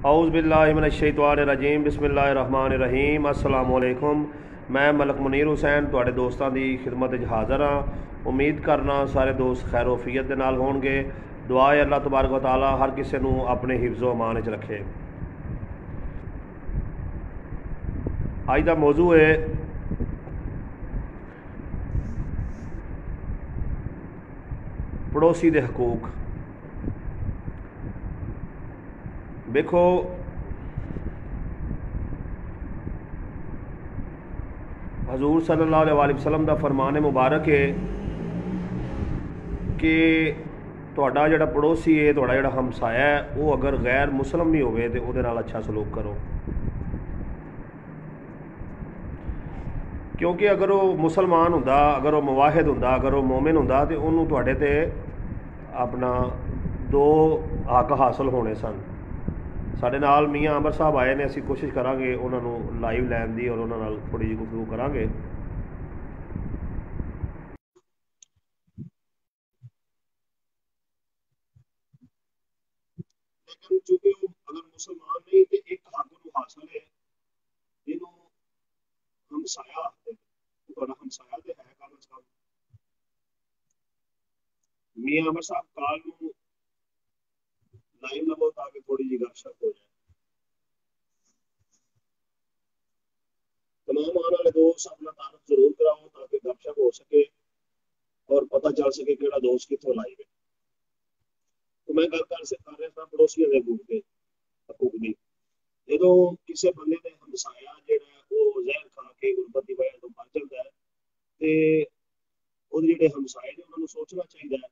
اعوذ باللہ من الشیطان الرجیم بسم اللہ الرحمن الرحیم السلام علیکم۔ میں ملک منیر حسین تواڈے دوستاں دی خدمت وچ حاضر ہاں۔ امید کرنا سارے دوست خیر و عافیت دے نال ہون گے۔ دعا ہے اللہ تبارک و تعالی ہر کسے نو اپنے حفظ و امان وچ رکھے۔ اج دا موضوع ہے پڑوسی دے حقوق۔ دیکھو حضور صلی اللہ علیہ وآلہ وسلم دا فرمان مبارک ہے کہ تہاڈا جڑا پڑوسی ہے، تہاڈا جڑا ہمسایہ ہے، وہ اگر غیر مسلم بھی ہوئے تو وہ نال اچھا سلوک کرو، کیونکہ اگر وہ مسلمان ہوندا، اگر وہ مواحد ہوندا، اگر وہ مومن ہوندا تو انہوں تہاڈے تے اپنا دو حق حاصل ہونے سن۔ سارے نال میاں عمر صاحب آئے نے، اسی کوشش کریں گے انہوں نے لائیو لین دی اور انہوں نال تھوڑی جی گفتگو کریں گے۔ لیکن چونکہ وہ اگر مسلمان نہیں تو ایک حق انہوں حاصل ہے جنہوں ہمسایہ آتے ہیں، تھوڑا ہمسایہ تو ہے کم از کم۔ میاں عمر صاحب کال نو لائیو لگو تاکہ تھوڑی جی گپ شپ ہو جائے۔ تمام آنے والے دوست اپنا تعارف ضرور کراؤ تاکہ گپ شپ ہو سکے اور پتہ چل سکے کہڑا دوست کتوں لائیو ہے۔ تو میں گل کر رہا تھا پڑوسیوں کے حقوق کی۔ جدو کسی بندے نے ہمسایا جہاں وہ زہر کھا کے غربت کی وجہ تو مر جاتا ہے تو وہ جڑے ہمسائے نے انہوں نے سوچنا چاہیے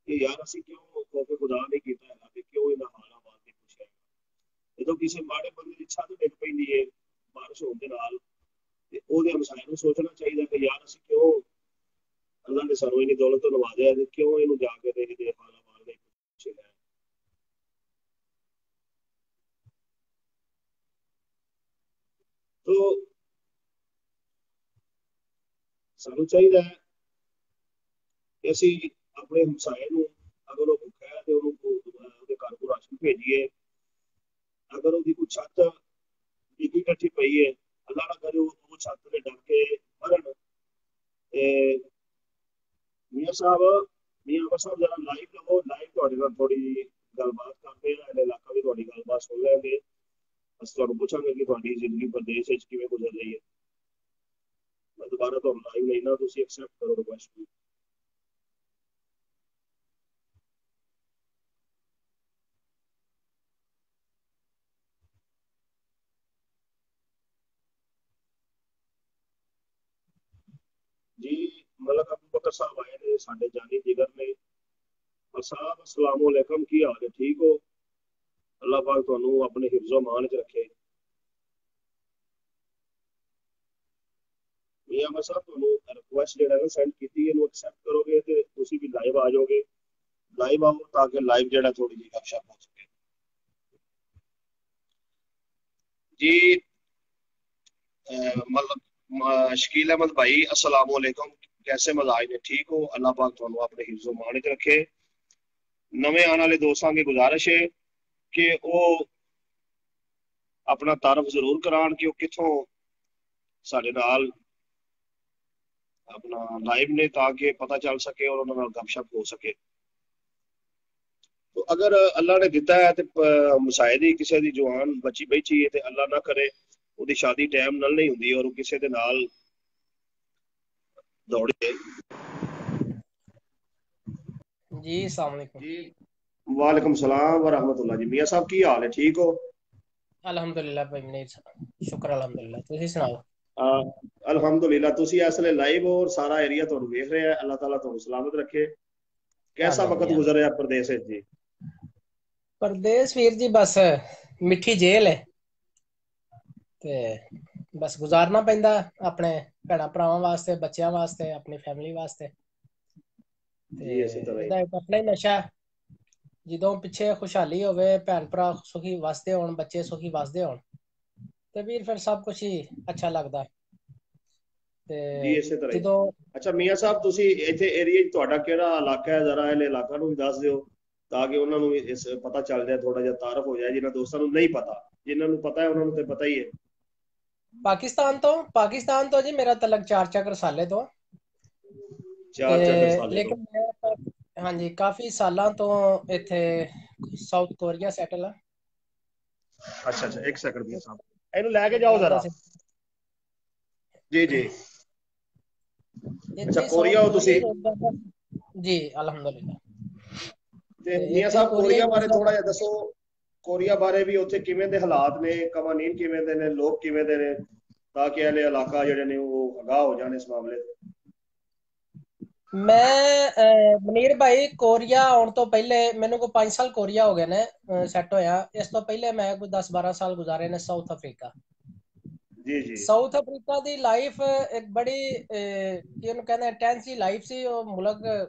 کہ یار اسی کیوں خوف خدا نہیں کیتا ہے کہ کیوں انہاں حال آباد نہیں پوچھا ہے۔ جدو کسی ماڑے بندے کی چھت ڈگ پیندی ہے بارش ہونے کے نال تے او دے ہمسائے نوں سوچنا چاہیے کہ یار اسی کیوں اللہ نے سانوں اتنی دولت تو نوازیا ہے کیوں اینوں جا کے دے حال آباد نہیں پوچھے گا۔ تو سانوں چاہیے کہ اسی اپنے ہمسائے نوں اگر وہ بھوکا ہے تو انہوں گھر کو راشن بھیجیے۔ اگر وہ کوئی چھت ڈگی کٹھی پئی ہے، اللہ نہ کرے وہ چھت سے ڈر کے مرن۔ میاں عمر صاحب ذرا لائیو لگو، لائیو تہاڈے نال تھوڑی گل بات کرتے ہیں، علاقہ بھی تہاڈی گل بات سن لیں گے۔ بس تمہیں پوچھاں گے کہ تہاڈی زندگی پردیس وچ کیویں گزر رہی ہے۔ میں دوبارہ تمہیں لائیو لینا، تسی ایکسیپٹ کرو ریکویسٹ۔ جی ملک ابو بکر صاحب آئے نے، ساڈے جانی جگر نے۔ اور صاحب السلام علیکم، کی حال ہے؟ ٹھیک ہو؟ اللہ پاک تمہیں اپنے حفظ و امان چ رکھے۔ میاں عمر صاحب تمہیں ریکویسٹ جہاں نا سینڈ کی ایکسیپٹ کرو گے تو تسی بھی لائیو آ جاؤ گے۔ لائیو آؤ تاکہ لائیو جہاں تھوڑی جی گپ شپ ہو سکے۔ جی مطلب شکیل احمد بھائی السلام علیکم، کیسے مزاج نے؟ ٹھیک ہو؟ اللہ پاک تمہیں اپنے حفظ و امان چ رکھے۔ نویں آنے والے دوستوں کی گزارش ہے کہ وہ اپنا تعارف ضرور کران کہ وہ کتوں سارے نال اپنا لائیو نے تاکہ پتہ چل سکے اور انہوں گپ شپ ہو سکے۔ تو اگر اللہ نے دیتا ہے تو مساعدی کسی دی جوان بچی بیچی ہے تو اللہ نہ کرے وہ شادی ٹائم نال نہیں ہوندی اور وہ کسی دے نال دوڑے۔ جی السلام علیکم۔ جی وعلیکم السلام ورحمۃ اللہ۔ جی میاں صاحب کی حال ہے؟ ٹھیک ہو؟ الحمدللہ بھائی منیر صاحب، شکر الحمدللہ، تسی سناؤ؟ الحمدللہ تسی اصل لائیو اور سارا ایریا تمہیں دیکھ رہا ہے۔ اللہ تعالیٰ تمہیں سلامت رکھے۔ کیسا وقت گزر رہا پردیس جی؟ پردیس ویر جی بس میٹھی جیل ہے تے بس گزارنا پیندا اپنے بھیڑاں بھراواں واسطے، بچیاں واسطے، اپنی فیملی واسطے۔ جی اسی طرح ایدا ایک اپنا ہی نشہ ہے، جدوں پیچھے خوشحالی ہوے، بھین بھرا سخی وسدے ہون، بچے سخی وسدے ہون تے ویر پھر سب کچھ ہی اچھا لگدا تے جی اسی طرح۔ جدوں اچھا میاں صاحب تسی ایتھے ایریا تہاڈا کیڑا علاقہ ہے؟ ذرا اے علاقہ نوں بھی دس دیو۔ ਤਾਂ ਕਿ ਉਹਨਾਂ ਨੂੰ ਇਸ ਪਤਾ ਚੱਲ ਜਾਏ, ਥੋੜਾ ਜਿਹਾ ਤਾਰਫ ਹੋ ਜਾਏ ਜਿਨ੍ਹਾਂ ਦੋਸਤਾਂ ਨੂੰ ਨਹੀਂ ਪਤਾ। ਜਿਨ੍ਹਾਂ ਨੂੰ ਪਤਾ ਹੈ ਉਹਨਾਂ ਨੂੰ ਤੇ ਪਤਾ ਹੀ ਹੈ। ਪਾਕਿਸਤਾਨ ਤੋਂ ਜੀ ਮੇਰਾ ਤਲਕ ਚਾਰ ਚੱਕ ਰਸਾਲੇ ਤੋਂ। ਚਾਰ ਚੱਕਰ ਸਾਲੇ ਤੋਂ। ਲੇਕਿਨ ਮੈਂ ਹਾਂਜੀ ਕਾਫੀ ਸਾਲਾਂ ਤੋਂ ਇੱਥੇ ਸਾਊਥ ਕੋਰੀਆ ਸੈਟਲ ਆ। ਅੱਛਾ ਅੱਛਾ, ਇੱਕ ਸੈਕਿੰਡ ਵੀ ਸਾਹਿਬ, ਇਹਨੂੰ ਲੈ ਕੇ ਜਾਓ ਜ਼ਰਾ। ਜੀ ਜੀ, ਅੱਛਾ ਇੱਥੇ ਕੋਰੀਆ ਸਾਊਥ ਹੋ ਤੁਸੀਂ? ਕੋਰੀਆ ਜੀ ਅਲਹਮਦੁਲਿਲਾ। ਤੇ ਮੀਆਂ ਸਾਹਿਬ ਕੋਰੀਆ ਬਾਰੇ ਥੋੜਾ ਜਿਹਾ ਦੱਸੋ। ਕੋਰੀਆ ਬਾਰੇ ਵੀ ਉੱਥੇ ਕਿਵੇਂ ਦੇ ਹਾਲਾਤ ਨੇ, ਕਵਾਨੀਨ ਕਿਵੇਂ ਦੇ ਨੇ, ਲੋਕ ਕਿਵੇਂ ਦੇ ਨੇ, ਤਾਂ ਕਿ ਇਹਲੇ ਇਲਾਕਾ ਜਿਹੜੇ ਨੇ ਉਹ ਅਗਾਹ ਹੋ ਜਾਣ ਇਸ ਮਾਮਲੇ ਤੇ। ਮੈਂ ਮਨੀਰ ਭਾਈ ਕੋਰੀਆ ਆਉਣ ਤੋਂ ਪਹਿਲੇ ਮੈਨੂੰ ਕੋਈ 5 ਸਾਲ ਕੋਰੀਆ ਹੋ ਗਏ ਨੇ ਸੈੱਟ ਹੋਇਆ। ਇਸ ਤੋਂ ਪਹਿਲੇ ਮੈਂ ਕੋਈ 10-12 ਸਾਲ ਗੁਜ਼ਾਰੇ ਨੇ ਸਾਊਥ ਅਫਰੀਕਾ। ਜੀ ਜੀ। ਸਾਊਥ ਅਫਰੀਕਾ ਦੀ ਲਾਈਫ ਇੱਕ ਬੜੀ ਇਹਨੂੰ ਕਹਿੰਦੇ ਇੰਟੈਂਸ ਜੀ ਲਾਈਫ ਸੀ। ਉਹ ਮੁਲਕ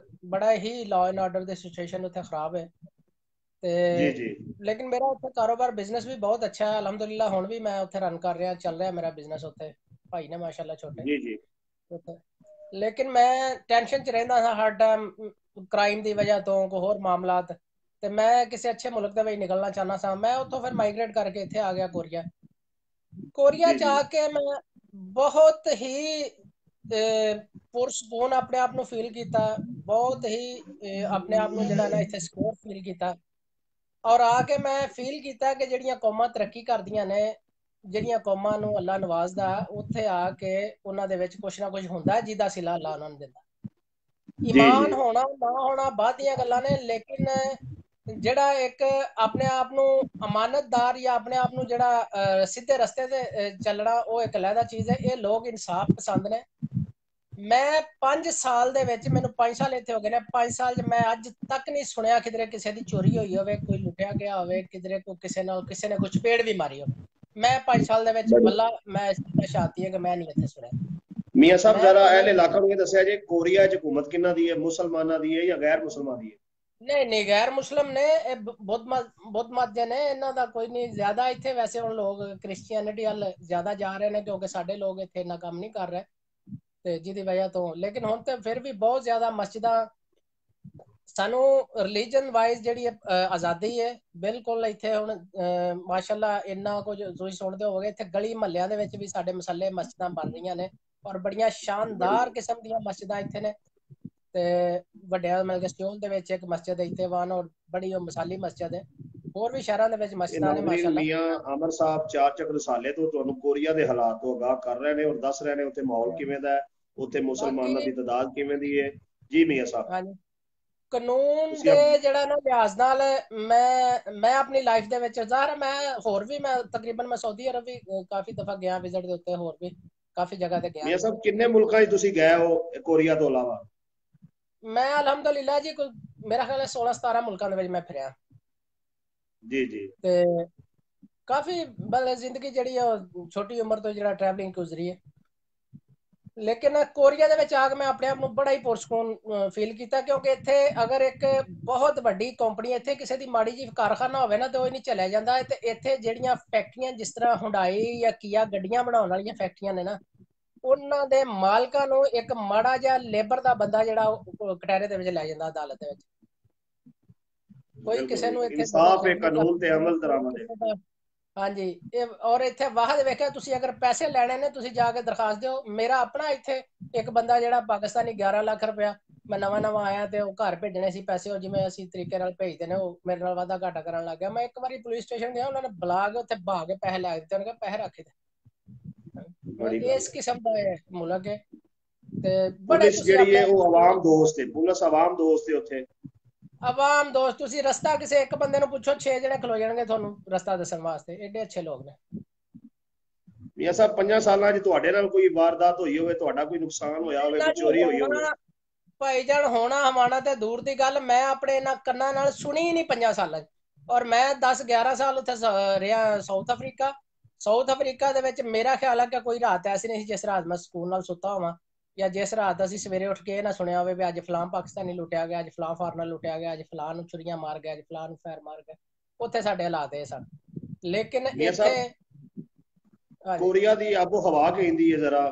ਬੜਾ ਹੀ law and order the situation ਉੱਥੇ ਖਰਾਬ ਹੈ ਜੀ ਤੇ ਜੀ। ਲੇਕਿਨ ਮੇਰਾ ਉੱਥੇ ਕਾਰੋਬਾਰ ਬਿਜ਼ਨਸ ਵੀ ਬਹੁਤ ਅੱਛਾ ਹੈ ਅਲਹਮਦੁਲਿਲਾ। ਹੁਣ ਵੀ ਮੈਂ ਉੱਥੇ ਰਨ ਕਰ ਰਿਹਾ, ਚੱਲ ਰਿਹਾ ਮੇਰਾ ਬਿਜ਼ਨਸ ਉੱਥੇ। ਭਾਈ ਨੇ ਮਾਸ਼ਾਅੱਲਾ ਛੋਟੇ ਜੀ ਜੀ। ਉੱਥੇ। ਲੇਕਿਨ ਮੈਂ ਟੈਨਸ਼ਨ 'ਚ ਰਹਿੰਦਾ ਹਾਂ ਹਰ ਟਾਈਮ, ਕ੍ਰਾਈਮ ਦੀ ਵਜ੍ਹਾ ਤੋਂ, ਕੋਈ ਹੋਰ ਮਾਮਲਾਤ। ਤੇ ਮੈਂ ਕਿਸੇ ਅੱਛੇ ਮੁਲਕ ਦੇ ਵਿੱਚ ਨਿਕਲਣਾ ਚਾਹੁੰਦਾ ਸਾਂ। ਮੈਂ ਉੱਥੋਂ ਫਿਰ ਮਾਈਗ੍ਰੇਟ ਕਰਕੇ ਇੱਥੇ ਆ ਗਿਆ ਕੋਰੀਆ। ਕੋਰੀਆ ਜੀ ਚ ਜੀ। ਆ ਕੇ ਮੈਂ ਬਹੁਤ ਹੀ ਪੁਰਸਕੂਨ ਆਪਣੇ ਆਪ ਨੂੰ ਫੀਲ ਕੀਤਾ, ਬਹੁਤ ਹੀ ਆਪਣੇ ਆਪ ਨੂੰ ਜਿਹੜਾ ਨਾ ਇੱਥੇ ਸਿਕਿਉਰ ਫੀਲ ਕੀਤਾ। ਔਰ ਆ ਕੇ ਮੈਂ ਫੀਲ ਕੀਤਾ ਕਿ ਜਿਹੜੀਆਂ ਕੌਮਾਂ ਤਰੱਕੀ ਕਰਦੀਆਂ ਨੇ, ਜਿਹੜੀਆਂ ਕੌਮਾਂ ਨੂੰ ਅੱਲਾ ਨਵਾਜ਼ਦਾ, ਉੱਥੇ ਆ ਕੇ ਉਹਨਾਂ ਦੇ ਵਿੱਚ ਕੁਛ ਨਾ ਕੁਛ ਹੁੰਦਾ ਜਿਹਦਾ ਸਿਲਾ ਅੱਲਾ ਉਹਨਾਂ ਨੂੰ ਦਿੰਦਾ। ਜੀ ਜੀ। ਈਮਾਨ ਹੋਣਾ ਨਾ ਹੋਣਾ ਬਾਅਦ ਦੀਆਂ ਗੱਲਾਂ ਨੇ, ਲੇਕਿਨ ਜਿਹੜਾ ਇੱਕ ਆਪਣੇ ਆਪ ਨੂੰ ਅਮਾਨਤਦਾਰ ਜਾਂ ਆਪਣੇ ਆਪ ਨੂੰ ਜਿਹੜਾ ਸਿੱਧੇ ਰਸਤੇ ਤੇ ਚੱਲਣਾ, ਉਹ ਇੱਕ ਅਲੱਗਾ ਚੀਜ਼ ਹੈ। ਇਹ ਲੋਕ ਇਨਸਾਫ ਪਸੰਦ ਨੇ। ਮੈਂ 5 ਸਾਲ ਦੇ ਵਿੱਚ, ਮੈਨੂੰ 5 ਸਾਲ ਇੱਥੇ ਹੋ ਗਏ ਨੇ, 5 ਸਾਲ 'ਚ ਮੈਂ ਅੱਜ ਤੱਕ ਨਹੀਂ ਸੁਣਿਆ ਕਿਧਰੇ ਕਿਸੇ ਦੀ ਚੋਰੀ ਹੋਈ ਹੋਵੇ, ਕੋਈ ਲੁੱਟਿਆ ਗਿਆ ਹੋਵੇ, ਕਿਧਰੇ ਕੋਈ ਕਿਸੇ ਨੇ ਕੋਈ ਚਪੇੜ ਵੀ ਮਾਰੀ ਹੋਵੇ। ਮੈਂ 5 ਸਾਲ ਦੇ ਵਿੱਚ ਵੱਲਾ ਮੈਂ ਇਸ ਦੀ ਸ਼ਾਦੀ ਹੈ ਕਿ ਮੈਂ ਨਹੀਂ ਇੱਥੇ ਸੁਣਿਆ। ਮੀਆਂ ਸਾਹਿਬ ਮੈਂ ਜ਼ਰਾ ਕਨੂੰਨ ਇਹ ਇਲਾਕਾ ਨੂੰ ਇਹ ਦੱਸਿਆ ਜੇ, ਕੋਰੀਆ 'ਚ ਹਕੂਮਤ ਕਿਹਨਾਂ ਦੀ ਹੈ, ਮੁਸਲਮਾਨਾਂ ਦੀ ਹੈ ਜਾਂ ਗੈਰ ਮੁਸਲਮਾਨ ਦੀ ਹੈ? ਨਹੀਂ ਗੈਰ ਮੁਸਲਿਮ ਨੇ, ਇਹ ਬੁੱਧ ਮਤ ਦੇ ਨੇ, ਇਹਨਾਂ ਦਾ ਕੋਈ ਨਹੀਂ ਜ਼ਿਆਦਾ ਇੱਥੇ। ਵੈਸੇ ਹੁਣ ਲੋਕ ਕ੍ਰਿਸਚੀਅਨਿਟੀ ਵੱਲ ਜ਼ਿਆਦਾ ਜਾ ਰਹੇ ਨੇ ਕਿਉਂਕਿ ਸਾਡੇ ਲੋਕ ਇੱਥੇ ਇੰਨਾ ਕੰਮ ਨਹੀਂ ਕਰ ਰਹੇ ਤੇ ਜਿਹਦੀ ਵਜ੍ਹਾ ਤੋਂ। ਲੇਕਿਨ ਹੁਣ ਤੇ ਫਿਰ ਵੀ ਬਹੁਤ ਜ਼ਿਆਦਾ ਮਸਜਿਦਾਂ, ਸਾਨੂੰ ਰਿਲੀਜਨ ਵਾਈਜ਼ ਜਿਹੜੀ ਆਜ਼ਾਦੀ ਹੈ ਬਿਲਕੁਲ ਇੱਥੇ ਹੁਣ ਮਾਸ਼ਾਅੱਲਾ। ਇੰਨਾ ਕੁਝ ਤੁਸੀਂ ਸੁਣਦੇ ਹੋਵੋਗੇ, ਇੱਥੇ ਗਲੀ ਮਹੱਲਿਆਂ ਦੇ ਵਿੱਚ ਵੀ ਸਾਡੇ ਮਸੱਲੇ ਮਸਜਿਦਾਂ ਬਣ ਰਹੀਆਂ ਨੇ ਔਰ ਬੜੀਆਂ ਸ਼ਾਨਦਾਰ ਕਿਸਮ ਦੀਆਂ ਮਸਜਿਦਾਂ ਇੱਥੇ ਨੇ। ਤੇ ਵੱਡਿਆਂ ਮਤਲਬ ਕਿ ਸਟੋਲ ਦੇ ਵਿੱਚ ਇੱਕ ਮਸਜਿਦ ਇੱਥੇ ਵਾਨ, ਔਰ ਬੜੀ ਉਹ ਮਿਸਾਲੀ ਮਸਜਿਦ ਹੈ। ਹੋਰ ਵੀ ਸ਼ਹਿਰਾਂ ਦੇ ਵਿੱਚ ਇਹ ਮਸਜਿਦਾਂ ਨੇ ਨਾਜ਼ਰੀਨ, ਮਾਸ਼ਾਅੱਲਾ। ਮੀਆਂ ਆਮਰ ਸਾਹਿਬ ਚਾਰ ਚੱਕ ਰਸਾਲੇ ਤੋਂ ਤੁਹਾਨੂੰ ਕੋਰੀਆ ਦੇ ਹਾਲਾਤ ਤੋਂ ਆਗਾਹ ਕਰ ਰਹੇ ਨੇ ਔਰ ਦੱਸ ਰਹੇ ਨੇ ਉੱਥੇ ਮਾਹੌਲ ਕਿਵੇਂ ਦਾ ਹੈ, ਉੱਥੇ ਮੁਸਲਮਾਨਾਂ ਬਾਕੀ ਦੀ ਤਾਦਾਦ ਕਿਵੇਂ ਦੀ ਹੈ। ਜੀ ਮੀਆਂ ਸਾਹਿਬ, ਹਾਂਜੀ, ਕਾਨੂੰਨ ਤੁਸੀਂ ਦੇ ਜਿਹੜਾ ਨਾ ਲਿਹਾਜ਼ ਨਾਲ ਮੈਂ ਆਪਣੀ ਲਾਈਫ ਦੇ ਵਿੱਚ ਜ਼ਾਹਰ ਮੈਂ ਹੋਰ ਵੀ ਮੈਂ ਤਕਰੀਬਨ ਮੈਂ ਸਾਊਦੀ ਅਰਬ ਵੀ ਕਾਫੀ ਦਫਾ ਗਿਆ ਵਿਜ਼ਿਟ ਦੇ ਉੱਤੇ, ਹੋਰ ਵੀ ਕਾਫੀ ਜਗ੍ਹਾ ਤੇ ਗਿਆ। ਮੀਆਂ ਸਾਹਿਬ ਕਿੰਨੇ ਮੁਲਕਾਂ 'ਚ ਤੁਸੀਂ ਗਏ ਹੋ ਕੋਰੀਆ ਤੋਂ ਇਲਾਵਾ? ਮੈਂ ਅਲਹਮਦੁਲਿਲਾ ਜੀ ਕੋਈ ਮੇਰਾ ਖਿਆਲ ਹੈ 16-17 ਮੁਲਕਾਂ ਦੇ ਵਿੱਚ ਮੈਂ ਫਿਰਿਆ ਜੀ ਜੀ। ਤੇ ਕਾਫੀ ਮਤਲਬ ਜ਼ਿੰਦਗੀ ਜਿਹੜੀ ਆ ਛੋਟੀ ਉਮਰ ਤੋਂ ਜਿਹੜਾ ਟਰੈਵਲਿੰਗ ਗੁਜ਼ਰੀ ਹੈ। ਲੇਕਿਨ ਕੋਰੀਆ ਦੇ ਵਿੱਚ ਆ ਕੇ ਮੈਂ ਆਪਣੇ ਆਪ ਨੂੰ ਬੜਾ ਹੀ ਪੁਰਸਕੂਨ ਫੀਲ ਕੀਤਾ ਕਿਉਂਕਿ ਇੱਥੇ ਅਗਰ ਇੱਕ ਬਹੁਤ ਵੱਡੀ ਕੰਪਨੀ, ਇੱਥੇ ਕਿਸੇ ਦੀ ਮਾੜੀ ਜਿਹੀ ਕਾਰਖਾਨਾ ਹੋਵੇ ਨਾ ਤੇ ਉਹ ਹੀ ਨਹੀਂ ਚਲਿਆ ਜਾਂਦਾ। ਤੇ ਇੱਥੇ ਜਿਹੜੀਆਂ ਫੈਕਟਰੀਆਂ ਜਿਸ ਤਰ੍ਹਾਂ ਹੁੰਡਾਈ ਜਾਂ ਕੀਆ ਗੱਡੀਆਂ ਬਣਾਉਣ ਵਾਲੀਆਂ ਫੈਕਟਰੀਆਂ ਨੇ ਨਾ, ਉਹਨਾਂ ਦੇ ਮਾਲਕਾਂ ਨੂੰ ਇੱਕ ਮਾੜਾ ਜਿਹਾ ਲੇਬਰ ਦਾ ਬੰਦਾ ਜਿਹੜਾ ਉਹ ਕਟਹਿਰੇ ਦੇ ਵਿੱਚ ਲੈ ਜਾਂਦਾ ਅਦਾਲਤ ਦੇ ਵਿੱਚ। ਕੋਈ ਬਿਲਕੁਲ ਕਿਸੇ ਨੂੰ ਬਿਲਕੁਲ, ਇੱਥੇ ਇਨਸਾਫ ਹੈ, ਜ਼ੁਲਮ ਨਹੀਂ ਕਾਨੂੰਨ ਤੇ ਕਰਦਾ, ਅਮਲ ਕੋਈ ਦਰਾਮਦ ਹੈ। ਕਿਸੇ ਦਾ। ਹਾਂਜੀ, ਇਹ ਔਰ ਇੱਥੇ ਵਾਹਦ ਵੇਖਿਆ ਤੁਸੀਂ, ਅਗਰ ਪੈਸੇ ਲੈਣੇ ਨੇ ਤੁਸੀਂ ਜਾ ਕੇ ਦਰਖਾਸਤ ਦਿਓ। ਮੇਰਾ ਆਪਣਾ ਇੱਥੇ ਇੱਕ ਬੰਦਾ ਜਿਹੜਾ ਪਾਕਿਸਤਾਨੀ 11 ਲੱਖ ਰੁਪਇਆ, ਮੈਂ ਨਵਾਂ ਆਇਆ ਤੇ ਉਹ ਘਰ ਭੇਜਣੇ ਸੀ ਪੈਸੇ, ਉਹ ਜਿਵੇਂ ਅਸੀਂ ਤਰੀਕੇ ਨਾਲ ਭੇਜਦੇ ਨੇ ਉਹ ਮੇਰੇ ਨਾਲ ਵਾਧਾ ਘਾਟਾ ਕਰਨ ਲੱਗ ਗਿਆ। ਮੈਂ ਇੱਕ ਵਾਰੀ ਪੁਲਿਸ ਸਟੇਸ਼ਨ ਗਿਆ, ਉਹਨਾਂ ਨੇ ਬੁਲਾ ਕੇ ਉੱਥੇ ਬਹਾ ਕੇ ਪੈਸੇ ਲੈ ਦਿੱਤੇ। ਉਹਨਾਂ ਨੇ ਪੈਸੇ ਰੱਖੇ ਬੜੀ ਗੱਲ ਇਸ ਹੈ। ਕਿਸਮ ਦਾ ਮੁਲਕ ਹੈ ਤੇ ਬੜੇ ਪੁਲਿਸ ਤੁਸੀਂ ਜਿਹੜੀ ਆਪਣੇ ਹੈ ਆਪ ਉਹ ਆਵਾਮ ਨੂੰ ਦੋਸਤ ਹੈ, ਪੁਲਿਸ ਆਵਾਮ ਦੋਸਤ ਹੈ ਉੱਥੇ। ਆਵਾਮ ਦੋਸਤ, ਤੁਸੀਂ ਰਸਤਾ ਕਿਸੇ ਇੱਕ ਬੰਦੇ ਨੂੰ ਪੁੱਛੋ 6 ਜਣੇ ਖਲੋ ਜਾਣਗੇ ਤੁਹਾਨੂੰ ਰਸਤਾ ਦੱਸਣ ਵਾਸਤੇ, ਏਡੇ ਅੱਛੇ ਲੋਕ ਨੇ। ਮੀਆਂ ਸਾਹਿਬ 5 ਸਾਲਾਂ 'ਚ ਤੁਹਾਡੇ ਨਾਲ ਕੋਈ ਵਾਰਦਾਤ ਹੋਈ ਹੋਵੇ, ਤੁਹਾਡਾ ਕੋਈ ਨੁਕਸਾਨ ਹੋਇਆ ਹੋਵੇ, ਇਹਨਾਂ ਕੋਈ ਜੀ ਚੋਰੀ ਹੋਈ ਹੋਵੇ? ਹੋਣਾ ਭਾਈਜਾਨ, ਹੋਣਾ ਹਮਾਣਾ ਤੇ ਦੂਰ ਦੀ ਗੱਲ, ਮੈਂ ਆਪਣੇ ਇਹਨਾਂ ਕੰਨਾਂ ਨਾਲ ਸੁਣੀ ਹੀ ਨਹੀਂ 5 ਸਾਲਾਂ 'ਚ। ਔਰ ਮੈਂ 10-11 ਸਾਲ ਉੱਥੇ ਰਿਹਾ ਸਾਊਥ ਅਫਰੀਕਾ। ਸਾਊਥ ਅਫਰੀਕਾ ਦੇ ਵਿੱਚ ਮੇਰਾ ਖਿਆਲ ਹੈ ਕਿ ਕੋਈ ਰਾਤ ਐਸੀ ਨਹੀਂ ਸੀ ਜਿਸ ਰਾਤ ਮੈਂ ਸਕੂਨ ਨਾਲ ਸੁੱਤਾ ਹੋਵਾਂ, ਜਾਂ ਜਿਸ ਰਾਤ ਅਸੀਂ ਸਵੇਰੇ ਉੱਠ ਕੇ ਇਹ ਨਾ ਸੁਣਿਆ ਹੋਵੇ ਵੀ ਅੱਜ ਫਲਾਂ ਪਾਕਿਸਤਾਨੀ ਲੁੱਟਿਆ ਗਿਆ, ਅੱਜ ਫਲਾਂ ਫਾਰਨਰ ਲੁੱਟਿਆ ਗਿਆ, ਅੱਜ ਫਲਾਂ ਨੂੰ ਛੁਰੀਆਂ ਮਾਰ ਗਿਆ, ਅੱਜ ਫਲਾਂ ਨੂੰ ਫੈਰ ਮਾਰ ਗਿਆ। ਉੱਥੇ ਸਾਡੇ ਹਾਲਾਤ ਇਹ ਸਨ। ਲੇਕਿਨ ਮੀਆਂ ਇੱਥੇ ਸਾਹਿਬ ਕੋਰੀਆ ਦੀ ਆਬੋ ਹਵਾ ਕਹਿੰਦੀ ਹੈ ਜ਼ਰਾ,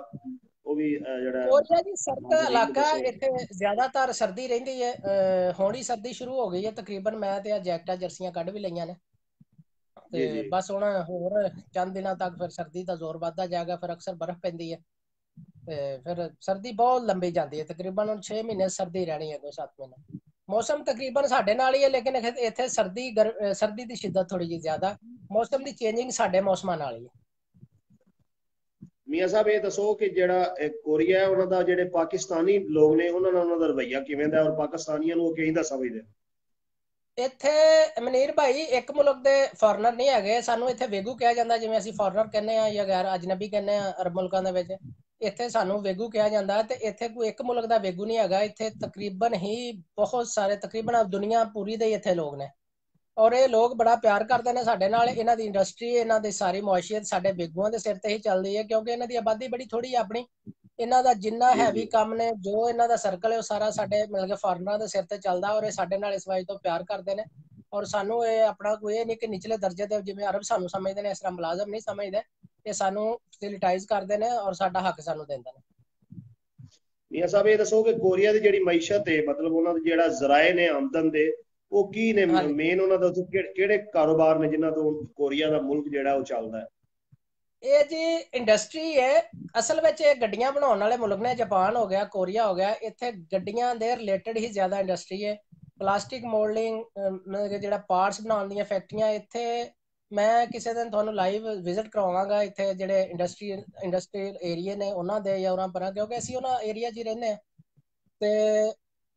ਉਹ ਵੀ ਜਿਹੜਾ ਕੋਰੀਆ ਜੀ ਸਰਦ ਨਾਜ਼ਰੀਨ ਨੂੰ ਇਲਾਕਾ, ਦੱਸੋ। ਇੱਥੇ ਜ਼ਿਆਦਾਤਰ ਸਰਦੀ ਰਹਿੰਦੀ ਹੈ। ਹੁਣ ਹੀ ਸਰਦੀ ਸ਼ੁਰੂ ਹੋ ਗਈ ਹੈ ਤਕਰੀਬਨ। ਮੈਂ ਤੇ ਆ ਜੈਕਟਾਂ ਜਰਸੀਆਂ ਕੱਢ ਵੀ ਲਈਆਂ ਨੇ, ਜੀ ਤੇ ਜੀ। ਬਸ ਹੁਣ ਹੋਰ ਚੰਦ ਦਿਨਾਂ ਤੱਕ ਫਿਰ ਸਰਦੀ ਦਾ ਜ਼ੋਰ ਵੱਧਦਾ ਜਾਏਗਾ। ਫਿਰ ਅਕਸਰ ਬਰਫ਼ ਪੈਂਦੀ ਹੈ, ਤੇ ਫਿਰ ਸਰਦੀ ਬਹੁਤ ਲੰਬੀ ਜਾਂਦੀ ਹੈ। ਤਕਰੀਬਨ ਹੁਣ 6 ਮਹੀਨੇ ਸਰਦੀ ਰਹਿਣੀ ਹੈ, 2-7 ਮਹੀਨੇ। ਮੌਸਮ ਤਕਰੀਬਨ ਸਾਡੇ ਨਾਲ ਹੀ ਹੈ, ਲੇਕਿਨ ਇੱਥੇ ਸਰਦੀ ਦੀ ਸ਼ਿੱਦਤ ਥੋੜੀ ਜਿਹੀ ਜ਼ਿਆਦਾ। ਮੌਸਮ ਦੀ ਚੇਂਜਿੰਗ ਸਾਡੇ ਮੌਸਮਾਂ ਨਾਲ ਹੀ ਹੈ। ਮੀਆਂ ਸਾਹਿਬ ਇਹ ਦੱਸੋ ਕਿ ਜਿਹੜਾ ਕੋਰੀਆ ਹੈ, ਉਹਨਾਂ ਦਾ ਜਿਹੜੇ ਪਾਕਿਸਤਾਨੀ ਲੋਕ ਨੇ ਉਹਨਾਂ ਨਾਲ ਉਹਨਾਂ ਦਾ ਰਵੱਈਆ ਕਿਵੇਂ ਦਾ, ਔਰ ਪਾਕਿਸਤਾਨੀਆਂ ਨੂੰ ਉਹ ਕਿਵੇਂ ਦਾ ਸਮਝਦੇ? ਇੱਥੇ ਮਨੀਰ ਭਾਈ ਇੱਕ ਮੁਲਕ ਦੇ ਫੋਰਨਰ ਨਹੀਂ ਹੈਗੇ। ਸਾਨੂੰ ਇੱਥੇ ਵੇਗੂ ਕਿਹਾ ਜਾਂਦਾ, ਜਿਵੇਂ ਅਸੀਂ ਫੋਰਨਰ ਕਹਿੰਦੇ ਆ ਜਾਂ ਗੈਰ ਅਜਨਬੀ ਕਹਿੰਦੇ ਆ ਅਰਬ ਮੁਲਕਾਂ ਦੇ ਵਿੱਚ। ਇੱਥੇ ਸਾਨੂੰ ਵੇਗੂ ਕਿਹਾ ਜਾਂਦਾ, ਤੇ ਇੱਥੇ ਕੋਈ ਇੱਕ ਮੁਲਕ ਦਾ ਵੇਗੂ ਨਹੀਂ ਹੈਗਾ। ਇੱਥੇ ਤਕਰੀਬਨ ਹੀ ਬਹੁਤ ਸਾਰੇ, ਤਕਰੀਬਨ ਦੁਨੀਆ ਪੂਰੀ ਦੇ ਇੱਥੇ ਲੋਕ ਨੇ, ਔਰ ਇਹ ਲੋਕ ਬੜਾ ਪਿਆਰ ਕਰਦੇ ਨੇ ਸਾਡੇ ਨਾਲ। ਇਹਨਾਂ ਦੀ ਇੰਡਸਟਰੀ, ਇਹਨਾਂ ਦੀ ਸਾਰੀ ਮੁਆਸ਼ੀਅਤ ਸਾਡੇ ਵੇਗੂਆਂ ਦੇ ਸਿਰ ਤੇ ਹੀ ਚੱਲਦੀ ਹੈ, ਕਿਉਂਕਿ ਇਹਨਾਂ ਦੀ ਆਬਾਦੀ ਬੜੀ ਥੋੜੀ ਹੈ ਆਪਣੀ। ਇਹਨਾਂ ਦਾ ਜਿੰਨਾ ਜੀ ਹੈਵੀ ਜੀ। ਕੰਮ ਨੇ, ਜੋ ਇਹਨਾਂ ਦਾ ਸਰਕਲ ਹੈ, ਉਹ ਸਾਰਾ ਸਾਡੇ ਮਤਲਬ ਕਿ ਫੋਰਨਰਾਂ ਦੇ ਸਿਰ ਤੇ ਚੱਲਦਾ, ਔਰ ਇਹ ਸਾਡੇ ਨਾਲ ਇਸ ਵਜ੍ਹਾ ਤੋਂ ਪਿਆਰ ਕਰਦੇ ਨੇ। ਔਰ ਸਾਨੂੰ ਇਹ ਆਪਣਾ ਕੋਈ ਨਹੀਂ ਕਿ ਨਿਚਲੇ ਦਰਜੇ ਦੇ ਜਿਵੇਂ ਅਰਬ ਸਾਨੂੰ ਸਮਝਦੇ ਨੇ, ਇਸ ਤਰ੍ਹਾਂ ਮੁਲਾਜ਼ਮ ਨਹੀਂ ਸਮਝਦੇ। ਇਹ ਸਾਨੂੰ ਫੈਸਿਲਿਟਾਈਜ਼ ਕਰਦੇ ਨੇ ਔਰ ਸਾਡਾ ਹੱਕ ਸਾਨੂੰ ਦਿੰਦੇ ਨੇ। ਮੀਆਂ ਸਾਹਿਬ ਇਹ ਦੱਸੋ ਕਿ ਕੋਰੀਆ ਦੀ ਜਿਹੜੀ ਮਈਸ਼ਤ ਹੈ, ਮਤਲਬ ਉਹਨਾਂ ਦੇ ਜਿਹੜਾ ਜ਼ਰਾਏ ਨੇ ਆਮਦਨ ਦੇ, ਉਹ ਕੀ ਨੇ ਹਾਂਜੀ, ਮੇਨ? ਉਹਨਾਂ ਦਾ ਕਿਹੜੇ ਕਾਰੋਬਾਰ ਨੇ ਜਿਨ੍ਹਾਂ ਤੋਂ ਕੋਰੀਆ ਦਾ ਮੁਲਕ ਜਿਹੜਾ ਉਹ ਚੱਲਦਾ ਹੈ? ਇਹ ਜੀ ਇੰਡਸਟਰੀ ਹੈ। ਅਸਲ ਵਿੱਚ ਇਹ ਗੱਡੀਆਂ ਬਣਾਉਣ ਵਾਲੇ ਮੁਲਕ ਨੇ, ਜਾਪਾਨ ਹੋ ਗਿਆ, ਕੋਰੀਆ ਹੋ ਗਿਆ। ਇੱਥੇ ਗੱਡੀਆਂ ਦੇ ਰਿਲੇਟਡ ਹੀ ਜ਼ਿਆਦਾ ਇੰਡਸਟਰੀ ਹੈ। ਪਲਾਸਟਿਕ ਮੋਲਡਿੰਗ, ਮਤਲਬ ਕਿ ਜਿਹੜਾ ਪਾਰਟਸ ਬਣਾਉਣ ਦੀਆਂ ਫੈਕਟਰੀਆਂ ਇੱਥੇ। ਮੈਂ ਕਿਸੇ ਦਿਨ ਤੁਹਾਨੂੰ ਲਾਈਵ ਵਿਜ਼ਿਟ ਕਰਵਾਵਾਂਗਾ ਇੱਥੇ ਜਿਹੜੇ ਇੰਡਸਟਰੀਅਲ ਏਰੀਆ ਨੇ ਉਹਨਾਂ ਦੇ, ਜਾਂ ਉਹਨਾਂ ਪਰਾਂ, ਕਿਉਂਕਿ ਅਸੀਂ ਉਹਨਾਂ ਏਰੀਆ 'ਚ ਹੀ ਰਹਿੰਦੇ ਹਾਂ। ਤੇ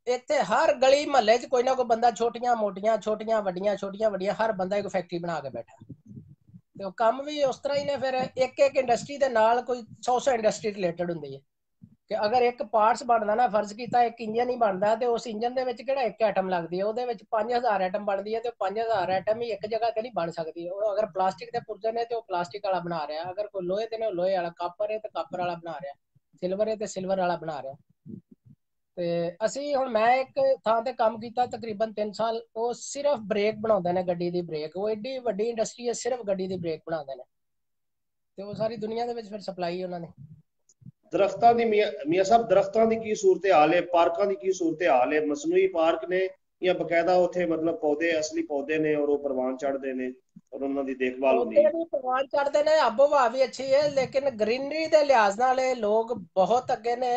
ਇੱਥੇ ਹਰ ਗਲੀ ਮਹੱਲੇ 'ਚ ਕੋਈ ਨਾ ਕੋਈ ਬੰਦਾ, ਛੋਟੀਆਂ ਮੋਟੀਆਂ, ਛੋਟੀਆਂ ਵੱਡੀਆਂ, ਹਰ ਬੰਦਾ ਇੱਕ ਫੈਕਟਰੀ ਬਣਾ ਕੇ ਬੈਠਾ। ਤੇ ਉਹ ਕੰਮ ਵੀ ਉਸ ਤਰ੍ਹਾਂ ਹੀ ਨੇ। ਫਿਰ ਇੱਕ ਇੰਡਸਟਰੀ ਦੇ ਨਾਲ ਕੋਈ 100 ਇੰਡਸਟਰੀ ਰਿਲੇਟਡ ਹੁੰਦੀ ਹੈ। ਕਿ ਅਗਰ ਇੱਕ ਪਾਰਟਸ ਬਣਦਾ ਨਾ, ਫਰਜ਼ ਕੀਤਾ ਇੱਕ ਇੰਜਨ ਹੀ ਬਣਦਾ, ਤੇ ਉਸ ਇੰਜਨ ਦੇ ਵਿੱਚ ਕਿਹੜਾ ਇੱਕ ਐਟਮ ਲੱਗਦੀ ਹੈ, ਉਹਦੇ ਵਿੱਚ 5000 ਐਟਮ ਬਣਦੀ ਹੈ। ਤੇ 5000 ਐਟਮ ਹੀ ਇੱਕ ਜਗ੍ਹਾ ਤੇ ਨਹੀਂ ਬਣ ਸਕਦੀ। ਉਹ ਅਗਰ ਪਲਾਸਟਿਕ ਦੇ ਪੁਰਜੇ ਨੇ ਤੇ ਉਹ ਪਲਾਸਟਿਕ ਵਾਲਾ ਬਣਾ ਰਿਹਾ, ਅਗਰ ਕੋਈ ਲੋਹੇ ਦੇ ਨੇ ਉਹ ਲੋਹੇ ਵਾਲਾ, ਕਾਪਰ ਹੈ ਤੇ ਕਾਪਰ ਵਾਲਾ ਬਣਾ ਰਿਹਾ, ਸਿਲਵਰ ਹੈ ਤੇ ਸਿਲਵਰ ਵਾਲਾ ਬਣਾ ਰਿਹਾ। ਤੇ ਅਸੀਂ ਹੁਣ, ਮੈਂ ਇੱਕ ਥਾਂ ਤੇ ਕੰਮ ਕੀਤਾ ਤਕਰੀਬਨ 3 ਸਾਲ। ਉਹ ਸਿਰਫ ਬ੍ਰੇਕ ਬਣਾਉਂਦੇ ਨੇ, ਗੱਡੀ ਦੀ ਬ੍ਰੇਕ। ਉਹ ਏਡੀ ਵੱਡੀ ਇੰਡਸਟਰੀ ਹੈ, ਸਿਰਫ ਗੱਡੀ ਦੀ ਬ੍ਰੇਕ ਬਣਾਉਂਦੇ ਨੇ, ਤੇ ਉਹ ਸਾਰੀ ਦੁਨੀਆ ਦੇ ਵਿੱਚ ਫਿਰ ਸਪਲਾਈ ਉਹਨਾਂ ਨੇ। ਦਰਖਤਾਂ ਦੀ ਮੀਆਂ ਸਾਹਿਬ, ਦਰਖਤਾਂ ਦੀ ਕੀ ਸੂਰਤ ਹਾਲ ਹੈ? ਪਾਰਕਾਂ ਦੀ ਕੀ ਸੂਰਤ ਹਾਲ ਹੈ? ਮਸਨੂਈ ਪਾਰਕ ਨੇ ਜਾਂ ਬਕਾਇਦਾ ਉੱਥੇ ਮਤਲਬ ਪੌਦੇ, ਅਸਲੀ ਪੌਦੇ ਨੇ ਔਰ ਉਹ ਪ੍ਰਵਾਨ ਚੜ੍ਹਦੇ ਨੇ ਔਰ ਉਹਨਾਂ ਦੀ ਦੇਖਭਾਲ ਹੁੰਦੀ ਪੌਦੇ ਹੈ? ਵੀ ਪ੍ਰਵਾਨ ਚੜ੍ਹਦੇ ਨੇ, ਆਬੋ ਹਵਾ ਵੀ ਅੱਛੀ ਹੈ, ਲੇਕਿਨ ਗ੍ਰੀਨਰੀ ਦੇ ਲਿਹਾਜ਼ ਨਾਲ ਇਹ ਲੋਕ ਬਹੁਤ ਅੱਗੇ ਨੇ,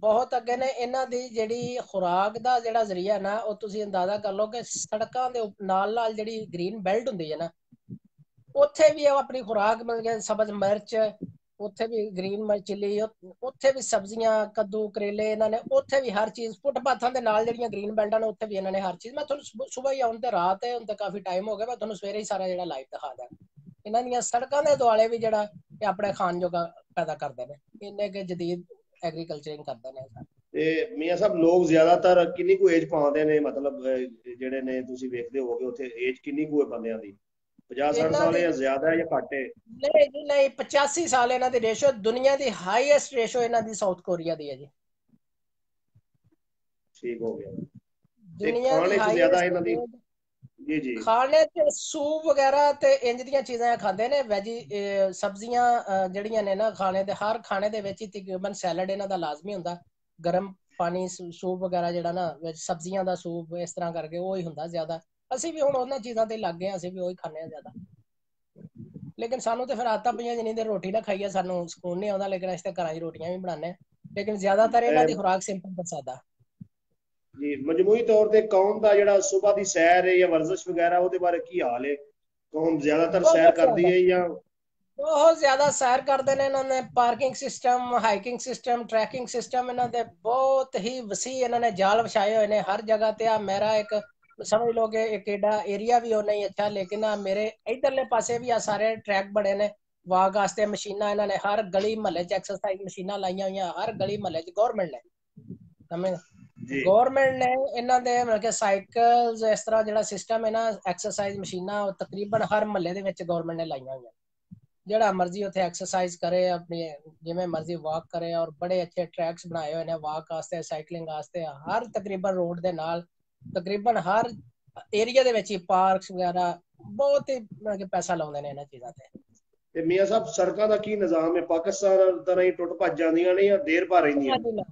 ਬਹੁਤ ਅੱਗੇ ਨੇ। ਇਹਨਾਂ ਦੀ ਜਿਹੜੀ ਖੁਰਾਕ ਦਾ ਜਿਹੜਾ ਜ਼ਰੀਆ ਨਾ, ਉਹ ਤੁਸੀਂ ਅੰਦਾਜ਼ਾ ਕਰ ਲਓ ਕਿ ਸੜਕਾਂ ਦੇ ਨਾਲ ਨਾਲ ਜਿਹੜੀ ਗ੍ਰੀਨ ਬੈਲਟ ਹੁੰਦੀ ਹੈ ਨਾ, ਉੱਥੇ ਵੀ ਉਹ ਆਪਣੀ ਖੁਰਾਕ, ਮਤਲਬ ਕਿ ਸਬਜ਼ ਮਿਰਚ, ਉੱਥੇ ਵੀ ਗ੍ਰੀਨ ਚਿੱਲੀ, ਉੱਥੇ ਵੀ ਸਬਜ਼ੀਆਂ, ਕੱਦੂ, ਕਰੇਲੇ, ਇਹਨਾਂ ਨੇ ਉੱਥੇ ਵੀ ਹਰ ਚੀਜ਼। ਫੁੱਟਪਾਥਾਂ ਦੇ ਨਾਲ ਜਿਹੜੀਆਂ ਗ੍ਰੀਨ ਬੈਲਟਾਂ ਨੇ, ਉੱਥੇ ਵੀ ਇਹਨਾਂ ਨੇ ਹਰ ਚੀਜ਼। ਮੈਂ ਤੁਹਾਨੂੰ ਸੁਬਹ ਹੀ ਆਉਣ ਤੇ ਰਾਤ ਹੈ, ਹੁਣ ਤੇ ਕਾਫੀ ਟਾਈਮ ਹੋ ਗਿਆ, ਮੈਂ ਤੁਹਾਨੂੰ ਸਵੇਰੇ ਹੀ ਸਾਰਾ ਜਿਹੜਾ ਲਾਈਵ ਦਿਖਾ ਦਾਂ। ਇਹਨਾਂ ਦੀਆਂ ਸੜਕਾਂ ਦੇ ਦੁਆਲੇ ਵੀ ਜਿਹੜਾ ਇਹ ਆਪਣੇ ਖਾਣ ਜੋਗਾ ਪੈਦਾ ਕਰਦੇ ਨੇ, ਇੰਨੇ ਕਿ ਜਦੀਦ ਐਗਰੀਕਲਚਰਿੰਗ ਕਰਦੇ ਨੇ। ਤੇ ਮੀਆਂ ਸਾਹਿਬ, ਲੋਕ ਜ਼ਿਆਦਾਤਰ ਕਿੰਨੀ ਕੁ ਏਜ ਪਾਉਂਦੇ ਨੇ? ਮਤਲਬ ਜਿਹੜੇ ਨੇ ਤੁਸੀਂ ਵੇਖਦੇ ਹੋਗੇ ਉੱਥੇ, ਏਜ ਕਿੰਨੀ ਕੁ ਹੈ ਬੰਦਿਆਂ ਦੀ? 50-60 ਇਹਨਾਂ ਸਾਲ ਦੀ ਹੈ ਜਾਂ ਜ਼ਿਆਦਾ ਹੈ ਜਾਂ ਘੱਟ ਹੈ? ਨਹੀਂ ਜੀ ਨਹੀਂ, 85 ਸਾਲ ਇਹਨਾਂ ਦੀ ਰੇਸ਼ੋ। ਦੁਨੀਆ ਦੀ ਹਾਈਐਸਟ ਰੇਸ਼ੋ ਇਹਨਾਂ ਦੀ ਸਾਊਥ ਕੋਰੀਆ ਦੀ ਹੈ ਜੀ। ਠੀਕ ਹੋ ਗਿਆ। ਤੇ ਦੁਨੀਆ ਦੀ ਖਾਣੇ 'ਚ ਜ਼ਿਆਦਾ ਹਾਈਐਸਟ। ਇਹਨਾਂ ਦੀ? ਜੀ ਜੀ। ਖਾਣੇ ਤੇ ਸੂਪ ਵਗੈਰਾ ਤੇ ਇੰਜ ਦੀਆਂ ਚੀਜ਼ਾਂ ਖਾਂਦੇ ਨੇ। ਵੈਜੀ ਸਬਜ਼ੀਆਂ ਜਿਹੜੀਆਂ ਨੇ ਨਾ, ਖਾਣੇ ਦੇ ਹਰ ਖਾਣੇ ਦੇ ਵਿੱਚ ਹੀ ਤਕਰੀਬਨ ਸੈਲਡ ਇਹਨਾਂ ਦਾ ਲਾਜ਼ਮੀ ਹੁੰਦਾ। ਗਰਮ ਪਾਣੀ ਸੂਪ ਵਗੈਰਾ ਜਿਹੜਾ ਨਾ, ਵਿੱਚ ਸਬਜ਼ੀਆਂ ਦਾ ਸੂਪ, ਇਸ ਤਰ੍ਹਾਂ ਕਰਕੇ ਉਹ ਹੀ ਹੁੰਦਾ ਜ਼ਿਆਦਾ। ਅਸੀਂ ਵੀ ਹੁਣ ਉਹਨਾਂ ਚੀਜ਼ਾਂ ਤੇ ਲੱਗ ਗਏ ਹਾਂ, ਅਸੀਂ ਵੀ ਉਹੀ ਖਾਂਦੇ ਹਾਂ ਜ਼ਿਆਦਾ। ਲੇਕਿਨ ਸਾਨੂੰ ਤੇ ਫਿਰ ਆਦਤਾਂ ਪਈਆਂ, ਜਿੰਨੀ ਦੇਰ ਰੋਟੀ ਨਾ ਖਾਈਏ ਸਾਨੂੰ ਸਕੂਨ ਨਹੀਂ ਆਉਂਦਾ। ਲੇਕਿਨ ਅਸੀਂ ਤੇ ਘਰਾਂ 'ਚ ਰੋਟੀਆਂ ਵੀ ਬਣਾਉਂਦੇ ਹਾਂ, ਲੇਕਿਨ ਜ਼ਿਆਦਾਤਰ ਇਹਨਾਂ ਦੀ ਖੁਰਾਕ ਸਿੰਪਲ ਤੇ ਸਾਦਾ। ਜੀ, ਮਜਮੂਈ ਤੌਰ ਤੇ ਕੌਮ ਦਾ ਜਿਹੜਾ ਸਵੇਰ ਦੀ ਸੈਰ ਹੈ ਜਾਂ ਵਰਜ਼ਿਸ਼ ਵਗੈਰਾ, ਉਹਦੇ ਬਾਰੇ ਕੀ ਹਾਲ ਹੈ? ਕੌਮ ਜ਼ਿਆਦਾਤਰ ਸੈਰ ਬਹੁਤ ਕਰਦੀ ਜ਼ਿਆਦਾ, ਹੈ ਜਾਂ? ਬਹੁਤ ਜ਼ਿਆਦਾ ਸੈਰ ਕਰਦੇ ਨੇ। ਇਹਨਾਂ ਨੇ parking system, hiking system, tracking system, ਇਹਨਾਂ ਦੇ ਬਹੁਤ ਹੀ ਵਸੀਹ ਇਹਨਾਂ ਨੇ ਜਾਲ ਵਿਛਾਏ ਹੋਏ ਨੇ ਹਰ ਜਗ੍ਹਾ ਤੇ। ਆ ਮੇਰਾ ਇੱਕ ਸਮਝ ਲਓ ਕਿ ਇੱਕ ਏਡਾ ਏਰੀਆ ਵੀ ਉਹ ਨਹੀਂ ਅੱਛਾ, ਲੇਕਿਨ ਆ ਮੇਰੇ ਇਧਰਲੇ ਪਾਸੇ ਵੀ ਆ ਸਾਰੇ ਟਰੈਕ ਬਣੇ ਨੇ ਵਾਕ ਵਾਸਤੇ। ਮਸ਼ੀਨਾਂ ਇਹਨਾਂ ਨੇ ਹਰ ਗਲੀ ਮਹੱਲੇ 'ਚ, ਐਕਸਰਸਾਈਜ਼ ਮਸ਼ੀਨਾਂ ਲਾਈਆਂ ਹੋਈਆਂ ਹਰ ਗਲੀ ਮਹੱਲੇ 'ਚ। ਗੌਰਮੈਂਟ ਨੇ, ਸਮਝ, ਜੀ ਗੌਰਮੈਂਟ ਨੇ ਇਹਨਾਂ ਦੇ ਮਤਲਬ ਕਿ ਸਾਈਕਲਸ, ਇਸ ਤਰ੍ਹਾਂ ਜਿਹੜਾ ਸਿਸਟਮ ਹੈ ਨਾ, ਐਕਸਰਸਾਈਜ਼ ਮਸ਼ੀਨਾਂ, ਉਹ ਤਕਰੀਬਨ ਹਰ ਮਹੱਲੇ ਦੇ ਵਿੱਚ ਗੌਰਮੈਂਟ ਨੇ ਲਾਈਆਂ ਹੋਈਆਂ। ਜਿਹੜਾ ਮਰਜ਼ੀ ਉੱਥੇ ਐਕਸਰਸਾਈਜ਼ ਕਰੇ, ਆਪਣੀ ਜਿਵੇਂ ਮਰਜ਼ੀ ਵਾਕ ਕਰੇ। ਔਰ ਬੜੇ ਅੱਛੇ ਟਰੈਕਸ ਬਣਾਏ ਹੋਏ ਨੇ ਵਾਕ ਵਾਸਤੇ, ਸਾਈਕਲਿੰਗ ਵਾਸਤੇ। ਹਰ ਤਕਰੀਬਨ ਰੋਡ ਦੇ ਨਾਲ, ਤਕਰੀਬਨ ਹਰ ਏਰੀਆ ਦੇ ਵਿੱਚ ਹੀ ਪਾਰਕਸ ਵਗੈਰਾ। ਬਹੁਤ ਹੀ ਮਤਲਬ ਕਿ ਪੈਸਾ ਲਾਉਂਦੇ ਨੇ ਇਹਨਾਂ ਚੀਜ਼ਾਂ ਤੇ। ਤੇ ਮੀਆਂ ਸਾਹਿਬ ਸੜਕਾਂ ਦਾ ਕੀ ਨਿਜ਼ਾਮ ਹੈ? ਪਾਕਿਸਤਾਨ ਤਰ੍ਹਾਂ ਹੀ ਟੁੱਟ ਭੱਜ ਜਾਂਦੀਆਂ ਨੇ ਜਾਂ ਦੇਰ ਪਾ ਰਹਿੰਦੀਆਂ ਨੇ?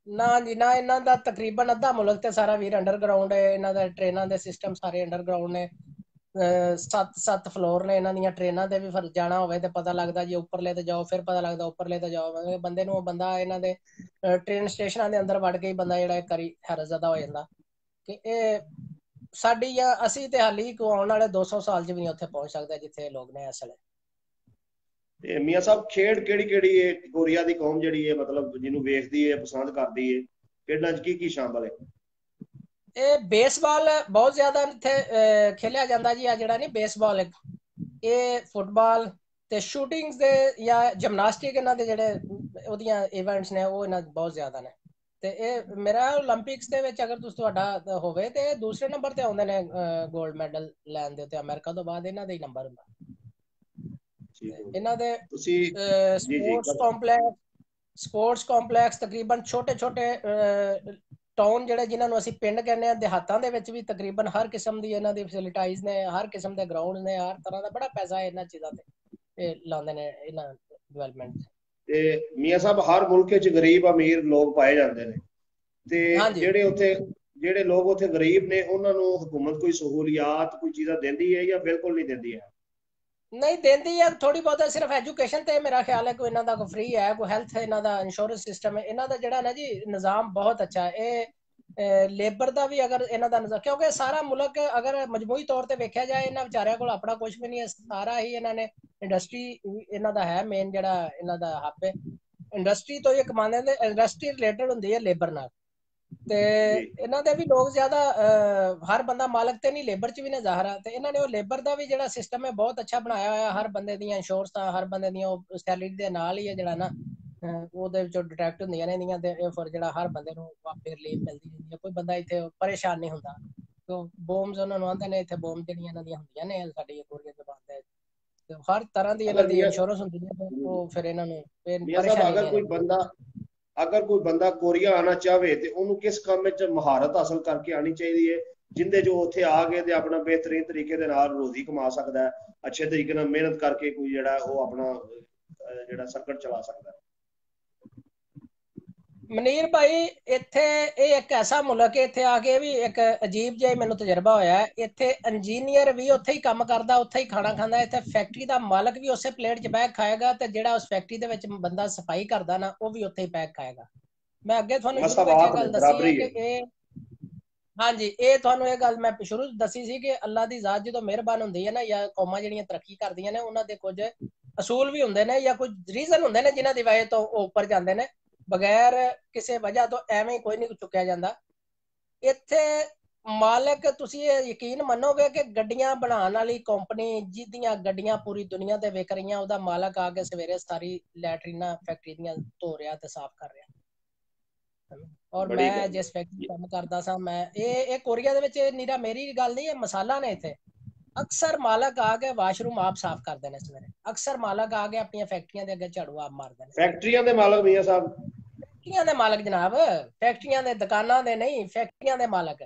ਨਾ ਜੀ ਨਾ, ਇਹਨਾਂ ਦਾ ਤਕਰੀਬਨ ਅੱਧਾ ਮੁਲਕ ਤੇ ਸਾਰਾ ਵੀਰ ਅੰਡਰਗਰਾਉਂਡ ਹੈ। ਇਹਨਾਂ ਦਾ ਟ੍ਰੇਨਾਂ ਦੇ ਸਿਸਟਮ ਸਾਰੇ ਅੰਡਰਗਰਾਉਂਡ ਨੇ। 7 ਫਲੋਰ ਨੇ ਇਹਨਾਂ ਦੀਆਂ ਟ੍ਰੇਨਾਂ ਦੇ ਵੀ। ਫਿਰ ਜਾਣਾ ਹੋਵੇ ਤੇ ਪਤਾ ਲੱਗਦਾ ਜੀ ਉੱਪਰਲੇ ਤੇ ਜਾਓ, ਫਿਰ ਪਤਾ ਲੱਗਦਾ ਉੱਪਰਲੇ ਤੇ ਜਾਓ। ਬੰਦੇ ਨੂੰ ਬੰਦਾ ਇਹਨਾਂ ਦੇ ਟ੍ਰੇਨ ਸਟੇਸ਼ਨਾਂ ਦੇ ਅੰਦਰ ਵੜ ਕੇ ਹੀ ਬੰਦਾ ਜਿਹੜਾ ਇੱਕ ਵਾਰੀ ਹੈਰਤਜ਼ਦਾ ਹੋ ਜਾਂਦਾ ਕਿ ਇਹ ਸਾਡੀ ਜਾਂ ਅਸੀਂ ਤੇ ਹਾਲੀ ਕੋ ਆਉਣ ਵਾਲੇ 200 ਸਾਲ 'ਚ ਵੀ ਨਹੀਂ ਉੱਥੇ ਪਹੁੰਚ ਸਕਦੇ ਜਿੱਥੇ ਇਹ ਲੋਕ ਨੇ ਅਸਲ। ਤੇ ਮੀਆਂ ਸਾਹਿਬ ਖੇਡ ਕਿਹੜੀ ਹੈ ਕੋਰੀਆ ਦੀ ਕੌਮ ਜਿਹੜੀ ਹੈ, ਮਤਲਬ ਜਿਹਨੂੰ ਵੇਖਦੀ ਹੈ, ਪਸੰਦ ਕਰਦੀ ਹੈ? ਖੇਡਾਂ 'ਚ ਕੀ ਸ਼ਾਮਲ ਹੈ? ਇਹ ਬੇਸਬਾਲ ਬਹੁਤ ਜ਼ਿਆਦਾ ਇੱਥੇ ਖੇਲਿਆ ਜਾਂਦਾ ਜੀ। ਆ ਜਿਹੜਾ ਨਹੀਂ ਬੇਸਬਾਲ, ਇਹ ਫੁੱਟਬਾਲ ਤੇ ਸ਼ੂਟਿੰਗ ਦੇ ਜਾਂ ਜਿਮਨਾਸਟਿਕ, ਇਹਨਾਂ ਦੇ ਜਿਹੜੇ ਉਹਦੀਆਂ ਇਵੈਂਟਸ ਨੇ ਉਹ ਇਹਨਾਂ ਬਹੁਤ ਜ਼ਿਆਦਾ ਨੇ। ਤੇ ਇਹ ਮੇਰਾ ਓਲੰਪਿਕਸ ਦੇ ਵਿੱਚ ਅਗਰ ਤੁਹਾਡਾ ਹੋਵੇ ਤੇ ਦੂਸਰੇ ਨੰਬਰ ਤੇ ਆਉਂਦੇ ਨੇ ਗੋਲਡ ਮੈਡਲ ਲੈਣ ਦੇ ਉੱਤੇ। ਅਮਰੀਕਾ ਤੋਂ ਬਾਅਦ ਇਹਨਾਂ ਦਾ ਹੀ ਨੰਬਰ ਹੁੰਦਾ। ਇਹਨਾਂ ਦੇ ਸਪੋਰਟਸ ਕੰਪਲੈਕਸ ਤਕਰੀਬਨ ਛੋਟੇ ਟਾਊਨ ਜਿਹੜੇ ਜਿਨ੍ਹਾਂ ਨੂੰ ਅਸੀਂ ਪਿੰਡ ਕਹਿੰਦੇ ਆ, ਦਿਹਾਤਾਂ ਦੇ ਵਿੱਚ ਵੀ ਤਕਰੀਬਨ ਹਰ ਕਿਸਮ ਦੀ ਇਹਨਾਂ ਦੀ ਫੈਸਿਲਿਟੀਜ਼ ਨੇ, ਹਰ ਕਿਸਮ ਦੇ ਗਰਾਊਂਡ ਨੇ, ਹਰ ਤਰ੍ਹਾਂ ਦਾ ਬੜਾ ਪੈਸਾ ਇਹਨਾਂ ਚੀਜ਼ਾਂ ਤੇ ਇਹ ਲਾਉਂਦੇ ਨੇ ਇਹਨਾਂ ਡਿਵੈਲਪਮੈਂਟ। ਤੇ ਮੀਆਂ ਸਾਹਿਬ ਹਰ ਮੁਲਕ 'ਚ ਗਰੀਬ ਅਮੀਰ ਲੋਕ ਪਾਏ ਜਾਂਦੇ ਨੇ, ਤੇ ਜਿਹੜੇ ਲੋਕ ਉੱਥੇ ਗਰੀਬ ਨੇ ਉਹਨਾਂ ਨੂੰ ਹਕੂਮਤ ਕੋਈ ਸਹੂਲੀਅਤ ਕੋਈ ਚੀਜ਼ਾਂ ਦਿੰਦੀ ਹੈ ਜਾਂ ਬਿਲਕੁਲ ਨਹੀਂ ਦਿੰਦੀ ਹੈ? ਨਹੀਂ ਦਿੰਦੀ ਹੈ ਥੋੜੀ ਬਹੁਤ, ਸਿਰਫ ਐਜੂਕੇਸ਼ਨ ਤੇ ਮੇਰਾ ਖਿਆਲ ਹੈ ਕੋਈ ਇਹਨਾਂ ਦਾ ਕੋਈ ਫ੍ਰੀ ਹੈ, ਕੋਈ ਹੈਲਥ, ਇਹਨਾਂ ਦਾ ਇੰਸ਼ੋਰੈਂਸ ਸਿਸਟਮ ਹੈ। ਇਹਨਾਂ ਦਾ ਜਿਹੜਾ ਨਾ ਜੀ ਨਿਜ਼ਾਮ ਬਹੁਤ ਅੱਛਾ ਹੈ। ਇਹ ਲੇਬਰ ਦਾ ਵੀ ਅਗਰ ਇਹਨਾਂ ਦਾ ਨਿਜ਼ਾਮ, ਕਿਉਂਕਿ ਸਾਰਾ ਮੁਲਕ ਅਗਰ ਮਜਮੂਈ ਤੌਰ ਤੇ ਵੇਖਿਆ ਜਾਏ ਇਹਨਾਂ ਵਿਚਾਰਿਆਂ ਕੋਲ ਆਪਣਾ ਕੁਝ ਵੀ ਨਹੀਂ ਹੈ। ਸਾਰਾ ਹੀ ਇਹਨਾਂ ਨੇ ਇੰਡਸਟਰੀ ਇਹਨਾਂ ਦਾ ਹੈ ਮੇਨ ਜਿਹੜਾ ਇਹਨਾਂ ਦਾ ਹੱਬ ਹੈ। ਇੰਡਸਟਰੀ ਤੋਂ ਇਹ ਕਮਾਉਂਦੇ ਨੇ। ਇੰਡਸਟਰੀ ਰਿਲੇਟਡ ਹੁੰਦੀ ਹੈ ਲੇਬਰ ਨਾਲ। ਤੇ ਇਹਨਾਂ ਦੇ ਵੀ ਲੋਕ ਜ਼ਿਆਦਾ ਹਰ ਬੰਦਾ ਮਾਲਕ ਤੇ ਨਹੀਂ, ਲੇਬਰ 'ਚ ਵੀ ਨੇ ਜ਼ਾਹਰ ਆ। ਤੇ ਇਹਨਾਂ ਨੇ ਉਹ ਲੇਬਰ ਦਾ ਵੀ ਜਿਹੜਾ ਸਿਸਟਮ ਹੈ ਬਹੁਤ ਅੱਛਾ ਬਣਾਇਆ ਹੋਇਆ। ਹਰ ਬੰਦੇ ਦੀਆਂ ਇੰਸ਼ੋਰੈਂਸ ਦਾ, ਹਰ ਬੰਦੇ ਦੀਆਂ ਉਹ ਸੈਲਰੀ ਦੇ ਨਾਲ ਹੀ ਹੈ ਜਿਹੜਾ ਨਾ ਉਹਦੇ ਵਿੱਚੋਂ ਡਿਟੈਕਟ ਹੁੰਦੀਆਂ ਨੇ ਇਹਦੀਆਂ। ਤੇ ਫਿਰ ਜਿਹੜਾ ਹਰ ਬੰਦੇ ਨੂੰ ਵਾਪਸ ਰਿਲੀਫ ਮਿਲਦੀ ਰਹਿੰਦੀ ਹੈ। ਕੋਈ ਬੰਦਾ ਇੱਥੇ ਪਰੇਸ਼ਾਨ ਨਹੀਂ ਹੁੰਦਾ। ਬੋਮਸ ਉਹਨਾਂ ਨੂੰ ਆਉਂਦੇ ਨੇ ਇੱਥੇ, ਬੋਮ ਜਿਹੜੀਆਂ ਇਹਨਾਂ ਦੀਆਂ ਹੁੰਦੀਆਂ ਨੇ ਸਾਡੀ ਕੋਰੀਆ ਦੇ ਬਾਅਦ ਹਰ ਤਰ੍ਹਾਂ ਦੀ ਇਹਨਾਂ ਦੀ ਇੰਸ਼ੋਰੈਂਸ ਹੁੰਦੀ ਹੈ। ਉਹ ਫਿਰ ਇਹਨਾਂ ਨੂੰ ਪਰੇਸ਼ਾਨੀ ਅਗਰ ਕੋਈ ਬੰਦਾ ਕੋਰੀਆ ਆਣਾ ਚਾਹਵੇ ਤੇ ਉਹਨੂੰ ਕਿਸ ਕੰਮ ਵਿੱਚ ਮਹਾਰਤ ਹਾਸਲ ਕਰਕੇ ਆਣੀ ਚਾਹੀਦੀ ਹੈ ਜਿੰਦੇ ਜੋ ਉੱਥੇ ਆ ਕੇ ਤੇ ਆਪਣਾ ਬਿਹਤਰੀਨ ਤਰੀਕੇ ਦੇ ਨਾਲ ਰੋਜ਼ੀ ਕਮਾ ਸਕਦਾ ਹੈ, ਅੱਛੇ ਤਰੀਕੇ ਨਾਲ ਮਿਹਨਤ ਕਰਕੇ ਕੋਈ ਜਿਹੜਾ ਉਹ ਆਪਣਾ ਜਿਹੜਾ ਸਰਕਟ ਚਲਾ ਸਕਦਾ ਹੈ? ਮਨੀਰ ਭਾਈ ਇੱਥੇ ਇਹ ਇੱਕ ਐਸਾ ਮੁਲਕ ਹੈ, ਇੱਥੇ ਆ ਕੇ ਵੀ ਇੱਕ ਅਜੀਬ ਜਿਹਾ ਮੈਨੂੰ ਤਜਰਬਾ ਹੋਇਆ। ਇੱਥੇ ਇੰਜੀਨੀਅਰ ਵੀ ਉੱਥੇ ਹੀ ਕੰਮ ਕਰਦਾ, ਉੱਥੇ ਹੀ ਖਾਣਾ ਖਾਂਦਾ। ਇੱਥੇ ਫੈਕਟਰੀ ਦਾ ਮਾਲਕ ਵੀ ਉਸੇ ਪਲੇਟ 'ਚ ਬਹਿ ਖਾਏਗਾ ਤੇ ਜਿਹੜਾ ਉਸ ਫੈਕਟਰੀ ਦੇ ਵਿੱਚ ਬੰਦਾ ਸਫਾਈ ਕਰਦਾ ਨਾ ਉਹ ਵੀ ਉੱਥੇ ਹੀ ਬਹਿ ਖਾਏਗਾ। ਮੈਂ ਅੱਗੇ ਤੁਹਾਨੂੰ ਸ਼ੁਰੂ ਵਿੱਚ ਇਹ ਗੱਲ ਦੱਸੀ ਹੈ ਕਿ ਇਹ ਹਾਂਜੀ, ਇਹ ਤੁਹਾਨੂੰ ਇਹ ਗੱਲ ਮੈਂ ਸ਼ੁਰੂ ਦੱਸੀ ਸੀ ਕਿ ਅੱਲਾ ਦੀ ਜ਼ਾਤ ਜਦੋਂ ਮਿਹਰਬਾਨ ਹੁੰਦੀ ਹੈ ਨਾ, ਜਾਂ ਕੌਮਾਂ ਜਿਹੜੀਆਂ ਤਰੱਕੀ ਕਰਦੀਆਂ ਨੇ ਉਹਨਾਂ ਦੇ ਕੁਝ ਅਸੂਲ ਵੀ ਹੁੰਦੇ ਨੇ ਜਾਂ ਕੁਝ ਰੀਜ਼ਨ ਹੁੰਦੇ ਨੇ ਜਿਨ੍ਹਾਂ ਦੀ ਵਜ੍ਹਾ ਤੋਂ ਉਹ ਉੱਪਰ ਜਾਂਦੇ ਨੇ। ਬਗੈਰ ਕਿਸੇ ਵਜ੍ਹਾ ਤੋਂ ਐਵੇਂ ਹੀ ਕੋਈ ਨਹੀਂ ਚੁੱਕਿਆ ਜਾਂਦਾ। ਇੱਥੇ ਮਾਲਕ ਤੁਸੀਂ ਇਹ ਯਕੀਨ ਮੰਨੋਗੇ ਕਿ ਗੱਡੀਆਂ ਬਣਾਉਣ ਵਾਲੀ ਕੰਪਨੀ ਜਿਹਦੀਆਂ ਗੱਡੀਆਂ ਪੂਰੀ ਦੁਨੀਆ ਤੇ ਵਿਕ ਰਹੀਆਂ, ਉਹਦਾ ਮਾਲਕ ਆ ਕੇ ਸਵੇਰੇ ਸਾਰੀ ਲੈਟਰੀਨਾਂ ਫੈਕਟਰੀ ਦੀਆਂ ਧੋ ਰਿਹਾ ਤੇ ਸਾਫ਼ ਕਰ ਰਿਹਾ। ਔਰ ਮੈਂ ਜਿਸ ਫੈਕਟਰੀ ਕੰਮ ਕਰਦਾ ਸਾਂ, ਮੈਂ ਇਹ ਕੋਰੀਆ ਦੇ ਵਿੱਚ ਨੀਰਾ ਮੇਰੀ ਗੱਲ ਨਹੀਂ, ਇਹ ਮਸਾਲਾ ਨੇ। ਇੱਥੇ ਅਕਸਰ ਮਾਲਕ ਆ ਕੇ ਵਾਸ਼ਰੂਮ ਆਪ ਸਾਫ਼ ਕਰਦੇ ਨੇ ਸਵੇਰੇ। ਅਕਸਰ ਮਾਲਕ ਆ ਕੇ ਆਪਣੀਆਂ ਫੈਕਟਰੀਆਂ ਦੇ ਅੱਗੇ ਝਾੜੂ ਆਪ ਮਾਰਦੇ ਨੇ। ਫੈਕਟਰੀਆਂ ਦੇ ਮਾਲਕ ਮੀਆਂ ਸਾਹਿਬ? ਫੈਕਟਰੀਆਂ ਦੇ ਮਾਲਕ ਜਨਾਬ, ਫੈਕਟਰੀਆਂ ਦੇ, ਦੁਕਾਨਾਂ ਦੇ ਨਹੀਂ, ਫੈਕਟਰੀਆਂ ਦੇ ਮਾਲਕ।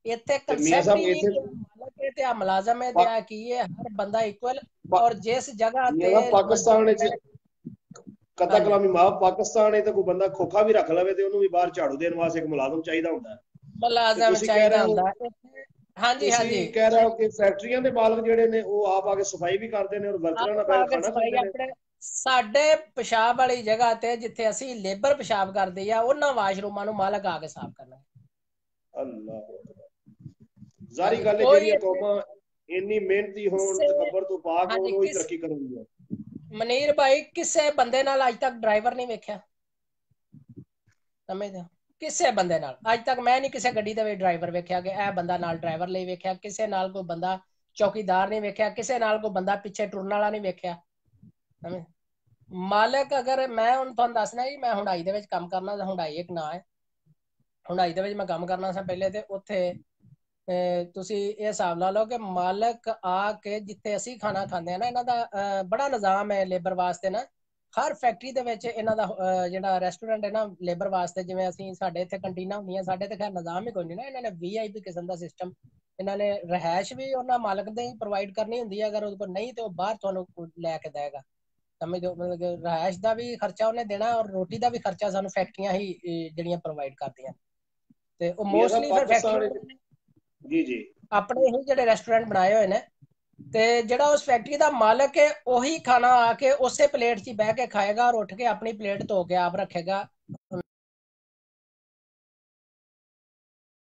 ਇੱਥੇ ਕਨਸੈਪਟ ਹੀ ਨਹੀਂ ਮਾਲਕ ਹੈ ਤੇ ਆ ਮੁਲਾਜ਼ਮ ਹੈ ਤੇ ਆ ਕੀ ਹੈ, ਹਰ ਬੰਦਾ ਇਕੁਅਲ। ਔਰ ਜਿਸ ਜਗ੍ਹਾ ਤੇ ਪਾਕਿਸਤਾਨ ਵਿੱਚ ਕਤਾ ਕਲਾਮੀ ਮਾਫ, ਪਾਕਿਸਤਾਨ ਹੈ ਤਾਂ ਕੋਈ ਬੰਦਾ ਖੋਖਾ ਵੀ ਰੱਖ ਲਵੇ ਤੇ ਉਹਨੂੰ ਵੀ ਬਾਹਰ ਝਾੜੂ ਦੇਣ ਵਾਸਤੇ ਇੱਕ ਮੁਲਾਜ਼ਮ ਚਾਹੀਦਾ ਹੁੰਦਾ ਹੈ। ਮੁਲਾਜ਼ਮ ਚਾਹੀਦਾ ਹੁੰਦਾ। ਹਾਂਜੀ ਤੁਸੀਂ ਕਹਿ ਰਹੇ ਹੋ ਕਿ ਫੈਕਟਰੀਆਂ ਦੇ ਮਾਲਕ ਜਿਹੜੇ ਨੇ ਉਹ ਆਪ ਆ ਕੇ ਸਫਾਈ ਵੀ ਕਰਦੇ ਨੇ ਔਰ ਵਰਕਰਾਂ ਨਾਲ ਬੈਠ ਖਾਣਾ ਖਾਂਦੇ ਨੇ। ਸਾਡੇ ਪਿਸ਼ਾਬ ਵਾਲੀ ਜਗ੍ਹਾ ਤੇ ਜਿੱਥੇ ਅਸੀਂ ਲੇਬਰ ਪਿਸ਼ਾਬ ਕਰਦੇ ਆ, ਉਹਨਾਂ ਵਾਸ਼ਰੂਮਾਂ ਨੂੰ ਮਾਲਕ ਆ ਕੇ ਸਾਫ਼ ਕਰਨਾ। ਅੱਲਾਹ ਜ਼ਾਰੀ ਗੱਲ ਹੈ, ਜਿਹੜੀਆਂ ਕੌਮਾਂ ਇੰਨੀ ਮਿਹਨਤੀ ਹੋਣ, ਤਕੱਬਰ ਤੋਂ ਪਾਕ ਹੋਣ, ਉਹ ਹੀ ਤਰੱਕੀ ਕਰਨਗੀਆਂ। ਮਨੀਰ ਭਾਈ ਕਿਸੇ ਬੰਦੇ ਨਾਲ ਅੱਜ ਤੱਕ ਡਰਾਈਵਰ ਨਹੀਂ ਵੇਖਿਆ, ਸਮਝਦੇ ਹੋ? ਕਿਸੇ ਬੰਦੇ ਨਾਲ ਅੱਜ ਤੱਕ ਮੈਂ ਨਹੀਂ ਕਿਸੇ ਗੱਡੀ ਦੇ ਵਿੱਚ ਡਰਾਈਵਰ ਵੇਖਿਆ ਕਿ ਇਹ ਬੰਦਾ ਨਾਲ ਡਰਾਈਵਰ ਲਈ ਵੇਖਿਆ। ਕਿਸੇ ਨਾਲ ਕੋਈ ਬੰਦਾ ਚੌਕੀਦਾਰ ਨਹੀਂ ਵੇਖਿਆ। ਕਿਸੇ ਨਾਲ ਕੋਈ ਬੰਦਾ ਪਿੱਛੇ ਟੁਰਨ ਵਾਲਾ ਨਹੀਂ ਵੇਖਿਆ। ਮਾਲਕ ਅਗਰ ਮੈਂ ਹੁਣ ਤੁਹਾਨੂੰ ਦੱਸਣਾ ਜੀ, ਮੈਂ ਹੁੰਡਾਈ ਦੇ ਵਿੱਚ ਕੰਮ ਕਰਨਾ। ਹੁੰਡਾਈ ਇੱਕ ਨਾਂ ਹੈ। ਹੁੰਡਾਈ ਦੇ ਵਿੱਚ ਮੈਂ ਕੰਮ ਕਰਨਾ ਸੀ ਪਹਿਲੇ, ਤੇ ਉੱਥੇ ਤੁਸੀਂ ਇਹ ਹਿਸਾਬ ਲਾ ਲਓ ਕਿ ਮਾਲਕ ਆ ਕੇ ਜਿੱਥੇ ਅਸੀਂ ਖਾਣਾ ਖਾਂਦੇ ਹਾਂ ਨਾ, ਇਹਨਾਂ ਦਾ ਬੜਾ ਨਿਜ਼ਾਮ ਹੈ ਲੇਬਰ ਵਾਸਤੇ ਨਾ। ਹਰ ਫੈਕਟਰੀ ਦੇ ਵਿੱਚ ਇਹਨਾਂ ਦਾ ਜਿਹੜਾ ਰੈਸਟੋਰੈਂਟ ਹੈ ਨਾ ਲੇਬਰ ਵਾਸਤੇ, ਜਿਵੇਂ ਅਸੀਂ ਸਾਡੇ ਇੱਥੇ ਕੰਟੀਨਾਂ ਹੁੰਦੀਆਂ, ਸਾਡੇ ਤੇ ਖੈਰ ਨਿਜ਼ਾਮ ਹੀ ਕੋਈ ਨਹੀਂ ਨਾ। ਇਹਨਾਂ ਨੇ VIP ਕਿਸਮ ਦਾ ਸਿਸਟਮ ਇਹਨਾਂ ਨੇ ਰਹਿائش ਵੀ ਉਹਨਾਂ ਮਾਲਕ ਦੇ ਹੀ ਪ੍ਰੋਵਾਈਡ ਕਰਨੀ ਹੁੰਦੀ ਹੈ, ਅਗਰ ਉਹਦੇ ਕੋਲ ਨਹੀਂ ਤੇ ਉਹ ਬਾਹਰ ਤੁਹਾਨੂੰ ਲੈ ਕੇ ਦੇਗਾ। ਸਮਝੋ, ਮਤਲਬ ਕਿ ਰਹਿائش ਦਾ ਵੀ ਖਰਚਾ ਉਹਨੇ ਦੇਣਾ ਔਰ ਰੋਟੀ ਦਾ ਵੀ ਖਰਚਾ ਸਾਨੂੰ ਫੈਕਟਰੀਆਂ ਹੀ ਜਿਹੜੀਆਂ ਪ੍ਰੋਵਾਈਡ ਕਰਦੀਆਂ, ਤੇ ਉਹ ਮੀਆਂ ਸਾਹਿਬ ਮੋਸਟਲੀ ਫਿਰ ਪਾਕਿਸਤਾਨ, ਫੈਕਟਰੀ ਜੀ ਜੀ, ਆਪਣੇ ਹੀ ਜਿਹੜੇ ਰੈਸਟੋਰੈਂਟ ਬਣਾਏ ਹੋਏ ਨੇ, ਤੇ ਜਿਹੜਾ ਉਸ ਫੈਕਟਰੀ ਦਾ ਮਾਲਕ ਹੈ ਉਹੀ ਖਾਣਾ ਆ ਕੇ ਉਸੇ ਪਲੇਟ 'ਚ ਹੀ ਬਹਿ ਕੇ ਖਾਏਗਾ ਔਰ ਉੱਠ ਕੇ ਆਪਣੀ ਪਲੇਟ ਧੋ ਕੇ ਆਪ ਰੱਖੇਗਾ।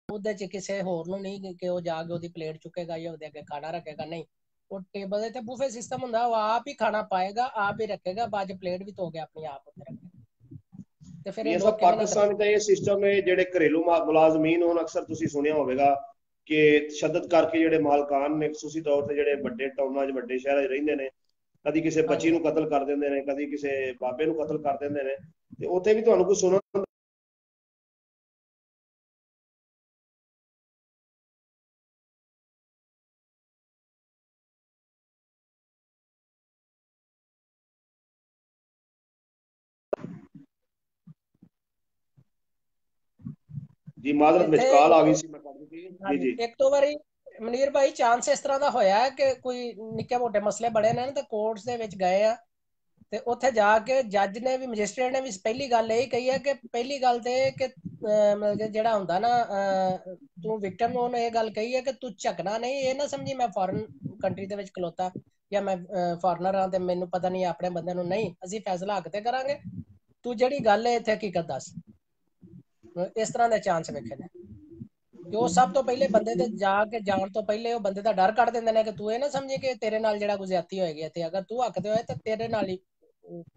ਉਹਦੇ 'ਚ ਕਿਸੇ ਹੋਰ ਨੂੰ ਨਹੀਂ ਕਿ ਉਹ ਜਾ ਕੇ ਉਹਦੀ ਪਲੇਟ ਚੁੱਕੇਗਾ ਜਾਂ ਉਹਦੇ ਅੱਗੇ ਖਾਣਾ ਰੱਖੇਗਾ, ਨਹੀਂ। ਉਹ ਟੇਬਲ ਦੇ ਤੇ ਬੂਫੇ ਸਿਸਟਮ ਹੁੰਦਾ, ਉਹ ਆਪ ਹੀ ਖਾਣਾ ਪਾਏਗਾ, ਆਪ ਹੀ ਰੱਖੇਗਾ, ਬਾਅਦ 'ਚ ਪਲੇਟ ਵੀ ਧੋ ਕੇ ਆਪਣੀ ਆਪ ਉੱਤੇ ਰੱਖੇਗਾ। ਤੇ ਫਿਰ ਇਹ ਮੀਆਂ ਸਾਹਿਬ ਲੋਕ ਕਿਵੇਂ ਨਾ ਪਾਕਿਸਤਾਨ ਦਾ ਇਹ ਸਿਸਟਮ ਹੈ, ਜਿਹੜੇ ਘਰੇਲੂ ਮੁਲਾਜ਼ਮੀਨ ਹੋਣ, ਅਕਸਰ ਤੁਸੀਂ ਸੁਣਿਆ ਹੋਵੇਗਾ ਕਿ ਤਸ਼ੱਦਦ ਕਰਕੇ ਜਿਹੜੇ ਮਾਲਕਾਨ ਨੇ ਖਸੂਸੀ ਤੌਰ ਤੇ ਜਿਹੜੇ ਵੱਡੇ ਟਾਊਨਾਂ 'ਚ ਵੱਡੇ ਸ਼ਹਿਰਾਂ 'ਚ ਰਹਿੰਦੇ ਨੇ, ਕਦੀ ਕਿਸੇ ਬੱਚੀ ਨੂੰ ਕਤਲ ਕਰ ਦਿੰਦੇ ਨੇ, ਕਦੀ ਕਿਸੇ ਬਾਬੇ ਨੂੰ ਕਤਲ ਕਰ ਦਿੰਦੇ ਨੇ, ਤੇ ਉੱਥੇ ਵੀ ਤੁਹਾਨੂੰ ਕੁਝ ਸੁਣਨ ਜੀ, ਮਾਜ਼ਰਤ ਵਿੱਚ ਕਾਲ ਆ ਗਈ ਸੀ, ਮੈਂ ਕਰ ਦਿੱਤੀ ਜੀ ਜੀ। ਇੱਕ ਦੋ ਵਾਰੀ ਮਨੀਰ ਭਾਈ ਚਾਂਸ ਇਸ ਤਰ੍ਹਾਂ ਦਾ ਹੋਇਆ ਹੈ ਕਿ ਕੋਈ ਨਿੱਕੇ ਮੋਟੇ ਮਸਲੇ ਬੜੇ ਨੇ ਤੇ ਕੋਰਟਸ ਦੇ ਵਿੱਚ ਗਏ ਆ, ਤੇ ਉੱਥੇ ਜਾ ਕੇ ਜੱਜ ਨੇ ਵੀ, ਮੈਜਿਸਟ੍ਰੇਟ ਨੇ ਵੀ ਪਹਿਲੀ ਗੱਲ ਇਹ ਕਹੀ ਹੈ ਕਿ ਪਹਿਲੀ ਗੱਲ ਤੇ ਕਿ ਮਤਲਬ ਕਿ ਜਿਹੜਾ ਹੁੰਦਾ ਨਾ, ਤੂੰ ਵਿਕਟਮ ਨੂੰ ਉਹਨੇ ਇਹ ਗੱਲ ਕਹੀ ਹੈ ਕਿ ਤੂੰ ਝਕਣਾ ਨਹੀਂ, ਇਹ ਨਾ ਸਮਝੀ ਮੈਂ ਫੋਰਨ ਕੰਟਰੀ ਦੇ ਵਿੱਚ ਖਲੋਤਾ ਜਾਂ ਮੈਂ ਫੋਰਨਰ ਹਾਂ ਤੇ ਮੈਨੂੰ ਪਤਾ ਨਹੀਂ ਆਪਣੇ ਬੰਦੇ ਨੂੰ, ਨਹੀਂ, ਅਸੀਂ ਫੈਸਲਾ ਹੱਕ ਤੇ ਕਰਾਂਗੇ, ਤੂੰ ਜਿਹੜੀ ਗੱਲ ਹੈ ਇੱਥੇ ਹਕੀਕਤ ਦੱਸ। ਇਸ ਤਰ੍ਹਾਂ ਦੇ ਚਾਂਸ ਵੇਖੇ ਨੇ ਕਿ ਉਹ ਸਭ ਤੋਂ ਪਹਿਲੇ ਬੰਦੇ ਤੇ ਜਾ ਕੇ ਜਾਣ ਤੋਂ ਪਹਿਲੇ ਉਹ ਬੰਦੇ ਦਾ ਡਰ ਕੱਢ ਦਿੰਦੇ ਨੇ ਕਿ ਤੂੰ ਇਹ ਨਾ ਸਮਝੇ ਕਿ ਤੇਰੇ ਨਾਲ ਜਿਹੜਾ ਕੋਈ ਜ਼ਿਆਦਤੀ ਹੋਏਗੀ, ਤੇ ਅਗਰ ਤੂੰ ਹੱਕ ਤੇ ਹੋਏ ਤਾਂ ਤੇਰੇ ਨਾਲ ਹੀ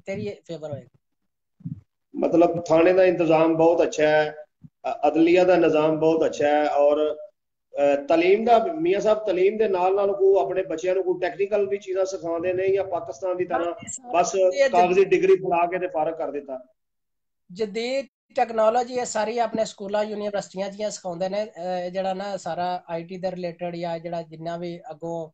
ਤੇਰੀ ਫੇਵਰ ਹੋਏਗਾ। ਮਤਲਬ ਥਾਣੇ ਦਾ ਇੰਤਜ਼ਾਮ ਬਹੁਤ ਅੱਛਾ ਹੈ, ਅਦਲੀਆ ਦਾ ਨਿਜ਼ਾਮ ਬਹੁਤ ਅੱਛਾ ਹੈ, ਔਰ ਤਾਲੀਮ ਦਾ, ਮੀਆਂ ਸਾਹਿਬ ਤਾਲੀਮ ਦੇ ਨਾਲ ਨਾਲ ਕੋ ਆਪਣੇ ਬੱਚਿਆਂ ਨੂੰ ਕੋਈ ਟੈਕਨੀਕਲ ਵੀ ਚੀਜ਼ਾਂ ਸਿਖਾਉਂਦੇ ਨੇ, ਜਾਂ ਪਾਕਿਸਤਾਨ ਦੀ ਤਰ੍ਹਾਂ ਬਸ ਕਾਗਜ਼ੀ ਡਿਗਰੀ ਫੜਾ ਕੇ ਤੇ ਫਾਰਗ ਕਰ ਦਿੱਤਾ? ਜਦੀਦ ਟੈਕਨੋਲੋਜੀ ਇਹ ਸਾਰੀ ਆਪਣੇ ਸਕੂਲਾਂ ਯੂਨੀਵਰਸਿਟੀਆਂ 'ਚ ਸਿਖਾਉਂਦੇ ਨੇ, ਜਿਹੜਾ ਨਾ ਸਾਰਾ IT ਦੇ ਰਿਲੇਟਡ ਜਾਂ ਜਿਹੜਾ ਜਿੰਨਾ ਵੀ ਅੱਗੋਂ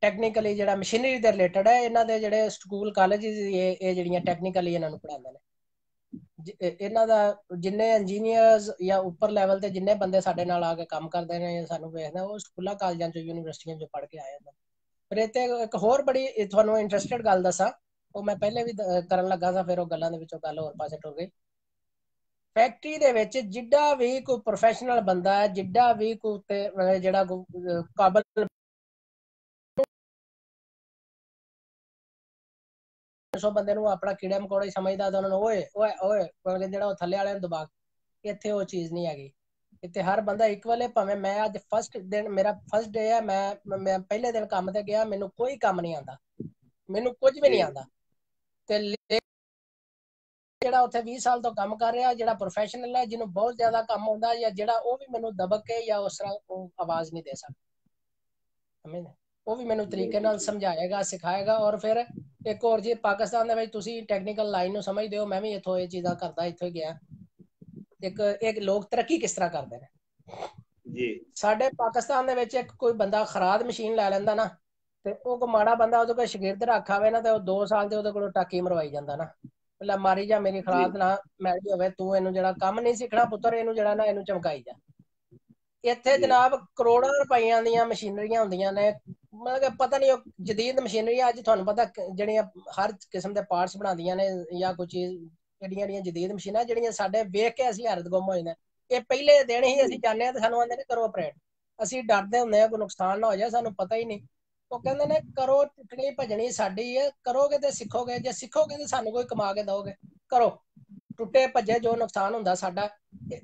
ਟੈਕਨੀਕਲੀ ਜਿਹੜਾ ਮਸ਼ੀਨਰੀ ਦੇ ਰਿਲੇਟਡ ਹੈ, ਇਹਨਾਂ ਦੇ ਜਿਹੜੇ ਸਕੂਲ ਕਾਲਜ ਇਹ ਜਿਹੜੀਆਂ ਟੈਕਨੀਕਲੀ ਇਹਨਾਂ ਨੂੰ ਪੜ੍ਹਾਉਂਦੇ ਨੇ। ਇਹਨਾਂ ਦਾ ਜਿੰਨੇ ਇੰਜੀਨੀਅਰਸ ਜਾਂ ਉੱਪਰ ਲੈਵਲ ਤੇ ਜਿੰਨੇ ਬੰਦੇ ਸਾਡੇ ਨਾਲ ਆ ਕੇ ਕੰਮ ਕਰਦੇ ਨੇ, ਸਾਨੂੰ ਵੇਖਦੇ, ਉਹ ਸਕੂਲਾਂ ਕਾਲਜਾਂ 'ਚ ਯੂਨੀਵਰਸਿਟੀਆਂ 'ਚ ਪੜ੍ਹ ਕੇ ਆਏ ਨੇ। ਪਰ ਇੱਥੇ ਇੱਕ ਹੋਰ ਬੜੀ ਤੁਹਾਨੂੰ ਇੰਟਰਸਟਿਡ ਗੱਲ ਦੱਸਾਂ, ਉਹ ਮੈਂ ਪਹਿਲੇ ਵੀ ਕਰਨ ਲੱਗਾ ਸਾਂ, ਫਿਰ ਉਹ ਗੱਲਾਂ ਦੇ ਵਿੱਚੋਂ ਗੱਲ ਹੋਰ ਪਾਸੇ ਟੁਰ ਗਈ। ਫੈਕਟਰੀ ਦੇ ਵਿੱਚ ਜਿੱਡਾ ਵੀ ਕੋਈ ਪ੍ਰੋਫੈਸ਼ਨਲ ਬੰਦਾ ਹੈ, ਜਿੱਡਾ ਵੀ ਕੋਈ ਜਿਹੜਾ ਕਾਬਲ ਸੋ ਬੰਦੇ ਨੂੰ ਆਪਣਾ ਕੀੜੇ ਮਕੌੜੇ ਸਮਝਦਾ, ਤਾਂ ਉਹਨਾਂ ਨੂੰ ਓਏ ਓਏ ਓਏ ਜਿਹੜਾ ਉਹ ਥੱਲੇ ਵਾਲਿਆਂ ਨੂੰ ਦਬਾ, ਇੱਥੇ ਉਹ ਚੀਜ਼ ਨਹੀਂ ਹੈਗੀ। ਇੱਥੇ ਹਰ ਬੰਦਾ ਇਕੁਅਲ ਹੈ, ਭਾਵੇਂ ਮੈਂ ਅੱਜ ਫਸਟ ਦਿਨ, ਮੇਰਾ ਫਸਟ ਡੇ ਹੈ, ਮੈਂ ਪਹਿਲੇ ਦਿਨ ਕੰਮ ਤੇ ਗਿਆ, ਮੈਨੂੰ ਕੋਈ ਕੰਮ ਨਹੀਂ ਆਉਂਦਾ, ਮੈਨੂੰ ਕੁਝ ਵੀ ਨਹੀਂ ਆਉਂਦਾ, ਤੇ ਜਿਹੜਾ ਉੱਥੇ 20 ਸਾਲ ਤੋਂ ਕੰਮ ਕਰ ਰਿਹਾ, ਜਿਹੜਾ ਪ੍ਰੋਫੈਸ਼ਨਲ ਹੈ, ਜਿਹਨੂੰ ਬਹੁਤ ਜ਼ਿਆਦਾ ਕੰਮ ਆਉਂਦਾ, ਜਾਂ ਜਿਹੜਾ ਉਹ ਵੀ ਮੈਨੂੰ ਦਬਕ ਕੇ ਜਾਂ ਉਸ ਤਰ੍ਹਾਂ ਉਹ ਆਵਾਜ਼ ਨਹੀਂ ਦੇ ਸਕਦਾ, ਉਹ ਵੀ ਮੈਨੂੰ ਤਰੀਕੇ ਨਾਲ ਸਮਝਾਏਗਾ, ਸਿਖਾਏਗਾ। ਔਰ ਫਿਰ ਇੱਕ ਹੋਰ ਜੀ, ਪਾਕਿਸਤਾਨ ਦੇ ਵਿੱਚ ਤੁਸੀਂ ਟੈਕਨੀਕਲ ਲਾਈਨ ਨੂੰ ਸਮਝਦੇ ਹੋ, ਮੈਂ ਵੀ ਇੱਥੋਂ ਇਹ ਚੀਜ਼ਾਂ ਕਰਦਾ, ਇੱਥੋਂ ਹੀ ਗਿਆ। ਇੱਕ ਲੋਕ ਤਰੱਕੀ ਕਿਸ ਤਰ੍ਹਾਂ ਕਰਦੇ ਨੇ ਜੀ। ਸਾਡੇ ਪਾਕਿਸਤਾਨ ਦੇ ਵਿੱਚ ਇੱਕ ਕੋਈ ਬੰਦਾ ਖਰਾਦ ਮਸ਼ੀਨ ਲੈ ਲੈਂਦਾ ਨਾ, ਤੇ ਉਹ ਕੋ ਮਾੜਾ ਬੰਦਾ ਉਹਦੇ ਕੋਲ ਸ਼ਾਗਿਰਦ ਰੱਖਾ ਹੋਵੇ ਨਾ, ਤੇ ਉਹ 2 ਸਾਲ ਦੇ ਉਹਦੇ ਕੋਲੋਂ ਟਾਕੀ ਮਰਵਾਈ ਜਾਂਦਾ ਨਾ, ਪਹਿਲਾਂ ਮਾਰੀ ਜਾ, ਮੇਰੀ ਖਰਾਦ ਨਾ ਮਿਲ ਹੋਵੇ, ਤੂੰ ਇਹਨੂੰ ਜਿਹੜਾ ਕੰਮ ਨਹੀਂ ਸਿੱਖਣਾ ਪੁੱਤਰ, ਇਹਨੂੰ ਜਿਹੜਾ ਨਾ ਇਹਨੂੰ ਚਮਕਾਈ ਜਾ। ਇੱਥੇ ਜਨਾਬ ਕਰੋੜਾਂ ਰੁਪਈਆਂ ਦੀਆਂ ਮਸ਼ੀਨਰੀਆਂ ਹੁੰਦੀਆਂ ਨੇ, ਮਤਲਬ ਕਿ ਪਤਾ ਨਹੀਂ, ਉਹ ਜਦੀਦ ਮਸ਼ੀਨਰੀ ਅੱਜ ਤੁਹਾਨੂੰ ਪਤਾ ਜਿਹੜੀਆਂ ਹਰ ਕਿਸਮ ਦੇ ਪਾਰਟਸ ਬਣਾਉਂਦੀਆਂ ਨੇ, ਜਾਂ ਕੋਈ ਚੀਜ਼, ਜਿਹੜੀਆਂ ਜਦੀਦ ਮਸ਼ੀਨਾਂ ਜਿਹੜੀਆਂ ਸਾਡੇ ਵੇਖ ਕੇ ਅਸੀਂ ਹੈਰਤ ਗੁੰਮ ਹੋ ਜਾਂਦੇ। ਇਹ ਪਹਿਲੇ ਦਿਨ ਹੀ ਅਸੀਂ ਜਾਂਦੇ ਹਾਂ ਤੇ ਸਾਨੂੰ ਆਉਂਦੇ ਨੇ ਕਰੋ ਆਪਰੇਟ, ਅਸੀਂ ਡਰਦੇ ਹੁੰਦੇ ਹਾਂ ਕੋਈ ਨੁਕਸਾਨ ਨਾ ਹੋ ਜਾਏ, ਸਾਨੂੰ ਪਤਾ ਹੀ ਨਹੀਂ। ਉਹ ਕਹਿੰਦੇ ਨੇ ਕਰੋ, ਟੁੱਟਣੀ ਭੱਜਣੀ ਸਾਡੀ ਹੈ, ਕਰੋਗੇ ਤੇ ਸਿੱਖੋਗੇ, ਜੇ ਸਿੱਖੋਗੇ ਤੇ ਸਾਨੂੰ ਕੋਈ ਕਮਾ ਕੇ ਦਓਗੇ, ਕਰੋ, ਟੁੱਟੇ ਭੱਜੇ ਜੋ ਨੁਕਸਾਨ ਹੁੰਦਾ ਸਾਡਾ,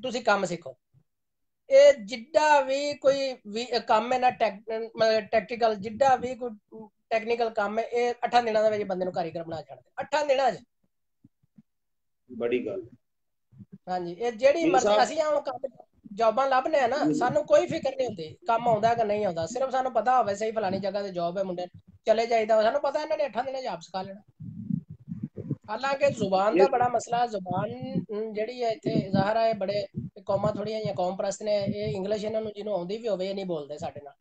ਤੁਸੀਂ ਕੰਮ ਸਿੱਖੋ। ਇਹ ਜਿੱਡਾ ਵੀ ਕੋਈ ਕੰਮ ਹੈ ਨਾ, ਟੈਕਨੀਕਲ ਜਿੱਡਾ ਵੀ ਕੋਈ ਟੈਕਨੀਕਲ ਕੰਮ ਹੈ, ਇਹ 8 ਦਿਨਾਂ ਦੇ ਵਿੱਚ ਬੰਦੇ ਨੂੰ ਕਾਰੀਗਰ ਬਣਾ ਛੱਡਦੇ, 8 ਦਿਨਾਂ 'ਚ। ਬੜੀ ਗੱਲ। ਹਾਂਜੀ, ਇਹ ਜਿਹੜੀ ਮਰਜ਼ੀ ਅਸੀਂ ਹੁਣ ਕੰਮ ਜੌਬਾਂ ਲੱਭਨੇ ਆ ਨਾ, ਸਾਨੂੰ ਕੋਈ ਫਿਕਰ ਨਹੀਂ ਹੁੰਦੀ ਕੰਮ ਆਉਂਦਾ ਕਿ ਨਹੀਂ ਆਉਂਦਾ, ਸਿਰਫ ਸਾਨੂੰ ਪਤਾ ਹੋਵੇ ਸਹੀ ਫਲਾਣੀ ਜਗ੍ਹਾ ਤੇ ਜੌਬ ਹੈ, ਮੁੰਡੇ ਚਲੇ ਜਾਈਦਾ, ਸਾਨੂੰ ਪਤਾ ਇਹਨਾਂ ਨੇ 8 ਦਿਨਾਂ 'ਚ ਆਪ ਸਿਖਾ ਲੈਣਾ। ਹਾਲਾਂਕਿ ਜ਼ੁਬਾਨ ਦਾ ਬੜਾ ਮਸਲਾ, ਜ਼ੁਬਾਨ ਜਿਹੜੀ ਹੈ ਇੱਥੇ ਜ਼ਾਹਰ ਹੈ, ਬੜੇ ਕੌਮਾਂ ਥੋੜੀਆਂ ਜਿਹੀਆਂ ਕੌਮ ਪ੍ਰਸਤ ਨੇ, ਇਹ ਇੰਗਲਿਸ਼ ਇਹਨਾਂ ਨੂੰ ਜਿਹਨੂੰ ਆਉਂਦੀ ਵੀ ਹੋਵੇ ਇਹ ਨਹੀਂ ਬੋਲਦੇ ਸਾਡੇ ਨਾਲ,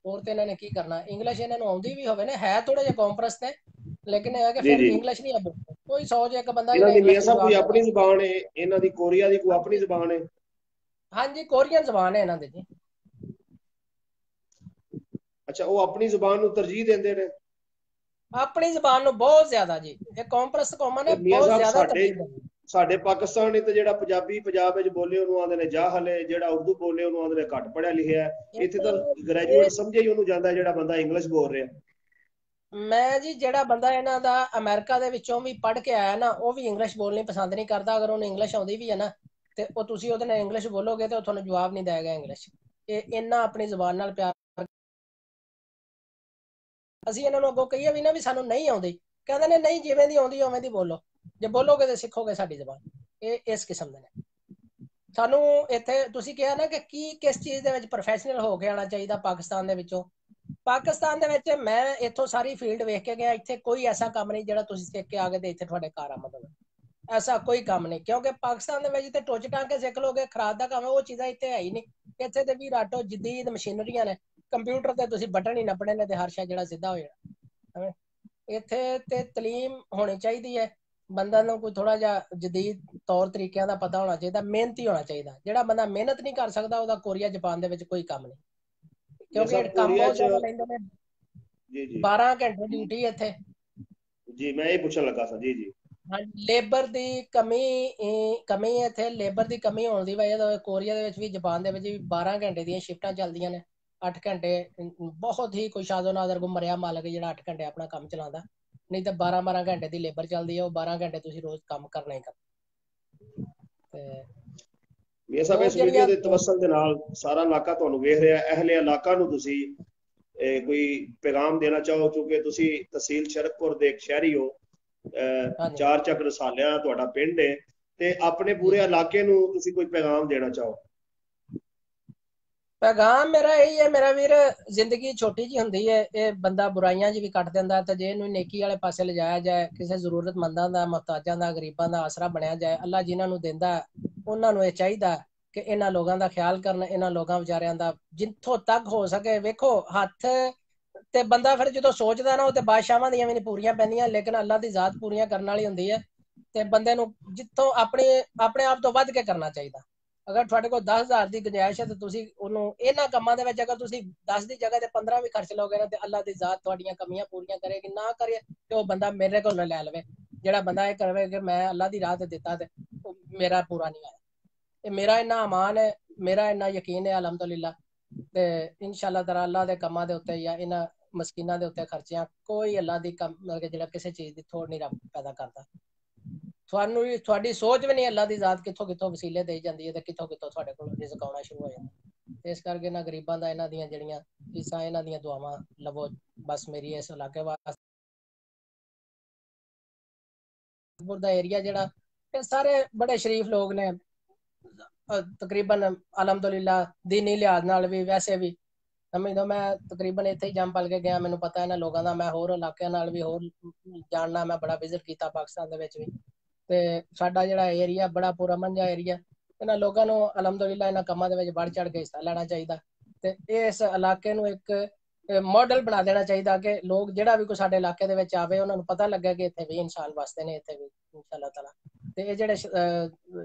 ਹੋਰ ਤੇ ਇਹਨਾਂ ਨੇ ਕੀ ਕਰਨਾ। ਇੰਗਲਿਸ਼ ਇਹਨਾਂ ਨੂੰ ਆਉਂਦੀ ਵੀ ਹੋਵੇ ਨਾ, ਹੈ ਥੋੜੇ ਜਿਹੇ ਕੌਮ ਪ੍ਰਸਤ ਨੇ, ਲੇਕਿਨ ਇਹ ਹੈ ਕਿ ਫਿਰ ਵੀ ਇੰਗਲਿਸ਼ ਨਹੀਂ ਆਉਂਦੀ। ਕੋਈ 100 'ਚ ਇੱਕ ਬੰਦਾ ਇਹਨਾਂ ਜਿਹੜਾ ਦੀ ਮੀਆਂ ਇੰਗਲਿਸ਼ ਸਾਹਿਬ ਕੋਈ ਜਵਾਬ ਆਪਣੀ ਜ਼ੁਬਾਨ ਹੈ, ਇਹਨਾਂ ਦੀ ਕੋਰੀਆ ਦੀ ਕੋਈ ਆਪਣੀ ਜ਼ੁਬਾਨ ਹੈ? ਹਾਂਜੀ, ਕੋਰੀਅਨ ਜ਼ਬਾਨ ਹੈ ਇਹਨਾਂ ਦੀ ਜੀ। ਅੱਛਾ, ਉਹ ਆਪਣੀ ਜ਼ੁਬਾਨ ਨੂੰ ਤਰਜੀਹ ਦਿੰਦੇ ਨੇ। ਆਪਣੀ ਜ਼ਬਾਨ ਨੂੰ ਬਹੁਤ ਜ਼ਿਆਦਾ ਜੀ, ਇਹ ਕੌਮਪ੍ਰਸਤ ਕੌਮਾਂ ਨੇ ਤੇ ਮੀਆਂ ਬਹੁਤ ਸਾਹਿਬ ਜ਼ਿਆਦਾ ਸਾਡੇ ਤਰਜੀਹ ਦਿੰਦੀ। ਸਾਡੇ ਪਾਕਿਸਤਾਨ ਨੇ ਤੇ ਜਿਹੜਾ ਪੰਜਾਬੀ ਪੰਜਾਬ ਵਿੱਚ ਬੋਲੇ ਉਹਨੂੰ ਆਉਂਦੇ ਨੇ ਜਾਹਲ, ਜਿਹੜਾ ਉਰਦੂ ਬੋਲੇ ਉਹਨੂੰ ਆਉਂਦੇ ਨੇ ਘੱਟ ਪੜ੍ਹਿਆ ਲਿਖਿਆ। ਇੱਥੇ ਤਾਂ ਗ੍ਰੈਜੂਏਟ ਇਹ ਸਮਝੇ ਹੀ ਉਹਨੂੰ ਜਾਂਦਾ ਜਿਹੜਾ ਬੰਦਾ ਇੰਗਲਿਸ਼ ਬੋਲ ਰਿਹਾ। ਮੈਂ ਜੀ ਜਿਹੜਾ ਬੰਦਾ ਇਹਨਾਂ ਦਾ ਅਮਰੀਕਾ ਦੇ ਵਿੱਚੋਂ ਵੀ ਪੜ੍ਹ ਕੇ ਆਇਆ ਨਾ, ਉਹ ਵੀ ਇੰਗਲਿਸ਼ ਬੋਲਣੀ ਪਸੰਦ ਨਹੀਂ ਕਰਦਾ। ਅਗਰ ਉਹਨੂੰ ਇੰਗਲਿਸ਼ ਆਉਂਦੀ ਵੀ ਹੈ ਨਾ, ਤੇ ਉਹ ਤੁਸੀਂ ਉਹਦੇ ਨਾਲ ਇੰਗਲਿਸ਼ ਬੋਲੋਗੇ ਤੇ ਉਹ ਤੁਹਾਨੂੰ ਜਵਾਬ ਨਹੀਂ ਦੇਗਾ ਇੰਗਲਿਸ਼। ਇਹ ਇੰਨਾ ਆਪਣੀ ਜ਼ੁਬਾਨ ਨਾਲ ਪਿਆਰ। ਅਸੀਂ ਇਹਨਾਂ ਨੂੰ ਅੱਗੋਂ ਕਹੀਏ ਵੀ ਨਾ ਵੀ ਸਾਨੂੰ ਨਹੀਂ ਆਉਂਦੀ, ਕਹਿੰਦੇ ਨੇ ਨਹੀਂ, ਜਿਵੇਂ ਦੀ ਆਉਂਦੀ ਉਵੇਂ ਦੀ ਬੋਲੋ, ਜੇ ਬੋਲੋਗੇ ਤੇ ਸਿੱਖੋਗੇ ਸਾਡੀ ਜ਼ੁਬਾਨ। ਇਹ ਇਸ ਕਿਸਮ ਦੇ ਨੇ। ਸਾਨੂੰ ਇੱਥੇ ਤੁਸੀਂ ਕਿਹਾ ਨਾ ਕਿ ਕਿਸ ਚੀਜ਼ ਦੇ ਵਿੱਚ ਪ੍ਰੋਫੈਸ਼ਨਲ ਹੋ ਕੇ ਆਉਣਾ ਚਾਹੀਦਾ ਪਾਕਿਸਤਾਨ ਦੇ ਵਿੱਚੋਂ। ਪਾਕਿਸਤਾਨ ਦੇ ਵਿੱਚ ਮੈਂ ਇੱਥੋਂ ਸਾਰੀ ਫੀਲਡ ਵੇਖ ਕੇ ਗਿਆ, ਇੱਥੇ ਕੋਈ ਐਸਾ ਕੰਮ ਨਹੀਂ ਜਿਹੜਾ ਤੁਸੀਂ ਸਿੱਖ ਕੇ ਆ ਗਏ ਤੇ ਇੱਥੇ ਤੁਹਾਡੇ ਘਰ ਆਮਦ ਹੋਵੇ। ਐਸਾ ਕੋਈ ਕੰਮ ਨਹੀਂ, ਕਿਉਂਕਿ ਪਾਕਿਸਤਾਨ ਦੇ ਵਿੱਚ ਤੇ ਟੁੱਚ ਟਾਂਕੇ ਸਿੱਖ ਲੋਗੇ, ਖਰਾਦ ਦਾ ਕੰਮ ਹੈ, ਉਹ ਚੀਜ਼ਾਂ ਇੱਥੇ ਹੈ ਹੀ ਨਹੀਂ। ਇੱਥੇ ਤੇ ਵੀ ਰਾਟੋ ਜਦੀਦ ਮਸ਼ੀਨਰੀਆਂ ਨੇ, ਕੰਪਿਊਟਰ ਤੇ ਤੁਸੀਂ ਬਟਨ ਹੀ ਨੱਪਣੇ ਨੇ ਤੇ ਹਰ ਸ਼ੈ ਜਿਹੜਾ ਸਿੱਧਾ ਹੋ ਜਾਣਾ। ਇੱਥੇ ਤੇ ਤਾਲੀਮ ਹੋਣੀ ਚਾਹੀਦੀ ਹੈ, ਬੰਦਾ ਨੂੰ ਕੋਈ ਥੋੜਾ ਜਿਹਾ ਜਦੀਦ ਤੌਰ ਤਰੀਕਿਆਂ ਦਾ ਪਤਾ ਹੋਣਾ ਚਾਹੀਦਾ, ਮਿਹਨਤੀ ਹੋਣਾ ਚਾਹੀਦਾ। ਜਿਹੜਾ ਬੰਦਾ ਮਿਹਨਤ ਨਹੀਂ ਕਰ ਸਕਦਾ ਉਹਦਾ ਕੋਰੀਆ ਜਾਪਾਨ ਦੇ ਵਿੱਚ ਕੋਈ ਕੰਮ ਨਹੀਂ, ਮੀਆਂ ਕਿਉਂਕਿ ਸਾਹਿਬ ਕੰਮ ਕੋਰੀਆ ਬਹੁਤ ਚ ਜ਼ਿਆਦਾ ਲੈਂਦੇ ਨੇ। ਜੀ ਜੀ 12 ਘੰਟੇ ਡਿਊਟੀ ਇੱਥੇ। ਜੀ, ਮੈਂ ਇਹ ਪੁੱਛਣ ਲੱਗਾ ਸੀ। ਜੀ ਜੀ। ਲੇਬਰ ਦੀ ਕਮੀ ਇੱਥੇ ਲੇਬਰ ਦੀ ਕਮੀ ਹੋਣ ਦੀ ਵਜ੍ਹਾ ਤੋਂ ਕੋਰੀਆ ਦੇ ਵਿੱਚ ਵੀ ਜਾਪਾਨ ਦੇ ਵਿੱਚ ਵੀ 12 ਘੰਟੇ ਦੀਆਂ ਸ਼ਿਫਟਾਂ ਚੱਲਦੀਆਂ ਨੇ। 8 ਘੰਟੇ ਬਹੁਤ ਹੀ ਕੋਈ ਸ਼ਾਦੋ ਨਾਦਰ ਕੋ ਮਰਿਆ ਮਾਲਕ ਜਿਹੜਾ 8 ਘੰਟੇ ਆਪਣਾ ਕੰਮ ਚਲਾਉਂਦਾ, ਨਹੀਂ ਤਾਂ 12 ਘੰਟੇ ਦੀ ਲੇਬਰ ਚੱਲਦੀ ਹੈ। ਉਹ 12 ਘੰਟੇ ਤੁਸੀਂ ਰੋਜ਼ ਕੰਮ ਕਰਨਾ ਹੀ ਕਰਨਾ। ਤੇ ਮੀਆਂ ਸਾਹਿਬ, ਉਹ ਇਸ ਵੀਡੀਓ ਜਿਹੜੀਆਂ ਦੇ ਤਵੱਸਲ ਦੇ ਨਾਲ ਸਾਰਾ ਇਲਾਕਾ ਤੁਹਾਨੂੰ ਵੇਖ ਰਿਹਾ, ਅਹਿਲੇ ਇਲਾਕਾ ਨੂੰ ਤੁਸੀਂ ਕੋਈ ਪੈਗਾਮ ਦੇਣਾ ਚਾਹੋ, ਕਿਉਂਕਿ ਤੁਸੀਂ ਤਹਿਸੀਲ ਸ਼ਰਕਪੁਰ ਦੇ ਇੱਕ ਸ਼ਹਿਰੀ ਹੋ, ਹਾਂਜੀ ਚਾਰ ਚੱਕ ਰਸਾਲਿਆਂ ਤੁਹਾਡਾ ਪਿੰਡ ਹੈ, ਤੇ ਆਪਣੇ ਪੂਰੇ ਇਲਾਕੇ ਨੂੰ ਤੁਸੀਂ ਕੋਈ ਪੈਗਾਮ ਦੇਣਾ ਚਾਹੋ। ਪੈਗਾਮ ਮੇਰਾ ਇਹੀ ਹੈ ਮੇਰਾ ਵੀਰ, ਜ਼ਿੰਦਗੀ ਛੋਟੀ ਜੀ ਹੁੰਦੀ ਹੈ, ਇਹ ਬੰਦਾ ਬੁਰਾਈਆਂ 'ਚ ਵੀ ਕੱਟ ਦਿੰਦਾ, ਤੇ ਜੇ ਇਹਨੂੰ ਨੇਕੀ ਵਾਲੇ ਪਾਸੇ ਲਿਜਾਇਆ ਜਾਏ, ਕਿਸੇ ਜ਼ਰੂਰਤਮੰਦਾਂ ਦਾ, ਮੁਹਤਾਜਾਂ ਦਾ, ਗਰੀਬਾਂ ਦਾ ਆਸਰਾ ਬਣਿਆ ਜਾਏ, ਅੱਲਾ ਜਿਨ੍ਹਾਂ ਨੂੰ ਦਿੰਦਾ ਉਹਨਾਂ ਨੂੰ ਇਹ ਚਾਹੀਦਾ ਕਿ ਇਹਨਾਂ ਲੋਕਾਂ ਦਾ ਖਿਆਲ ਕਰਨ, ਇਹਨਾਂ ਲੋਕਾਂ ਵਿਚਾਰਿਆਂ ਦਾ ਜਿੱਥੋਂ ਤੱਕ ਹੋ ਸਕੇ। ਵੇਖੋ ਹੱਥ ਤੇ ਬੰਦਾ ਫਿਰ ਜਦੋਂ ਸੋਚਦਾ ਨਾ, ਉਹ ਤੇ ਬਾਦਸ਼ਾਹਾਂ ਦੀਆਂ ਵੀ ਨਹੀਂ ਪੂਰੀਆਂ ਪੈਂਦੀਆਂ, ਲੇਕਿਨ ਅੱਲਾ ਦੀ ਜ਼ਾਤ ਪੂਰੀਆਂ ਕਰਨ ਵਾਲੀ ਹੁੰਦੀ ਹੈ। ਤੇ ਬੰਦੇ ਨੂੰ ਜਿੱਥੋਂ ਆਪਣੇ ਆਪ ਤੋਂ ਵੱਧ ਕੇ ਕਰਨਾ ਚਾਹੀਦਾ। ਅਗਰ ਤੁਹਾਡੇ ਕੋਲ 10,000 ਦੀ ਗੁੰਜਾਇਸ਼ ਹੈ ਤੇ ਤੁਸੀਂ ਉਹਨੂੰ ਇਹਨਾਂ ਕੰਮਾਂ ਦੇ ਵਿੱਚ ਅਗਰ ਤੁਸੀਂ 10 ਦੀ ਜਗ੍ਹਾ ਤੇ 15 ਵੀ ਖਰਚ ਲਓਗੇ ਨਾ, ਤੇ ਅੱਲਾ ਦੀ ਜ਼ਾਤ ਤੁਹਾਡੀਆਂ ਕਮੀਆਂ ਪੂਰੀਆਂ ਕਰੇਗੀ। ਨਾ ਕਰੇ ਤੇ ਉਹ ਬੰਦਾ ਮੇਰੇ ਕੋਲ ਲੈ ਲਵੇ। ਜਿਹੜਾ ਬੰਦਾ ਇਹ ਕਰੇ ਕਿ ਮੈਂ ਅੱਲਾ ਦੀ ਰਾਹ ਤੇ ਦਿੱਤਾ ਤੇ ਉਹ ਮੇਰਾ ਪੂਰਾ ਨਹੀਂ ਆਇਆ। ਇਹ ਮੇਰਾ ਇੰਨਾ ਅਮਾਨ ਹੈ, ਮੇਰਾ ਇੰਨਾ ਯਕੀਨ ਹੈ ਅਲਹਮਦੁਲਿਲਾ। ਤੇ ਇਨਸ਼ਾਅੱਲਾ ਤਾਲਾ ਅੱਲਾ ਦੇ ਕੰਮਾਂ ਦੇ ਉੱਤੇ ਜਾਂ ਇਹਨਾਂ ਮਸਕੀਨਾਂ ਦੇ ਉੱਤੇ ਖਰਚਿਆਂ ਕੋਈ ਅੱਲਾ ਦੀ ਮਤਲਬ ਕਿ ਜਿਹੜਾ ਕਿਸੇ ਚੀਜ਼ ਦੀ ਥੋੜ ਨਹੀਂ ਰੱਬ ਪੈਦਾ ਕਰਦਾ। ਤੁਹਾਨੂੰ ਵੀ ਤੁਹਾਡੀ ਸੋਚ ਵੀ ਨਹੀਂ ਅੱਲਾ ਦੀ ਜ਼ਾਤ ਕਿੱਥੋਂ ਕਿੱਥੋਂ ਵਸੀਲੇ ਦੇਈ ਜਾਂਦੀ ਹੈ ਤੇ ਕਿੱਥੋਂ ਕਿੱਥੋਂ ਤੁਹਾਡੇ ਕੋਲ ਰਿਜ਼ਕ ਆਉਣਾ ਸ਼ੁਰੂ ਹੋ ਜਾਂਦਾ। ਤੇ ਇਸ ਕਰਕੇ ਇਹਨਾਂ ਗਰੀਬਾਂ ਦਾ, ਇਹਨਾਂ ਦੀਆਂ ਜਿਹੜੀਆਂ ਫੀਸਾਂ, ਇਹਨਾਂ ਦੀਆਂ ਦੁਆਵਾਂ ਲਵੋ। ਬਸ ਮੇਰੀ ਇਸ ਇਲਾਕੇ ਵਾਸਤੇ ਦਾ ਏਰੀਆ ਜਿਹੜਾ, ਇਹ ਸਾਰੇ ਬੜੇ ਸ਼ਰੀਫ ਲੋਕ ਨੇ ਤਕਰੀਬਨ ਅਲਹਮਦੁਲਿਲਾ, ਦੀਨੀ ਲਿਹਾਜ਼ ਨਾਲ ਵੀ, ਵੈਸੇ ਵੀ ਸਮਝਦਾ। ਮੈਂ ਤਕਰੀਬਨ ਇੱਥੇ ਹੀ ਜੰਮ ਪਲ ਕੇ ਗਿਆ, ਮੈਨੂੰ ਪਤਾ ਇਹਨਾਂ ਲੋਕਾਂ ਦਾ। ਮੈਂ ਹੋਰ ਇਲਾਕਿਆਂ ਨਾਲ ਵੀ ਹੋਰ ਜਾਣਨਾ, ਮੈਂ ਬੜਾ ਵਿਜ਼ਿਟ ਕੀਤਾ ਪਾਕਿਸਤਾਨ ਦੇ ਵਿੱਚ ਵੀ। ਤੇ ਸਾਡਾ ਜਿਹੜਾ ਏਰੀਆ ਬੜਾ ਪੁਰਅਮਨ ਜਿਹਾ ਏਰੀਆ, ਇਹਨਾਂ ਲੋਕਾਂ ਨੂੰ ਅਲਹਮਦੁਲਿਲਾ ਇਹਨਾਂ ਕੰਮਾਂ ਦੇ ਵਿੱਚ ਵੱਧ ਚੜ ਕੇ ਹਿੱਸਾ ਲੈਣਾ ਚਾਹੀਦਾ। ਤੇ ਇਸ ਇਲਾਕੇ ਨੂੰ ਇੱਕ ਮਾਡਲ ਬਣਾ ਦੇਣਾ ਚਾਹੀਦਾ ਕਿ ਲੋਕ ਜਿਹੜਾ ਵੀ ਕੋਈ ਸਾਡੇ ਇਲਾਕੇ ਦੇ ਵਿੱਚ ਆਵੇ, ਉਹਨਾਂ ਨੂੰ ਪਤਾ ਲੱਗੇ ਕਿ ਇੱਥੇ ਵੀ ਇਨਸਾਨ ਵਸਦੇ ਨੇ, ਇੱਥੇ ਵੀ ਇਨਸ਼ਾਅੱਲਾ ਤਾਲਾ। ਤੇ ਇਹ ਜਿਹੜੇ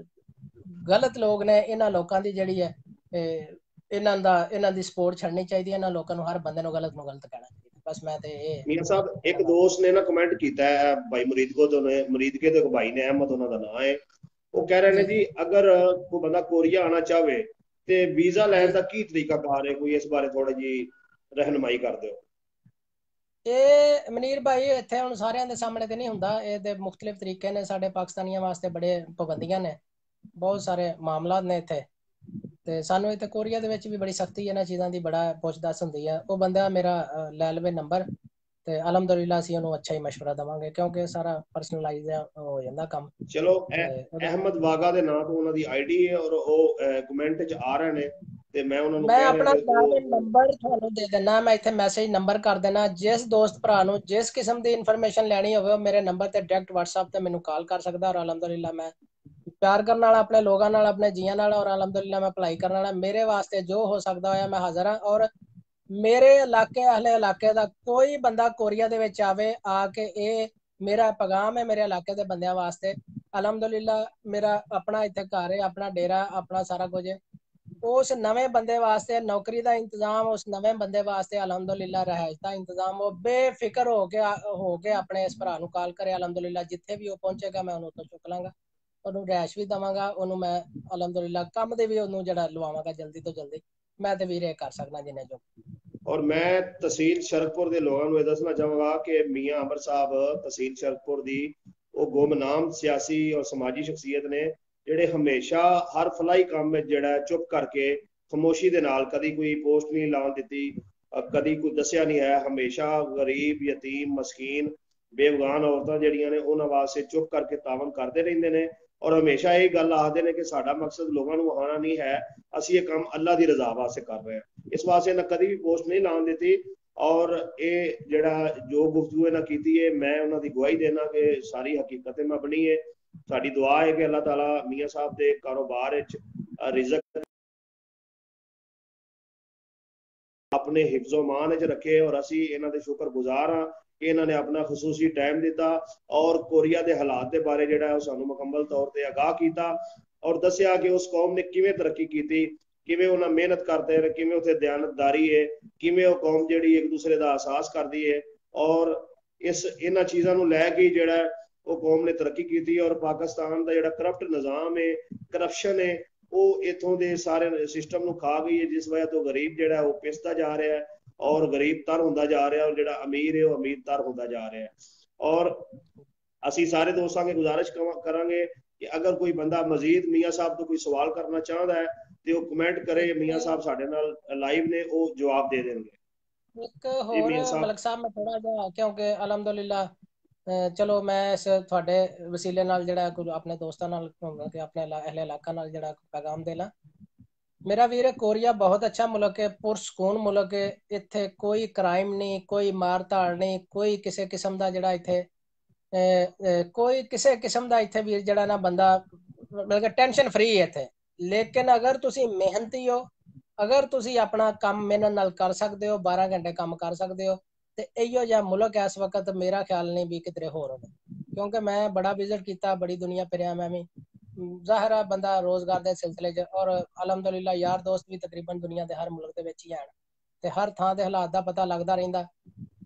ਗਲਤ ਲੋਕ ਨੇ, ਇਹਨਾਂ ਲੋਕਾਂ ਦੀ ਜਿਹੜੀ ਹੈ ਇਹਨਾਂ ਦੀ ਸਪੋਰਟ ਛੱਡਣੀ ਚਾਹੀਦੀ ਹੈ। ਇਹਨਾਂ ਲੋਕਾਂ ਨੂੰ, ਹਰ ਬੰਦੇ ਨੂੰ ਗਲਤ ਨੂੰ ਗਲਤ ਕਹਿਣਾ ਚਾਹੀਦਾ। ਬਸ ਮੈਂ ਤੇ ਇਹ ਮੀਆਂ ਸਾਹਿਬ, ਇੱਕ ਦੋਸਤ ਨੇ ਨਾ ਕਮੈਂਟ ਕੀਤਾ ਹੈ, ਭਾਈ ਮੁਰੀਦਕੋ ਤੋਂ ਨੇ, ਮੁਰੀਦਕੇ ਤੋਂ ਇੱਕ ਭਾਈ ਨੇ, ਅਹਿਮਦ ਉਹਨਾਂ ਦਾ ਨਾਮ ਹੈ। ਉਹ ਕਹਿ ਰਹੇ ਨੇ ਜੀ, ਅਗਰ ਕੋਈ ਬੰਦਾ ਕੋਰੀਆ ਆਣਾ ਚਾਹਵੇ ਤੇ ਵੀਜ਼ਾ ਲੈਣ ਦਾ ਕੀ ਤਰੀਕਾ ਕਾਰ ਹੈ, ਕੋਈ ਇਸ ਬਾਰੇ ਥੋੜੀ ਜੀ ਰਹਿਨਮਾਈ ਕਰ ਦਿਓ। ਇਹ ਮਨੀਰ ਭਾਈ, ਇੱਥੇ ਹੁਣ ਸਾਰਿਆਂ ਦੇ ਸਾਹਮਣੇ ਤੇ ਨਹੀਂ ਹੁੰਦਾ, ਇਹਦੇ ਮੁਖਤਲਿਫ ਤਰੀਕੇ ਨੇ। ਸਾਡੇ ਪਾਕਿਸਤਾਨੀਆਂ ਵਾਸਤੇ ਬੜੇ ਪਾਬੰਦੀਆਂ ਨੇ, ਬਹੁਤ ਸਾਰੇ ਮਾਮਲਾਤ ਨੇ ਇੱਥੇ। ਤੇ ਸਾਨੂੰ ਇੱਥੇ ਕੋਰੀਆ ਦੇ ਵਿੱਚ ਵੀ ਬੜੀ ਸਖਤੀ ਇਹਨਾਂ ਚੀਜ਼ਾਂ ਦੀ, ਬੜਾ ਪੁੱਛ ਦੱਸ ਹੁੰਦੀ ਹੈ। ਉਹ ਬੰਦਾ ਮੇਰਾ ਲੈ ਲਵੇ ਨੰਬਰ, ਤੇ ਅਲਹਮਦੁਲਿਲਾ ਅਸੀਂ ਉਹਨੂੰ ਅੱਛਾ ਹੀ ਮਸ਼ਵਰਾ ਦੇਵਾਂਗੇ, ਕਿਉਂਕਿ ਸਾਰਾ ਪਰਸਨਲਾਈਜ਼ ਹੋ ਜਾਂਦਾ ਕੰਮ। ਚਲੋ, ਅਹਿਮਦ ਵਾਗਾ ਦੇ ਨਾਂ ਤੋਂ ਉਹਨਾਂ ਦੀ ਆਈਡੀ ਹੈ, ਔਰ ਉਹ ਕਮੈਂਟ 'ਚ ਆ ਰਹੇ ਨੇ, ਤੇ ਮੈਂ ਉਹਨਾਂ ਨੂੰ ਮੈਂ ਕਹਿ ਰਿਹਾ ਆਪਣਾ ਕਿ ਨੰਬਰ ਤੁਹਾਨੂੰ ਦੇ ਦੇਣਾ, ਮੈਂ ਇੱਥੇ ਮੈਸੇਜ ਨੰਬਰ ਕਰ ਦੇਣਾ। ਜਿਸ ਦੋਸਤ ਭਰਾ ਨੂੰ ਜਿਸ ਕਿਸਮ ਦੀ ਇਨਫੋਰਮੇਸ਼ਨ ਲੈਣੀ ਹੋਵੇ, ਉਹ ਮੇਰੇ ਨੰਬਰ ਤੇ ਡਾਇਰੈਕਟ WhatsApp ਤੇ ਮੈਨੂੰ ਕਾਲ ਕਰ ਸਕਦਾ। ਔਰ ਅਲਹਮਦੁਲਿਲਾ ਮੈਂ ਪਿਆਰ ਕਰਨ ਵਾਲਾ ਆਪਣੇ ਲੋਕਾਂ ਨਾਲ, ਆਪਣੇ ਜੀਆਂ ਨਾਲ, ਔਰ ਅਲਹਮਦੁਲਿਲਾ ਮੈਂ ਭਲਾਈ ਕਰਨ ਵਾਲਾ। ਮੇਰੇ ਵਾਸਤੇ ਜੋ ਹੋ ਸਕਦਾ ਹੋਇਆ ਮੈਂ ਹਾਜ਼ਰ ਹਾਂ। ਔਰ ਮੇਰੇ ਇਲਾਕੇ, ਅਹਲੇ ਇਲਾਕੇ ਦਾ ਕੋਈ ਬੰਦਾ ਕੋਰੀਆ ਦੇ ਵਿੱਚ ਆਵੇ, ਆ ਕੇ ਇਹ ਮੇਰਾ ਪੈਗਾਮ ਹੈ ਮੇਰੇ ਇਲਾਕੇ ਦੇ ਬੰਦਿਆਂ ਵਾਸਤੇ। ਅਲਹਮਦੁਲਿਲਾ ਮੇਰਾ ਆਪਣਾ ਇੱਥੇ ਘਰ ਹੈ, ਆਪਣਾ ਡੇਰਾ, ਆਪਣਾ ਸਾਰਾ ਕੁਝ ਹੈ। ਉਸ ਨਵੇਂ ਬੰਦੇ ਵਾਸਤੇ ਨੌਕਰੀ ਦਾ ਇੰਤਜ਼ਾਮ, ਉਸ ਨਵੇਂ ਬੰਦੇ ਵਾਸਤੇ ਅਲਹਮਦੁਲਿਲਾ ਰਹਿائش ਦਾ ਇੰਤਜ਼ਾਮ, ਉਹ ਬੇਫਿਕਰ ਹੋ ਕੇ ਆਪਣੇ ਇਸ ਭਰਾ ਨੂੰ ਕਾਲ ਕਰੇ। ਅਲਹਮਦੁਲਿਲਾ ਜਿੱਥੇ ਵੀ ਉਹ ਪਹੁੰਚੇਗਾ ਮੈਂ ਉਹਨੂੰ ਉੱਥੋਂ ਚੁੱਕ ਲਾਂਗਾ, ਉਹਨੂੰ ਰਹਿائش ਵੀ ਦੇਵਾਂਗਾ, ਉਹਨੂੰ ਮੈਂ ਅਲਹਮਦੁਲਿਲਾ ਕੰਮ ਦੇ ਵੀ ਉਹਨੂੰ ਜਿਹੜਾ ਲਵਾਵਾਂਗਾ ਜਲਦੀ ਤੋਂ ਜਲਦੀ। ਮੈਂ ਤੇ ਵੀਰੇ ਕਰ ਸਕਦਾ ਜਿੰਨੇ ਜੋ। ਔਰ ਮੈਂ ਤਹਿਸੀਲ ਸ਼ਰਕਪੁਰ ਦੇ ਲੋਕਾਂ ਨੂੰ ਇਹ ਦੱਸਣਾ ਚਾਹਾਂਗਾ ਕਿ ਮੀਆਂ ਅਮਰ ਸਾਹਿਬ ਤਹਿਸੀਲ ਸ਼ਰਕਪੁਰ ਦੀ ਉਹ ਗੁੰਮਨਾਮ ਸਿਆਸੀ ਔਰ ਸਮਾਜੀ ਸ਼ਖਸੀਅਤ ਨੇ, ਜਿਹੜੇ ਹਮੇਸ਼ਾ ਹਰ ਫਲਾਈ ਕੰਮ ਵਿੱਚ ਜਿਹੜਾ ਚੁੱਪ ਕਰਕੇ ਖਾਮੋਸ਼ੀ ਦੇ ਨਾਲ, ਕਦੀ ਕੋਈ ਪੋਸਟ ਨਹੀਂ ਲਾਉਣ ਦਿੱਤੀ, ਕਦੀ ਕੋਈ ਦੱਸਿਆ ਨਹੀਂ ਹੈ, ਹਮੇਸ਼ਾ ਗਰੀਬ, ਯਤੀਮ, ਮਸਕੀਨ, ਬੇਗਾਨ ਔਰਤਾਂ ਜਿਹੜੀਆਂ ਨੇ ਉਹਨਾਂ ਵਾਸਤੇ ਚੁੱਪ ਕਰਕੇ ਤਾਵਨ ਕਰਦੇ ਰਹਿੰਦੇ ਨੇ। ਔਰ ਹਮੇਸ਼ਾ ਇਹ ਗੱਲ ਆਖਦੇ ਨੇ ਕਿ ਸਾਡਾ ਮਕਸਦ ਲੋਕਾਂ ਨੂੰ ਵਹਾਉਣਾ ਨਹੀਂ ਹੈ, ਅਸੀਂ ਇਹ ਕੰਮ ਅੱਲਾ ਦੀ ਰਜ਼ਾ ਵਾਸਤੇ ਕਰ ਰਹੇ ਹਾਂ। ਇਸ ਵਾਸਤੇ ਇਹਨਾਂ ਕਦੀ ਵੀ ਪੋਸਟ ਨਹੀਂ ਲਾਉਣ ਦਿੱਤੀ। ਔਰ ਇਹ ਜਿਹੜਾ ਜੋ ਗੁਫ਼ਤਗੂ ਇਹਨਾਂ ਕੀਤੀ ਹੈ, ਮੈਂ ਉਹਨਾਂ ਦੀ ਗਵਾਹੀ ਦੇਣਾ ਕਿ ਸਾਰੀ ਹਕੀਕਤ ਮਬਨੀ ਹੈ। ਸਾਡੀ ਦੁਆ ਹੈ ਕਿ ਅੱਲਾਹ ਤਾਲਾ ਮੀਆਂ ਸਾਹਿਬ ਦੇ ਕਾਰੋਬਾਰ ਵਿੱਚ ਰਿਜ਼ਕ ਆਪਣੇ ਹਿਫਜ਼ੋ ਮਾਨ ਵਿੱਚ ਰੱਖੇ। ਔਰ ਅਸੀਂ ਇਹਨਾਂ ਦੇ ਸ਼ੁਕਰਗੁਜ਼ਾਰ ਹਾਂ ਕਿ ਇਹਨਾਂ ਨੇ ਆਪਣਾ ਖਸੂਸੀ ਟਾਈਮ ਦਿੱਤਾ ਔਰ ਕੋਰੀਆ ਦੇ ਹਾਲਾਤ ਦੇ ਬਾਰੇ ਜਿਹੜਾ ਉਹ ਸਾਨੂੰ ਮੁਕੰਮਲ ਤੌਰ ਤੇ ਆਗਾਹ ਕੀਤਾ ਔਰ ਦੱਸਿਆ ਕਿ ਉਸ ਕੌਮ ਨੇ ਕਿਵੇਂ ਤਰੱਕੀ ਕੀਤੀ, ਕਿਵੇਂ ਉਹਨਾਂ ਮਿਹਨਤ ਕਰਦੇ ਨੇ, ਕਿਵੇਂ ਉੱਥੇ ਦਿਆਨਤਦਾਰੀ ਹੈ, ਕਿਵੇਂ ਉਹ ਕੌਮ ਜਿਹੜੀ ਇੱਕ ਦੂਸਰੇ ਦਾ ਅਹਿਸਾਸ ਕਰਦੀ ਹੈ। ਔਰ ਇਹਨਾਂ ਚੀਜ਼ਾਂ ਨੂੰ ਲੈ ਕੇ ਜਿਹੜਾ ਉਹ ਕੌਮ ਨੇ ਤਰੱਕੀ ਕੀਤੀ। ਔਰ ਪਾਕਿਸਤਾਨ ਦਾ ਜਿਹੜਾ ਕਰਪਟ ਨਿਜ਼ਾਮ ਹੈ, ਕਰਪਸ਼ਨ ਹੈ, ਉਹ ਇੱਥੋਂ ਦੇ ਸਾਰੇ ਸਿਸਟਮ ਨੂੰ ਖਾ ਗਈ ਹੈ, ਜਿਸ ਵਜ੍ਹਾ ਤੋਂ ਗਰੀਬ ਜਿਹੜਾ ਉਹ ਪਿਸਦਾ ਜਾ ਰਿਹਾ ਹੈ ਔਰ ਗਰੀਬ ਤਰ ਹੁੰਦਾ ਜਾ ਰਿਹਾ, ਔਰ ਜਿਹੜਾ ਅਮੀਰ ਹੈ ਉਹ ਅਮੀਰ ਤਰ ਹੁੰਦਾ ਜਾ ਰਿਹਾ ਹੈ। ਔਰ ਅਸੀਂ ਸਾਰੇ ਦੋਸਤਾਂ ਕੇ ਗੁਜ਼ਾਰਿਸ਼ ਕਰਾਂਗੇ ਕਿ ਅਗਰ ਕੋਈ ਬੰਦਾ ਮਜ਼ੀਦ ਮੀਆਂ ਸਾਹਿਬ ਤੋਂ ਕੋਈ ਸਵਾਲ ਕਰਨਾ ਚਾਹੁੰਦਾ ਹੈ ਤੇ ਉਹ ਕਮੈਂਟ ਕਰੇ। ਮੀਆਂ ਸਾਹਿਬ ਸਾਡੇ ਨਾਲ ਲਾਈਵ ਨੇ, ਉਹ ਜਵਾਬ ਦੇ ਦੇਣਗੇ। ਇੱਕ ਹੋਰ ਮਲਕ ਸਾਹਿਬ ਮੈਂ ਥੋੜਾ ਜਿਹਾ, ਕਿਉਂਕਿ ਅਲਹਮਦੁਲਿਲਾ ਚਲੋ ਮੈਂ ਇਸ ਤੁਹਾਡੇ ਵਸੀਲੇ ਨਾਲ ਜਿਹੜਾ ਆਪਣੇ ਦੋਸਤਾਂ ਨਾਲ ਕਿ ਆਪਣੇ ਅਹਲੇ ਇਲਾਕਾ ਨਾਲ ਜਿਹੜਾ ਪੈਗਾਮ ਦੇਣਾ। ਮੇਰਾ ਵੀਰ ਕੋਰੀਆ ਬਹੁਤ ਅੱਛਾ ਮੁਲਕ ਹੈ, ਪੁਰਸਕੂਨ ਮੁਲਕ ਹੈ। ਇੱਥੇ ਕੋਈ ਕ੍ਰਾਈਮ ਨਹੀਂ, ਕੋਈ ਮਾਰ ਧਾੜ ਨਹੀਂ, ਕੋਈ ਕਿਸੇ ਕਿਸਮ ਦਾ ਜਿਹੜਾ ਇੱਥੇ ਕੋਈ ਕਿਸੇ ਕਿਸਮ ਦਾ ਇੱਥੇ ਵੀਰ ਜਿਹੜਾ ਨਾ ਬੰਦਾ ਮਤਲਬ ਕਿ ਟੈਨਸ਼ਨ ਫਰੀ ਹੈ ਇੱਥੇ। ਲੇਕਿਨ ਅਗਰ ਤੁਸੀਂ ਮਿਹਨਤੀ ਹੋ, ਅਗਰ ਤੁਸੀਂ ਆਪਣਾ ਕੰਮ ਮਿਹਨਤ ਨਾਲ ਕਰ ਸਕਦੇ ਹੋ, 12 ਘੰਟੇ ਕੰਮ ਕਰ ਸਕਦੇ ਹੋ, ਤੇ ਇਹੋ ਜਿਹਾ ਮੁਲਕ ਇਸ ਵਕਤ ਮੇਰਾ ਖਿਆਲ ਨਹੀਂ ਵੀ ਕਿਧਰੇ ਹੋਰ ਹੋਵੇ। ਕਿਉਂਕਿ ਮੈਂ ਬੜਾ ਵਿਜ਼ਿਟ ਕੀਤਾ, ਬੜੀ ਦੁਨੀਆ ਫਿਰਿਆ ਮੈਂ ਵੀ। ਜ਼ਾਹਿਰ ਹੈ ਬੰਦਾ ਰੋਜ਼ਗਾਰ ਦੇ ਸਿਲਸਿਲੇ 'ਚ, ਔਰ ਅਲਹਮਦੁਲਿਲਾ ਯਾਰ ਦੋਸਤ ਵੀ ਤਕਰੀਬਨ ਦੁਨੀਆ ਦੇ ਹਰ ਮੁਲਕ ਦੇ ਵਿੱਚ ਹੀ ਹਨ, ਤੇ ਹਰ ਥਾਂ ਦੇ ਹਾਲਾਤ ਦਾ ਪਤਾ ਲੱਗਦਾ ਰਹਿੰਦਾ,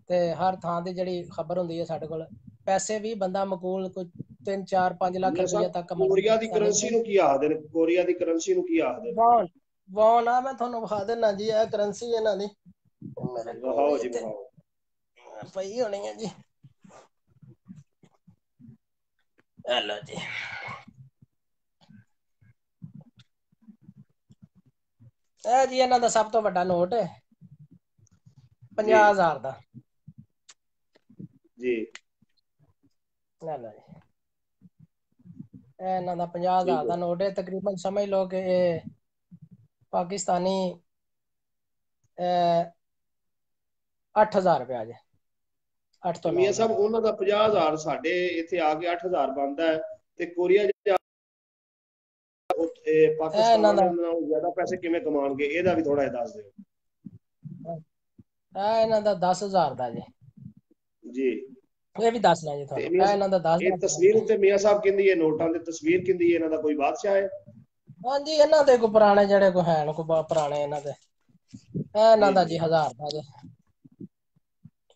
ਤੇ ਹਰ ਥਾਂ ਦੀ ਜਿਹੜੀ ਖਬਰ ਹੁੰਦੀ ਹੈ ਸਾਡੇ ਕੋਲ। ਪੈਸੇ ਵੀ ਬੰਦਾ ਮਕੂਲ ਕੋਈ 3, 4, 5 ਲੱਖ ਰੁਪਏ ਤੱਕ ਕੋਰੀਆ ਦੀ ਕਰੰਸੀ ਨੂੰ ਕੀ ਆਖਦੇ ਨੇ? ਕੋਰੀਆ ਦੀ ਕਰੰਸੀ ਨੂੰ ਕੀ ਆਖਦੇ ਨੇ? ਵੌਨ ਆ, ਮੈਂ ਤੁਹਾਨੂੰ ਵਿਖਾ ਦੇਣਾ ਜੀ, ਇਹ ਕਰੰਸੀ ਇਹਨਾਂ ਦੀ ਵਿਖਾਓ ਜੀ, ਵਿਖਾਓ। ਪਈ ਹੋਣੀ ਹੈ ਜੀ, ਹੈਲੋ ਜੀ। ਇਹ ਜੀ ਇਹਨਾਂ ਦਾ ਸਭ ਤੋਂ ਵੱਡਾ ਨੋਟ ਹੈ 50,000 ਦਾ ਜੀ। ਹੈਲੋ ਜੀ, ਇਹ ਇਹਨਾਂ ਦਾ 50,000 ਦਾ ਨੋਟ ਹੈ। ਤਕਰੀਬਨ ਸਮਝ ਲਓ ਕਿ ਇਹ ਪਾਕਿਸਤਾਨੀ 8,000 ਰੁਪਇਆ ਜੀ। 8 ਤੋਂ 9 ਮੀਆਂ ਸਾਹਿਬ ਉਹਨਾਂ ਦਾ 50,000 ਸਾਡੇ ਇੱਥੇ ਆ ਕੇ 8,000 ਬਣਦਾ ਹੈ, ਤੇ ਕੋਰੀਆ ਪਾਕਿਸਤਾਨ ਨਾਲੋਂ ਜ਼ਿਆਦਾ ਪੈਸੇ ਕਿਵੇਂ ਕਮਾਉਣਗੇ? ਇਹਦਾ ਵੀ ਥੋੜਾ ਜਿਹਾ ਦੱਸ ਦਿਓ। ਇਹਨਾਂ ਦਾ 10,000 ਦਾ ਜੀ। ਜੀ ਇਹ ਵੀ ਦੱਸਣਾ ਜੀ ਤੁਹਾਨੂੰ। ਇਹਨਾਂ ਦਾ 10,000। ਇਹ ਤਸਵੀਰ ਉੱਤੇ ਮੀਆਂ ਸਾਹਿਬ ਕਹਿੰਦੀ ਹੈ, ਨੋਟਾਂ ਦੀ ਤਸਵੀਰ ਕਹਿੰਦੀ ਹੈ, ਇਹਨਾਂ ਦਾ ਕੋਈ ਬਾਦਸ਼ਾਹ ਹੈ? ਹਾਂਜੀ, ਇਹਨਾਂ ਦੇ ਕੋਈ ਪੁਰਾਣੇ ਜਿਹੜੇ ਕੋਈ ਹੈ ਕੋਈ ਪੁਰਾਣੇ ਇਹਨਾਂ ਦੇ। ਇਹਨਾਂ ਦਾ ਜੀ 1000 ਦਾ ਜੀ।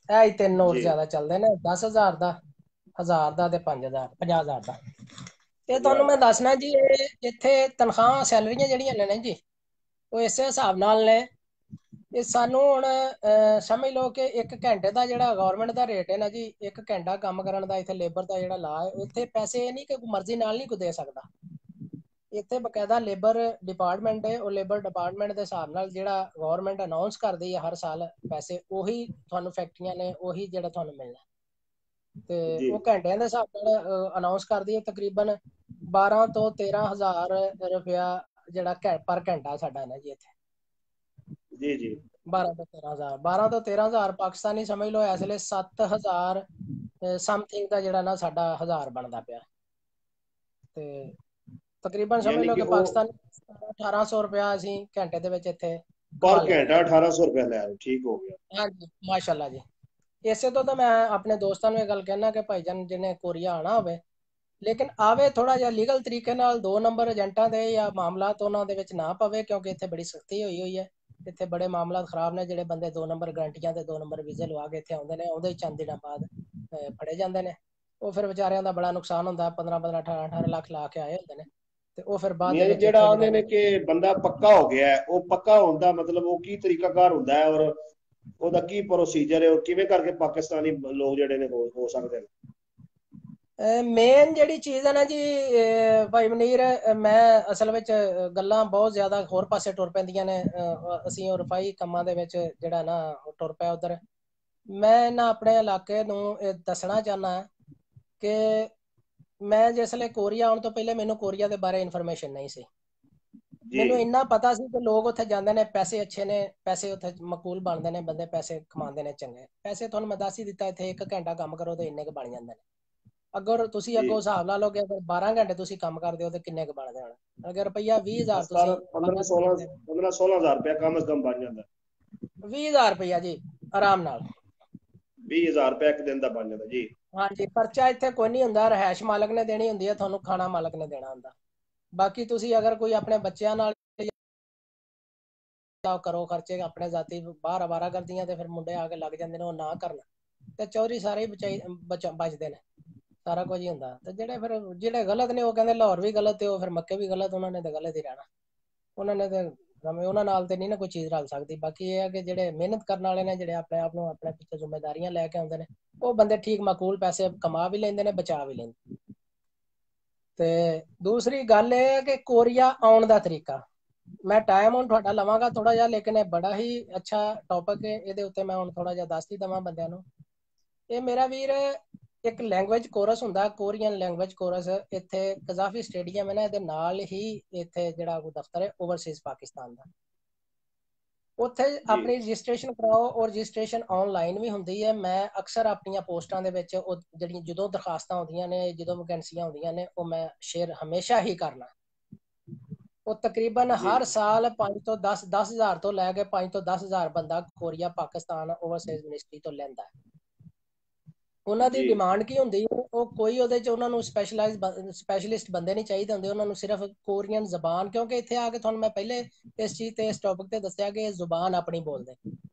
ਇਹ ਹੀ 3 ਨੋਟ ਜ਼ਿਆਦਾ ਚੱਲਦੇ ਨੇ, 10,000 ਦਾ, 1000 ਦਾ ਤੇ 50,000 ਦਾ। ਤੇ ਤੁਹਾਨੂੰ ਮੈਂ ਦੱਸਣਾ ਜੀ, ਇੱਥੇ ਤਨਖਾਹਾਂ ਸੈਲਰੀਆਂ ਜਿਹੜੀਆਂ ਨੇ ਜੀ, ਉਹ ਇਸੇ ਹਿਸਾਬ ਨਾਲ ਨੇ। ਇਹ ਸਾਨੂੰ ਹੁਣ ਸਮਝ ਲਓ ਕਿ 1 ਘੰਟੇ ਦਾ ਜਿਹੜਾ ਗਵਰਨਮੈਂਟ ਦਾ ਰੇਟ ਹੈ ਨਾ ਜੀ, 1 ਘੰਟਾ ਕੰਮ ਕਰਨ ਦਾ ਇੱਥੇ ਲੇਬਰ ਦਾ ਜਿਹੜਾ ਲਾ ਹੈ, ਇੱਥੇ ਪੈਸੇ ਇਹ ਨਹੀਂ ਕਿ ਮਰਜ਼ੀ ਨਾਲ ਨਹੀਂ ਕੋਈ ਦੇ ਸਕਦਾ। ਇੱਥੇ ਬਕਾਇਦਾ ਲੇਬਰ ਡਿਪਾਰਟਮੈਂਟ ਹੈ, ਉਹ ਲੇਬਰ ਡਿਪਾਰਟਮੈਂਟ ਦੇ ਹਿਸਾਬ ਨਾਲ ਜਿਹੜਾ ਗਵਰਨਮੈਂਟ ਅਨਾਉਂਸ ਕਰਦੀ ਹੈ ਹਰ ਸਾਲ ਪੈਸੇ, ਉਹੀ ਤੁਹਾਨੂੰ ਫੈਕਟਰੀਆਂ ਨੇ ਉਹੀ ਜਿਹੜਾ ਤੁਹਾਨੂੰ ਮਿਲਣਾ। ਤੇ ਉਹ ਘੰਟਿਆਂ ਦੇ ਹਿਸਾਬ ਨਾਲ ਅਨਾਉਂਸ ਕਰਦੀ ਹੈ। ਤਕਰੀਬਨ 12 ਤੋਂ 13,000 ਰੁਪਇਆ ਜਿਹੜਾ ਪਰ ਘੰਟਾ ਸਾਡਾ ਨਾ ਜੀ ਇੱਥੇ। ਜੀ ਜੀ 12 ਤੋਂ 13,000, 12 ਤੋਂ 13,000 ਪਾਕਿਸਤਾਨੀ ਸਮਝ ਲਓ ਇਸ ਵੇਲੇ 7,000 ਸਮਥਿੰਗ ਦਾ ਜਿਹੜਾ ਨਾ ਸਾਡਾ 1000 ਬਣਦਾ ਪਿਆ। ਤੇ ਤਕਰੀਬਨ ਸਮਝ ਲਓ ਕਿ ਪਾਕਿਸਤਾਨ 1800 ਰੁਪਇਆ ਅਸੀਂ ਘੰਟੇ ਦੇ ਵਿੱਚ ਇੱਥੇ ਪਰ ਘੰਟਾ 1800 ਰੁਪਇਆ ਲੈ ਰਹੇ। ਠੀਕ ਹੋ ਗਿਆ। ਹਾਂਜੀ ਮਾਸ਼ਾਅੱਲਾ ਜੀ। ਇਸੇ ਤੋਂ ਤਾਂ ਮੈਂ ਆਪਣੇ ਦੋਸਤਾਂ ਨੂੰ ਇਹ ਗੱਲ ਕਹਿਣਾ ਕਿ ਭਾਈਜਾਨ ਜਿਹਨੇ ਕੋਰੀਆ ਆਣਾ ਹੋਵੇ ਲੇਕਿਨ ਆਵੇ ਥੋੜਾ ਜਿਹਾ ਲੀਗਲ ਤਰੀਕੇ ਨਾਲ 2 ਨੰਬਰ ਏਜੰਟਾਂ ਦੇ ਜਾਂ ਮਾਮਲਾਤ ਉਹਨਾਂ ਦੇ ਵਿੱਚ ਨਾ ਪਵੇ, ਕਿਉਂਕਿ ਇੱਥੇ ਬੜੀ ਸਖਤੀ ਹੋਈ ਹੈ। ਇੱਥੇ ਬੜੇ ਮਾਮਲਾਤ ਖਰਾਬ ਨੇ, ਜਿਹੜੇ ਬੰਦੇ 2 ਨੰਬਰ ਗਰੰਟੀਆਂ ਤੇ 2 ਨੰਬਰ ਵੀਜ਼ੇ ਲਵਾ ਕੇ ਇੱਥੇ ਆਉਂਦੇ ਨੇ, ਆਉਂਦੇ ਹੀ ਚੰਦ ਦਿਨਾਂ ਬਾਅਦ ਫੜੇ ਜਾਂਦੇ ਨੇ। ਉਹ ਫਿਰ ਵਿਚਾਰਿਆਂ ਦਾ ਬੜਾ ਨੁਕਸਾਨ ਹੁੰਦਾ, 15 18 ਲੱਖ ਲਾ ਕੇ ਆਏ ਹੁੰਦੇ ਨੇ, ਤੇ ਉਹ ਫਿਰ ਬਾਅਦ ਦੇ ਮੀਆਂ ਜੀ ਵਿੱਚ ਜਿਹੜਾ ਇੱਥੇ ਆਉਂਦੇ ਜਿਹੜਾ ਨੇ ਕਿ ਬੰਦਾ ਪੱਕਾ ਹੋ ਗਿਆ ਹੈ, ਉਹ ਪੱਕਾ ਹੋਣ ਦਾ ਮਤਲਬ ਉਹ ਕੀ ਤਰੀਕਾਕਾਰ ਹੁੰਦਾ ਹੈ, ਔਰ ਉਹਦਾ ਕੀ ਪ੍ਰੋਸੀਜਰ ਹੈ, ਔਰ ਕਿਵੇਂ ਕਰਕੇ ਪਾਕਿਸਤਾਨੀ ਲੋਕ ਜਿਹੜੇ ਨੇ ਹੋ ਸਕਦੇ ਨੇ? ਮੇਨ ਜਿਹੜੀ ਚੀਜ਼ ਹੈ ਨਾ ਜੀ ਭਾਈ ਮਨੀਰ, ਮੈਂ ਅਸਲ ਵਿੱਚ ਗੱਲਾਂ ਬਹੁਤ ਜ਼ਿਆਦਾ ਹੋਰ ਪਾਸੇ ਟੁਰ ਪੈਂਦੀਆਂ ਨੇ, ਅਸੀਂ ਉਹ ਰਫਾਈ ਕੰਮਾਂ ਦੇ ਵਿੱਚ ਜਿਹੜਾ ਨਾ ਟੁਰ ਪਿਆ ਉਧਰ। ਮੈਂ ਨਾ ਆਪਣੇ ਇਲਾਕੇ ਨੂੰ ਇਹ ਦੱਸਣਾ ਚਾਹੁੰਦਾ ਕਿ ਮੈਂ ਜਿਸਲੇ ਕੋਰੀਆ ਆਉਣ ਤੋਂ ਪਹਿਲੇ ਮੈਨੂੰ ਕੋਰੀਆ ਦੇ ਬਾਰੇ ਇਨਫੋਰਮੇਸ਼ਨ ਨਹੀਂ ਸੀ। ਮੈਨੂੰ ਇੰਨਾ ਪਤਾ ਸੀ ਕਿ ਲੋਕ ਉੱਥੇ ਜਾਂਦੇ ਨੇ, ਪੈਸੇ ਅੱਛੇ ਨੇ, ਪੈਸੇ ਉੱਥੇ ਮਕਬੂਲ ਬਣਦੇ ਨੇ, ਬੰਦੇ ਪੈਸੇ ਕਮਾਉਂਦੇ ਨੇ ਚੰਗੇ ਪੈਸੇ। ਤੁਹਾਨੂੰ ਮੈਂ ਦੱਸ ਹੀ ਦਿੱਤਾ, ਇੱਥੇ 1 ਘੰਟਾ ਕੰਮ ਕਰੋ ਤੇ ਇੰਨੇ ਕੁ ਬਣ ਜਾਂਦੇ ਨੇ। ਅਗਰ ਤੁਸੀਂ ਅੱਗੋਂ ਹਿਸਾਬ ਲਾ ਲਓਗੇ, ਅਗਰ 12 ਘੰਟੇ ਤੁਸੀਂ ਕੰਮ ਕਰਦੇ ਹੋ ਤੇ ਕਿੰਨੇ ਕੁ ਬਣਦੇ ਹੋਣ? ਅਗਰ ਰੁਪਈਆ 20,000 ਤੁਸੀਂ 15 16,000 ਰੁਪਇਆ ਕਮ ਸੇ ਕਮ ਬਣ ਜਾਂਦਾ। 20,000 ਰੁਪਈਆ ਜੀ ਆਰਾਮ ਨਾਲ 20,000 ਰੁਪਇਆ ਇੱਕ ਦਿਨ ਦਾ ਬਣ ਜਾਂਦਾ ਜੀ। ਹਾਂਜੀ, ਖਰਚਾ ਇੱਥੇ ਕੋਈ ਨਹੀਂ ਹੁੰਦਾ, ਰਹਿائش ਮਾਲਕ ਨੇ ਦੇਣੀ ਹੁੰਦੀ ਹੈ, ਤੁਹਾਨੂੰ ਖਾਣਾ ਮਾਲਕ ਨੇ ਦੇਣਾ ਹੁੰਦਾ। ਬਾਕੀ ਤੁਸੀਂ ਅਗਰ ਕੋਈ ਆਪਣੇ ਬੱਚਿਆਂ ਨਾਲ ਕਰੋ ਖਰਚੇ ਆਪਣੇ ਜ਼ਾਤੀ, ਬਾਹਰ ਅਵਾਰਾ ਕਰਦੀਆਂ ਤੇ ਫਿਰ ਮੁੰਡੇ ਆ ਕੇ ਲੱਗ ਜਾਂਦੇ ਨੇ, ਉਹ ਨਾ ਕਰਨ ਤੇ ਚੌਧਰੀ ਸਾਰੇ ਹੀ ਬਚਦੇ ਨੇ, ਸਾਰਾ ਕੁਝ ਹੀ ਹੁੰਦਾ। ਤੇ ਜਿਹੜੇ ਗਲਤ ਨੇ ਉਹ ਕਹਿੰਦੇ ਲਾਹੌਰ ਵੀ ਗਲਤ ਤੇ ਉਹ ਫਿਰ ਮੱਕੇ ਵੀ ਗਲਤ, ਉਹਨਾਂ ਨੇ ਤਾਂ ਗਲਤ ਹੀ ਰਹਿਣਾ। ਉਹਨਾਂ ਨੇ ਤੇ ਉਹਨਾਂ ਨਾਲ ਤੇ ਨਹੀਂ ਨਾ ਕੋਈ ਚੀਜ਼ ਰਲ ਸਕਦੀ। ਬਾਕੀ ਇਹ ਹੈ ਕਿ ਜਿਹੜੇ ਮਿਹਨਤ ਕਰਨ ਵਾਲੇ ਨੇ, ਜਿਹੜੇ ਆਪਣੇ ਆਪ ਨੂੰ ਆਪਣੇ ਪਿੱਛੇ ਜ਼ਿੰਮੇਦਾਰੀਆਂ ਲੈ ਕੇ ਆਉਂਦੇ ਨੇ, ਉਹ ਬੰਦੇ ਠੀਕ ਮਾਕੂਲ ਪੈਸੇ ਕਮਾ ਵੀ ਲੈਂਦੇ ਨੇ, ਬਚਾ ਵੀ ਲੈਂਦੇ। ਤੇ ਦੂਸਰੀ ਗੱਲ ਇਹ ਹੈ ਕਿ ਕੋਰੀਆ ਆਉਣ ਦਾ ਤਰੀਕਾ, ਮੈਂ ਟਾਈਮ ਹੁਣ ਤੁਹਾਡਾ ਲਵਾਂਗਾ ਥੋੜਾ ਜਿਹਾ, ਲੇਕਿਨ ਇਹ ਬੜਾ ਹੀ ਅੱਛਾ ਟੌਪਿਕ ਹੈ, ਇਹਦੇ ਉੱਤੇ ਮੈਂ ਹੁਣ ਥੋੜਾ ਜਿਹਾ ਦੱਸ ਹੀ ਦੇਵਾਂ ਬੰਦਿਆਂ ਨੂੰ। ਇਹ ਮੇਰਾ ਵੀਰ ਇੱਕ ਲੈਂਗੁਏਜ ਕੋਰਸ ਹੁੰਦਾ, ਕੋਰੀਅਨ ਲੈਂਗੁਏਜ ਕੋਰਸ। ਇੱਥੇ ਕਜ਼ਾਫੀ ਸਟੇਡੀਅਮ ਹੈ ਨਾ, ਇਹਦੇ ਨਾਲ ਹੀ ਇੱਥੇ ਜਿਹੜਾ ਦਫ਼ਤਰ ਹੈ ਓਵਰਸੀਜ਼ ਪਾਕਿਸਤਾਨ ਦਾ, ਉੱਥੇ ਆਪਣੀ ਰਜਿਸਟ੍ਰੇਸ਼ਨ ਕਰਾਓ। ਔਰ ਰਜਿਸਟ੍ਰੇਸ਼ਨ ਆਨਲਾਈਨ ਵੀ ਹੁੰਦੀ ਹੈ। ਮੈਂ ਅਕਸਰ ਆਪਣੀਆਂ ਪੋਸਟਾਂ ਦੇ ਵਿੱਚ ਉਹ ਜਿਹੜੀਆਂ ਜਦੋਂ ਦਰਖਾਸਤਾਂ ਆਉਂਦੀਆਂ ਨੇ, ਜਦੋਂ ਵੈਕੈਂਸੀਆਂ ਆਉਂਦੀਆਂ ਨੇ, ਉਹ ਮੈਂ ਸ਼ੇਅਰ ਹਮੇਸ਼ਾ ਹੀ ਕਰਨਾ। ਉਹ ਤਕਰੀਬਨ ਹਰ ਸਾਲ 5 ਤੋਂ 10,000 ਤੋਂ ਲੈ ਕੇ 5 ਤੋਂ 10,000 ਬੰਦਾ ਕੋਰੀਆ ਪਾਕਿਸਤਾਨ ਓਵਰਸੀਜ਼ ਮਿਨਿਸਟਰੀ ਤੋਂ ਲੈਂਦਾ ਹੈ। ਉਹਨਾਂ ਦੀ ਡਿਮਾਂਡ ਕੀ ਹੁੰਦੀ ਹੈ, ਉਹ ਕੋਈ ਉਹਦੇ 'ਚ ਉਹਨਾਂ ਨੂੰ ਸਪੈਸ਼ਲਿਸਟ ਬੰਦੇ ਨਹੀਂ ਚਾਹੀਦੇ ਹੁੰਦੇ, ਉਹਨਾਂ ਨੂੰ ਸਿਰਫ ਕੋਰੀਅਨ ਜ਼ਬਾਨ, ਕਿਉਂਕਿ ਇੱਥੇ ਆ ਕੇ ਤੁਹਾਨੂੰ ਮੈਂ ਪਹਿਲੇ ਇਸ ਚੀਜ਼ ਤੇ ਇਸ ਟੌਪਿਕ ਤੇ ਦੱਸਿਆ ਕਿ ਜ਼ੁਬਾਨ ਆਪਣੀ ਬੋਲਦੇ।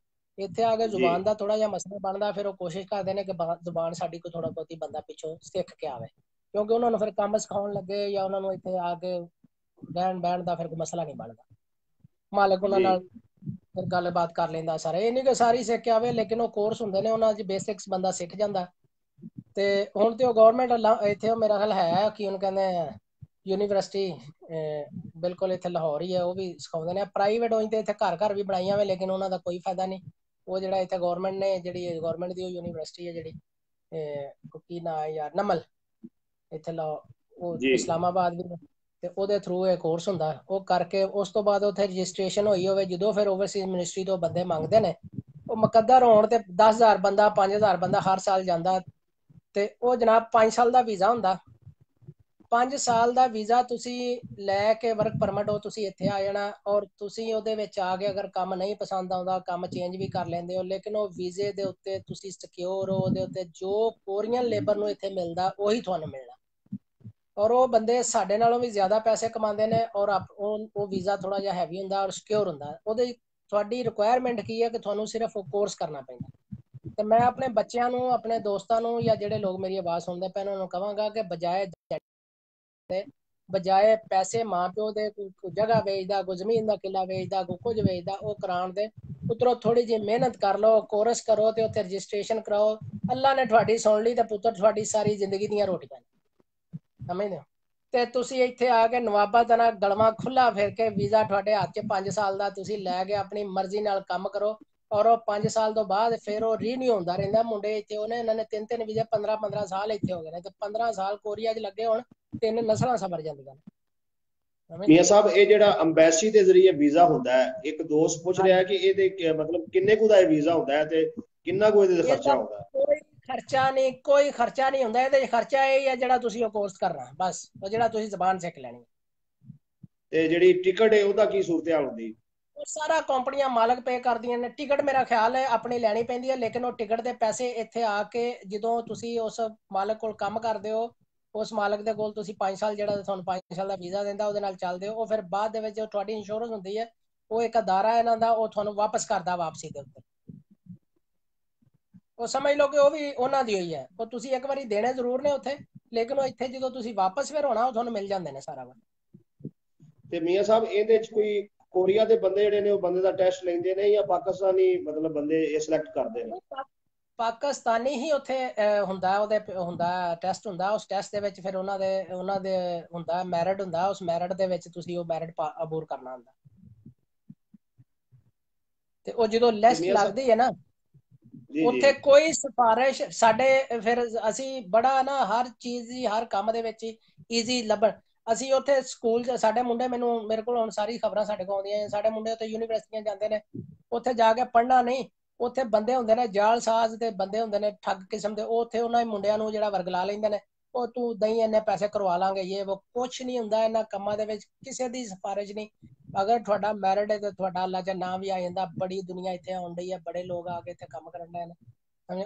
ਇੱਥੇ ਆ ਕੇ ਜ਼ੁਬਾਨ ਦਾ ਥੋੜਾ ਜਿਹਾ ਮਸਲਾ ਬਣਦਾ, ਫਿਰ ਉਹ ਕੋਸ਼ਿਸ਼ ਕਰਦੇ ਨੇ ਕਿ ਜ਼ੁਬਾਨ ਸਾਡੀ ਕੋਈ ਥੋੜਾ ਬਹੁਤੀ ਬੰਦਾ ਪਿੱਛੋਂ ਸਿੱਖ ਕੇ ਆਵੇ, ਕਿਉਂਕਿ ਉਹਨਾਂ ਨੂੰ ਫਿਰ ਕੰਮ ਸਿਖਾਉਣ ਲੱਗੇ ਜਾਂ ਉਹਨਾਂ ਨੂੰ ਇੱਥੇ ਆ ਕੇ ਰਹਿਣ ਬਹਿਣ ਦਾ ਫਿਰ ਕੋਈ ਮਸਲਾ ਨਹੀਂ ਬਣਦਾ। ਮਾਲਕ ਉਹਨਾਂ ਨਾਲ ਫਿਰ ਗੱਲਬਾਤ ਕਰ ਲੈਂਦਾ ਸਾਰਾ। ਇਹ ਨਹੀਂ ਕਿ ਸਾਰੀ ਸਿੱਖ ਕੇ ਆਵੇ, ਲੇਕਿਨ ਉਹ ਕੋਰਸ ਹੁੰਦੇ ਨੇ, ਉਹਨਾਂ 'ਚ ਬੇਸਿਕਸ ਬੰਦਾ ਸਿੱਖ ਜਾਂਦਾ। ਤੇ ਹੁਣ ਤੇ ਉਹ ਗਵਰਨਮੈਂਟ ਇੱਥੇ ਉਹ ਮੇਰਾ ਖਿਆਲ ਹੈ ਕਿ ਉਹਨੂੰ ਕਹਿੰਦੇ ਯੂਨੀਵਰਸਿਟੀ ਬਿਲਕੁਲ ਇੱਥੇ ਲਾਹੌਰ ਹੀ ਹੈ, ਉਹ ਵੀ ਸਿਖਾਉਂਦੇ ਨੇ। ਪ੍ਰਾਈਵੇਟ ਹੋਈ ਤੇ ਇੱਥੇ ਘਰ ਘਰ ਵੀ ਬਣਾਈਆਂ ਹੋਵੇ, ਲੇਕਿਨ ਉਹਨਾਂ ਦਾ ਕੋਈ ਫਾਇਦਾ ਨਹੀਂ। ਉਹ ਜਿਹੜਾ ਇੱਥੇ ਗਵਰਨਮੈਂਟ ਨੇ, ਜਿਹੜੀ ਗਵਰਨਮੈਂਟ ਦੀ ਉਹ ਯੂਨੀਵਰਸਿਟੀ ਹੈ, ਜਿਹੜੀ ਕੀ ਨਾਂ ਹੈ ਯਾਰ, ਨਮਲ, ਇੱਥੇ ਉਹ ਇਸਲਾਮਾਬਾਦ ਵੀ, ਤੇ ਉਹਦੇ ਥਰੂ ਇਹ ਕੋਰਸ ਹੁੰਦਾ। ਉਹ ਕਰਕੇ ਉਸ ਤੋਂ ਬਾਅਦ ਉੱਥੇ ਰਜਿਸਟ੍ਰੇਸ਼ਨ ਹੋਈ ਹੋਵੇ, ਜਦੋਂ ਫਿਰ ਓਵਰਸੀਜ਼ ਮਿਨਿਸਟਰੀ ਤੋਂ ਬੰਦੇ ਮੰਗਦੇ ਨੇ, ਉਹ ਮੁਕੱਦਰ ਹੋਣ ਤੇ 10,000 ਬੰਦਾ 5,000 ਬੰਦਾ ਹਰ ਸਾਲ ਜਾਂਦਾ। ਤੇ ਉਹ ਜਨਾਬ 5 ਸਾਲ ਦਾ ਵੀਜ਼ਾ ਹੁੰਦਾ। 5 ਸਾਲ ਦਾ ਵੀਜ਼ਾ ਤੁਸੀਂ ਲੈ ਕੇ ਵਰਕ ਪਰਮਿਟ ਹੋ, ਤੁਸੀਂ ਇੱਥੇ ਆ ਜਾਣਾ। ਔਰ ਤੁਸੀਂ ਉਹਦੇ ਵਿੱਚ ਆ ਕੇ ਅਗਰ ਕੰਮ ਨਹੀਂ ਪਸੰਦ ਆਉਂਦਾ, ਕੰਮ ਚੇਂਜ ਵੀ ਕਰ ਲੈਂਦੇ ਹੋ, ਲੇਕਿਨ ਉਹ ਵੀਜ਼ੇ ਦੇ ਉੱਤੇ ਤੁਸੀਂ ਸਿਕਿਉਰ ਹੋ। ਉਹਦੇ ਉੱਤੇ ਜੋ ਕੋਰੀਅਨ ਲੇਬਰ ਨੂੰ ਇੱਥੇ ਮਿਲਦਾ ਉਹੀ ਤੁਹਾਨੂੰ ਮਿਲਣਾ। ਔਰ ਉਹ ਬੰਦੇ ਸਾਡੇ ਨਾਲੋਂ ਵੀ ਜ਼ਿਆਦਾ ਪੈਸੇ ਕਮਾਉਂਦੇ ਨੇ, ਔਰ ਉਹ ਵੀਜ਼ਾ ਥੋੜਾ ਜਿਹਾ ਹੈਵੀ ਹੁੰਦਾ ਔਰ ਸਿਕਿਉਰ ਹੁੰਦਾ। ਉਹਦੇ ਤੁਹਾਡੀ ਰਿਕੁਆਇਰਮੈਂਟ ਕੀ ਹੈ ਕਿ ਤੁਹਾਨੂੰ ਸਿਰਫ ਉਹ ਕੋਰਸ ਕਰਨਾ ਪੈਂਦਾ। ਤੇ ਮੈਂ ਆਪਣੇ ਬੱਚਿਆਂ ਨੂੰ, ਆਪਣੇ ਦੋਸਤਾਂ ਨੂੰ, ਜਾਂ ਜਿਹੜੇ ਲੋਕ ਮੇਰੀ ਆਵਾਜ਼ ਸੁਣਦੇ ਪਏ ਉਹਨਾਂ ਨੂੰ ਕਹਾਂਗਾ ਕਿ ਬਜਾਏ ਪੈਸੇ ਮਾਂ ਪਿਓ ਦੇ ਕੋਈ ਜਗ੍ਹਾ ਵੇਚਦਾ, ਕੋਈ ਜ਼ਮੀਨ ਦਾ ਕਿੱਲਾ ਵੇਚਦਾ, ਕੋਈ ਕੁਝ ਵੇਚਦਾ, ਉਹ ਕਰਾਉਣ ਦੇ ਪੁੱਤਰੋ ਥੋੜੀ ਜਿਹੀ ਮਿਹਨਤ ਕਰ ਲਓ, ਕੋਰਸ ਕਰੋ ਤੇ ਉੱਥੇ ਰਜਿਸਟ੍ਰੇਸ਼ਨ ਕਰਾਓ। ਅੱਲਾ ਨੇ ਤੁਹਾਡੀ ਸੁਣ ਲਈ ਤੇ ਪੁੱਤਰ ਤੁਹਾਡੀ ਸਾਰੀ ਜ਼ਿੰਦਗੀ ਦੀਆਂ ਰੋਟੀਆਂ ਸਮਝਦੇ ਹੋ। ਤੇ ਤੁਸੀਂ ਇੱਥੇ ਆ ਕੇ ਨਵਾਬਾ ਤਰ੍ਹਾਂ ਗਲਵਾਂ ਖੁੱਲਾ ਫਿਰ ਕੇ ਵੀਜ਼ਾ ਤੁਹਾਡੇ ਹੱਥ 'ਚ 5 ਸਾਲ ਦਾ ਤੁਸੀਂ ਲੈ ਕੇ ਆਪਣੀ ਮਰਜ਼ੀ ਨਾਲ ਕੰਮ ਕਰੋ। ਔਰ ਉਹ 5 ਸਾਲ ਤੋਂ ਬਾਅਦ ਫਿਰ ਉਹ ਰੀਨਿਊ ਹੁੰਦਾ ਰਹਿੰਦਾ। ਮੁੰਡੇ ਇੱਥੇ ਉਹਨੇ ਇਹਨਾਂ ਨੇ 3 ਵੀਜ਼ੇ 15 ਸਾਲ ਇੱਥੇ ਹੋ ਗਏ ਨੇ, ਤੇ 15 ਸਾਲ ਕੋਰੀਆ 'ਚ ਲੱਗੇ ਹੋਣ, 3 ਨਸਲਾਂ ਸਬਰ ਜਾਂਦੀਆਂ ਨੇ। ਮੀਆਂ ਸਾਹਿਬ, ਇਹ ਜਿਹੜਾ ਅੰਬੈਸੀ ਦੇ ਜ਼ਰੀਏ ਵੀਜ਼ਾ ਹੁੰਦਾ ਹੈ, ਇੱਕ ਦੋਸਤ ਪੁੱਛ ਰਿਹਾ ਕਿ ਇਹਦੇ ਮਤਲਬ ਕਿੰਨੇ ਕੁ ਦਾ ਇਹ ਵੀਜ਼ਾ ਹੁੰਦਾ ਹੈ ਤੇ ਕਿੰਨਾ ਕੁ ਇਹਦੇ ਖਰਚਾ ਹੁੰਦਾ? ਕੋਈ ਖਰਚਾ ਨਹੀਂ, ਕੋਈ ਖਰਚਾ ਨਹੀਂ ਹੁੰਦਾ ਇਹਦੇ 'ਚ। ਖਰਚਾ ਇਹ ਹੈ ਜਿਹੜਾ ਤੁਸੀਂ ਉਹ ਕੋਰਸ ਕਰਨਾ, ਬਸ ਉਹ ਜਿਹੜਾ ਤੁਸੀਂ ਜ਼ਬਾਨ ਸਿੱਖ ਲੈਣੀ। ਤੇ ਜਿਹੜੀ ਟਿਕਟ ਹੈ ਉਹਦਾ ਕੀ ਸੂਰਤ ਹਾਲ ਹੁੰਦੀ? ਉਹ ਸਾਰਾ ਕੰਪਨੀਆਂ ਮਾਲਕ ਪੇ ਕਰਦੀਆਂ ਨੇ। ਟਿਕਟ ਮੇਰਾ ਖਿਆਲ ਹੈ ਆਪਣੀ ਲੈਣੀ ਪੈਂਦੀ ਹੈ, ਲੇਕਿਨ ਉਹ ਟਿਕਟ ਦੇ ਪੈਸੇ ਇੱਥੇ ਆ ਕੇ ਜਦੋਂ ਤੁਸੀਂ ਉਸ ਮਾਲਕ ਕੋਲ ਕੰਮ ਕਰਦੇ ਹੋ, ਉਸ ਮਾਲਕ ਦੇ ਕੋਲ ਤੁਸੀਂ 5 ਸਾਲ ਜਿਹੜਾ ਤੁਹਾਨੂੰ 5 ਸਾਲ ਦਾ ਵੀਜ਼ਾ ਦਿੰਦਾ ਉਹਦੇ ਨਾਲ ਚੱਲਦੇ ਹੋ। ਉਹ ਫਿਰ ਬਾਅਦ ਦੇ ਵਿੱਚ ਤੁਹਾਡੀ ਇੰਸ਼ੋਰੈਂਸ ਹੁੰਦੀ ਹੈ, ਉਹ ਇੱਕ ਅਦਾਰਾ ਇਹਨਾਂ ਦਾ, ਉਹ ਤੁਹਾਨੂੰ ਵਾਪਸ ਕਰਦਾ ਵਾਪਸੀ ਦੇ ਉੱਤੇ। ਉਹ ਸਮਝ ਲਓ ਕਿ ਉਹ ਵੀ ਉਹਨਾਂ ਦੀ ਹੋਈ ਹੈ। ਉਹ ਤੁਸੀਂ ਇੱਕ ਵਾਰੀ ਦੇਣੇ ਜ਼ਰੂਰ ਨੇ ਉੱਥੇ, ਲੇਕਿਨ ਉਹ ਇੱਥੇ ਜਦੋਂ ਤੁਸੀਂ ਵਾਪਸ ਫਿਰ ਹੋਣਾ ਉਹ ਤੁਹਾਨੂੰ ਮਿਲ ਜਾਂਦੇ ਨੇ ਸਾਰਾ ਕੁਝ। ਤੇ ਮੀਆਂ ਸਾਹਿਬ ਇਹਦੇ ਚ ਕੋਈ ਕੋਰੀਆ ਦੇ ਬੰਦੇ ਜਿਹੜੇ ਨੇ ਉਹ ਬੰਦੇ ਦਾ ਟੈਸਟ ਲੈਂਦੇ ਨੇ ਜਾਂ ਪਾਕਿਸਤਾਨੀ ਮਤਲਬ ਬੰਦੇ ਇਹ ਸਿਲੈਕਟ ਕਰਦੇ ਨੇ? ਪਾਕਿਸਤਾਨੀ ਹੀ ਉੱਥੇ ਹੁੰਦਾ, ਉਹਦੇ ਹੁੰਦਾ ਟੈਸਟ ਹੁੰਦਾ। ਉਸ ਟੈਸਟ ਦੇ ਵਿੱਚ ਫਿਰ ਉਹਨਾਂ ਦੇ ਹੁੰਦਾ ਮੈਰਿਟ ਹੁੰਦਾ, ਉਸ ਮੈਰਿਟ ਦੇ ਵਿੱਚ ਤੁਸੀਂ ਉਹ ਮੈਰਿਟ ਅਬੂਰ ਕਰਨਾ ਹੁੰਦਾ। ਤੇ ਉਹ ਜਦੋਂ ਲਿਸਟ ਲੱਗਦੀ ਹੈ ਨਾ, ਉੱਥੇ ਕੋਈ ਸਿਫਾਰਿਸ਼ ਸਾਡੇ, ਫਿਰ ਅਸੀਂ ਬੜਾ ਨਾ ਹਰ ਚੀਜ਼ ਦੀ ਹਰ ਕੰਮ ਦੇ ਵਿੱਚ ਈਜ਼ੀ ਲੱਭਣ। ਅਸੀਂ ਉੱਥੇ ਸਕੂਲ 'ਚ ਸਾਡੇ ਮੁੰਡੇ, ਮੇਰੇ ਕੋਲ ਹੁਣ ਸਾਰੀ ਖਬਰਾਂ ਸਾਡੇ ਕੋਲ ਆਉਂਦੀਆਂ। ਸਾਡੇ ਮੁੰਡੇ ਉੱਥੇ ਯੂਨੀਵਰਸਿਟੀਆਂ ਜਾਂਦੇ ਨੇ, ਉੱਥੇ ਜਾ ਕੇ ਪੜ੍ਹਨਾ ਨਹੀਂ, ਉੱਥੇ ਬੰਦੇ ਹੁੰਦੇ ਨੇ ਜਾਲਸਾਜ਼ ਦੇ ਬੰਦੇ ਹੁੰਦੇ ਨੇ ਠੱਗ ਕਿਸਮ ਦੇ, ਉਹ ਉੱਥੇ ਉਹਨਾਂ ਮੁੰਡਿਆਂ ਨੂੰ ਜਿਹੜਾ ਵਰਗਲਾ ਲੈਂਦੇ ਨੇ, ਉਹ ਤੂੰ ਦਹੀਂ ਇੰਨੇ ਪੈਸੇ ਕਰਵਾ ਲਾਂਗੇ, ਇਹ ਉਹ ਕੁਛ ਨਹੀਂ ਹੁੰਦਾ ਇਹਨਾਂ ਕੰਮਾਂ ਦੇ ਵਿੱਚ, ਕਿਸੇ ਦੀ ਸਿਫਾਰਿਸ਼ ਨਹੀਂ। ਅਗਰ ਤੁਹਾਡਾ ਮੈਰਿਟ ਹੈ ਤੇ ਤੁਹਾਡਾ ਅੱਲਾ ਚ ਨਾਮ ਵੀ ਆ ਜਾਂਦਾ। ਬੜੀ ਦੁਨੀਆ ਇੱਥੇ ਆਉਣ ਡਈ ਹੈ, ਬੜੇ ਲੋਕ ਆ ਕੇ ਇੱਥੇ ਕੰਮ ਕਰਨ ਡਏ ਨੇ।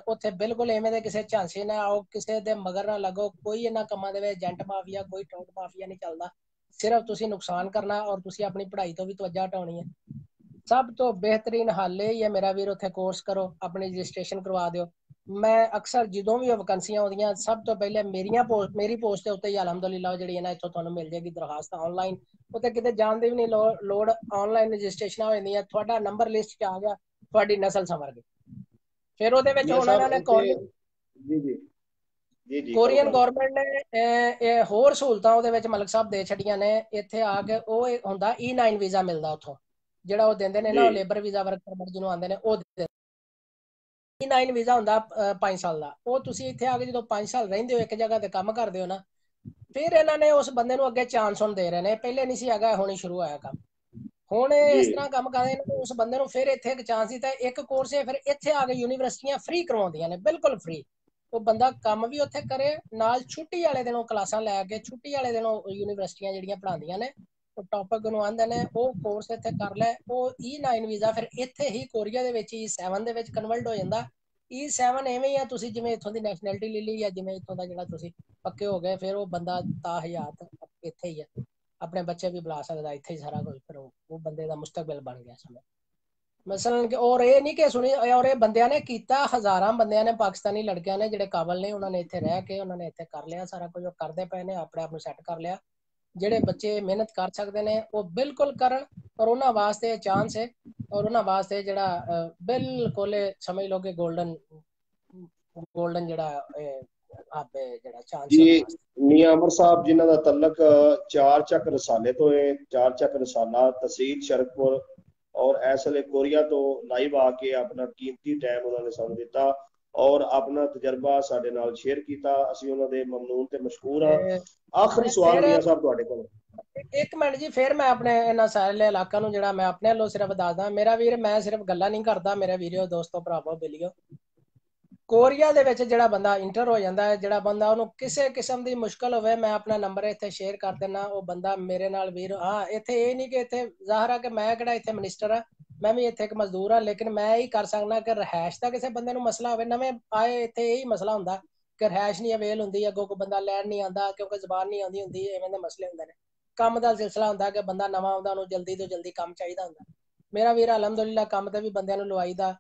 ਉੱਥੇ ਬਿਲਕੁਲ ਐਵੇਂ ਦੇ ਕਿਸੇ ਝਾਂਸੇ ਨਾ ਆਓ, ਕਿਸੇ ਦੇ ਮਗਰ ਨਾ ਲੱਗੋ। ਕੋਈ ਇਹਨਾਂ ਕੰਮਾਂ ਦੇ ਵਿੱਚ ਏਜੰਟ ਮਾਫੀਆ, ਕੋਈ ਟੋਟ ਮਾਫੀਆ ਨਹੀਂ ਚੱਲਦਾ। ਸਿਰਫ ਤੁਸੀਂ ਨੁਕਸਾਨ ਕਰਨਾ ਔਰ ਤੁਸੀਂ ਆਪਣੀ ਪੜ੍ਹਾਈ ਤੋਂ ਵੀ ਤਵੱਜਾ ਹਟਾਉਣੀ ਹੈ। ਸਭ ਤੋਂ ਬਿਹਤਰੀਨ ਹੱਲ ਇਹ ਹੀ ਹੈ ਮੇਰਾ ਵੀਰ, ਉੱਥੇ ਕੋਰਸ ਕਰੋ, ਆਪਣੀ ਰਜਿਸਟ੍ਰੇਸ਼ਨ ਕਰਵਾ ਦਿਓ। ਮੈਂ ਅਕਸਰ ਜਦੋਂ ਵੀ ਵੈਕੈਂਸੀਆਂ ਆਉਂਦੀਆਂ, ਸਭ ਤੋਂ ਪਹਿਲੇ ਮੇਰੀ ਪੋਸਟ ਦੇ ਉੱਤੇ ਹੀ ਅਲਹਮਦੁਲਿਲਾ ਜਿਹੜੀ ਹੈ ਨਾ ਇੱਥੋਂ ਤੁਹਾਨੂੰ ਮਿਲ ਜਾਏਗੀ ਦਰਖਾਸਤ ਆਨਲਾਈਨ। ਉੱਥੇ ਕਿਤੇ ਜਾਣ ਦੀ ਵੀ ਨਹੀਂ ਲੋੜ, ਆਨਲਾਈਨ ਰਜਿਸਟ੍ਰੇਸ਼ਨ ਹੋ ਜਾਂਦੀ ਹੈ। ਤੁਹਾਡਾ ਨੰਬਰ ਲਿਸਟ 'ਚ ਆ ਗਿਆ, ਤੁਹਾਡੀ ਨਸਲ ਸੰਵਰ ਗਈ। ਫਿਰ ਉਹਦੇ ਵਿੱਚ ਹੁਣ ਇਹਨਾਂ ਨੇ ਕੋਰੀਅਨ ਗਵਰਨਮੈਂਟ ਨੇ ਹੋਰ ਸਹੂਲਤਾਂ ਉਹਦੇ ਵਿੱਚ ਮਲਕ ਸਾਹਿਬ ਦੇ ਛੱਡੀਆਂ ਨੇ। ਇੱਥੇ ਆ ਕੇ ਉਹ ਹੁੰਦਾ E9 ਵੀਜ਼ਾ ਮਿਲਦਾ ਉੱਥੋਂ, ਜਿਹੜਾ ਉਹ ਦਿੰਦੇ ਨੇ ਨਾ, ਉਹ ਲੇਬਰ ਵੀਜ਼ਾ ਵਰਕ ਪਰਮਿਟ ਜਿਹਨੂੰ ਆਉਂਦੇ ਨੇ, ਉਹ E9 ਵੀਜ਼ਾ ਹੁੰਦਾ 5 ਸਾਲ ਦਾ। ਉਹ ਤੁਸੀਂ ਇੱਥੇ ਆ ਕੇ ਜਦੋਂ 5 ਸਾਲ ਰਹਿੰਦੇ ਹੋ ਇੱਕ ਜਗ੍ਹਾ ਤੇ ਕੰਮ ਕਰਦੇ ਹੋ ਨਾ, ਫਿਰ ਇਹਨਾਂ ਨੇ ਉਸ ਬੰਦੇ ਨੂੰ ਅੱਗੇ ਚਾਂਸ ਹੁਣ ਦੇ ਰਹੇ ਨੇ। ਪਹਿਲੇ ਨਹੀਂ ਸੀ ਹੈਗਾ, ਹੁਣ ਹੀ ਸ਼ੁਰੂ ਹੋਇਆ ਕੰਮ। ਹੁਣ ਇਸ ਤਰ੍ਹਾਂ ਕੰਮ ਕਰਦੇ ਨੇ, ਉਸ ਬੰਦੇ ਨੂੰ ਫਿਰ ਇੱਥੇ ਇੱਕ ਚਾਂਸ ਦਿੱਤਾ, ਇੱਕ ਕੋਰਸ ਹੈ, ਫਿਰ ਇੱਥੇ ਆ ਕੇ ਯੂਨੀਵਰਸਿਟੀਆਂ ਫ੍ਰੀ ਕਰਵਾਉਂਦੀਆਂ ਨੇ, ਬਿਲਕੁਲ ਫ੍ਰੀ। ਉਹ ਬੰਦਾ ਕੰਮ ਵੀ ਉੱਥੇ ਕਰੇ ਨਾਲ, ਛੁੱਟੀ ਵਾਲੇ ਦਿਨ ਉਹ ਕਲਾਸਾਂ ਲੈ ਕੇ, ਛੁੱਟੀ ਵਾਲੇ ਦਿਨ ਉਹ ਯੂਨੀਵਰਸਿਟੀਆਂ ਜਿਹੜੀਆਂ ਪੜ੍ਹਾਉਂਦੀਆਂ ਨੇ, ਉਹ ਟੌਪਿਕ ਨੂੰ ਆਉਂਦੇ ਨੇ, ਉਹ ਕੋਰਸ ਇੱਥੇ ਕਰ ਲੈ। ਉਹ E9 ਵੀਜ਼ਾ ਫਿਰ ਇੱਥੇ ਹੀ ਕੋਰੀਆ ਦੇ ਵਿੱਚ E7 ਦੇ ਵਿੱਚ ਕਨਵਰਟ ਹੋ ਜਾਂਦਾ। E7 ਐਵੇਂ ਹੀ ਆ, ਤੁਸੀਂ ਜਿਵੇਂ ਇੱਥੋਂ ਦੀ ਨੈਸ਼ਨੈਲਿਟੀ ਲੈ ਲਈ, ਜਾਂ ਜਿਵੇਂ ਇੱਥੋਂ ਦਾ ਜਿਹੜਾ ਤੁਸੀਂ ਪੱਕੇ ਹੋ ਗਏ, ਫਿਰ ਉਹ ਬੰਦਾ ਤਾਂ ਹਯਾਤ ਇੱਥੇ ਹੀ ਹੈ, ਆਪਣੇ ਬੱਚੇ ਵੀ ਬੁਲਾ ਸਕਦਾ ਇੱਥੇ ਹੀ ਸਾਰਾ ਕੁਝ। ਫਿਰ ਉਹ ਬੰਦੇ ਦਾ ਮੁਸਤਕਬਲ ਬਣ ਗਿਆ ਸਮਝ ਮਸਲਨ। ਔਰ ਇਹ ਨਹੀਂ ਕਿ ਸੁਣੀ, ਔਰ ਇਹ ਬੰਦਿਆਂ ਨੇ ਕੀਤਾ, ਹਜ਼ਾਰਾਂ ਬੰਦਿਆਂ ਨੇ, ਪਾਕਿਸਤਾਨੀ ਲੜਕਿਆਂ ਨੇ ਜਿਹੜੇ ਕਾਬਲ ਨੇ, ਉਹਨਾਂ ਨੇ ਇੱਥੇ ਰਹਿ ਕੇ ਉਹਨਾਂ ਨੇ ਇੱਥੇ ਕਰ ਲਿਆ ਸਾਰਾ ਕੁਝ। ਉਹ ਕਰਦੇ ਪਏ ਨੇ, ਆਪਣੇ ਆਪ ਨੂੰ ਸੈੱਟ ਕਰ ਲਿਆ। ਜਿਹੜੇ ਬੱਚੇ ਮਿਹਨਤ ਕਰ ਸਕਦੇ ਨੇ ਉਹ ਬਿਲਕੁਲ ਕਰਨ, ਔਰ ਉਹਨਾਂ ਵਾਸਤੇ ਚਾਂਸ ਹੈ, ਔਰ ਉਹਨਾਂ ਵਾਸਤੇ ਜਿਹੜਾ ਬਿਲਕੁਲ ਸਮਝ ਲਓ ਕਿ ਗੋਲਡਨ ਜਿਹੜਾ ਜਿਹੜਾ ਚਾਂਸ ਹੈ ਜੀ। ਮੀਆਂ ਅਮਰ ਸਾਹਿਬ ਜਿਨ੍ਹਾਂ ਦਾ ਤਲਕ 4 ਚੱਕ ਰਸਾਲੇ ਤੋਂ ਹੈ, 4 ਚੱਕ ਰਸਾਲਾ, ਤਹਿਸੀਲ ਸ਼ਰਕਪੁਰ, ਔਰ ਇਸ ਵੇਲੇ ਕੋਰੀਆ ਤੋਂ ਲਾਈਵ ਆ ਕੇ ਆਪਣਾ ਕੀਮਤੀ ਟਾਈਮ ਉਹਨਾਂ ਨੇ ਸਾਨੂੰ ਦਿੱਤਾ ਔਰ ਆਪਣਾ ਤਜਰਬਾ ਸਾਡੇ ਨਾਲ ਸ਼ੇਅਰ ਕੀਤਾ। ਅਸੀਂ ਉਹਨਾਂ ਦੇ ਮਮਨੂਨ ਤੇ ਮਸ਼ਕੂਰ ਹਾਂ। ਆਖਰੀ ਸਵਾਲ ਮੀਆਂ ਸਾਹਿਬ ਤੁਹਾਡੇ ਕੋਲ। ਇੱਕ ਮਿੰਟ ਜੀ, ਫਿਰ ਮੈਂ ਆਪਣੇ ਇਹਨਾਂ ਸਾਰੇ ਇਲਾਕਿਆਂ ਨੂੰ ਜਿਹੜਾ ਮੈਂ ਆਪਣੇ ਵੱਲੋਂ ਸਿਰਫ ਦੱਸਦਾ ਮੇਰਾ ਵੀਰ, ਮੈਂ ਸਿਰਫ ਗੱਲਾਂ ਨਹੀਂ ਕਰਦਾ ਮੇਰੇ ਵੀਰੋ, ਦੋਸਤੋ, ਭਰਾਵੋ, ਬੇਲੀਓ। ਕੋਰੀਆ ਦੇ ਵਿੱਚ ਜਿਹੜਾ ਬੰਦਾ ਇੰਟਰ ਹੋ ਜਾਂਦਾ ਹੈ, ਜਿਹੜਾ ਬੰਦਾ ਉਹਨੂੰ ਕਿਸੇ ਕਿਸਮ ਦੀ ਮੁਸ਼ਕਲ ਹੋਵੇ, ਮੈਂ ਆਪਣਾ ਨੰਬਰ ਇੱਥੇ ਸ਼ੇਅਰ ਕਰ ਦੇਣਾ। ਉਹ ਬੰਦਾ ਮੇਰੇ ਨਾਲ ਵੀਰ, ਹਾਂ ਇੱਥੇ ਇਹ ਨਹੀਂ ਕਿ ਇੱਥੇ ਜ਼ਾਹਰ ਆ ਕਿ ਮੈਂ ਕਿਹੜਾ ਇੱਥੇ ਮਿਨਿਸਟਰ ਆ, ਮੈਂ ਵੀ ਇੱਥੇ ਇੱਕ ਮਜ਼ਦੂਰ ਹਾਂ, ਲੇਕਿਨ ਮੈਂ ਇਹੀ ਕਰ ਸਕਦਾ ਕਿ ਰਿਹਾਇਸ਼ ਦਾ ਕਿਸੇ ਬੰਦੇ ਨੂੰ ਮਸਲਾ ਹੋਵੇ। ਨਵੇਂ ਆਏ ਇੱਥੇ ਇਹੀ ਮਸਲਾ ਹੁੰਦਾ ਕਿ ਰਿਹਾਇਸ਼ ਨਹੀਂ ਅਵੇਲ ਹੁੰਦੀ, ਅੱਗੋਂ ਕੋਈ ਬੰਦਾ ਲੈਣ ਨਹੀਂ ਆਉਂਦਾ ਕਿਉਂਕਿ ਜ਼ਬਾਨ ਨਹੀਂ ਆਉਂਦੀ ਹੁੰਦੀ, ਐਵੇਂ ਦੇ ਮਸਲੇ ਹੁੰਦੇ ਨੇ। ਕੰਮ ਦਾ ਸਿਲਸਿਲਾ ਹੁੰਦਾ ਕਿ ਬੰਦਾ ਨਵਾਂ ਆਉਂਦਾ, ਉਹਨੂੰ ਜਲਦੀ ਤੋਂ ਜਲਦੀ ਕੰਮ ਚਾਹੀਦਾ ਹੁੰਦਾ। ਮੇਰਾ ਵੀਰ ਅਲਹਮਦੁਲਿਲਾ ਕੰਮ ਤੇ ਵੀ ਬੰਦਿਆਂ ਨੂੰ ਲਵਾਈਦਾ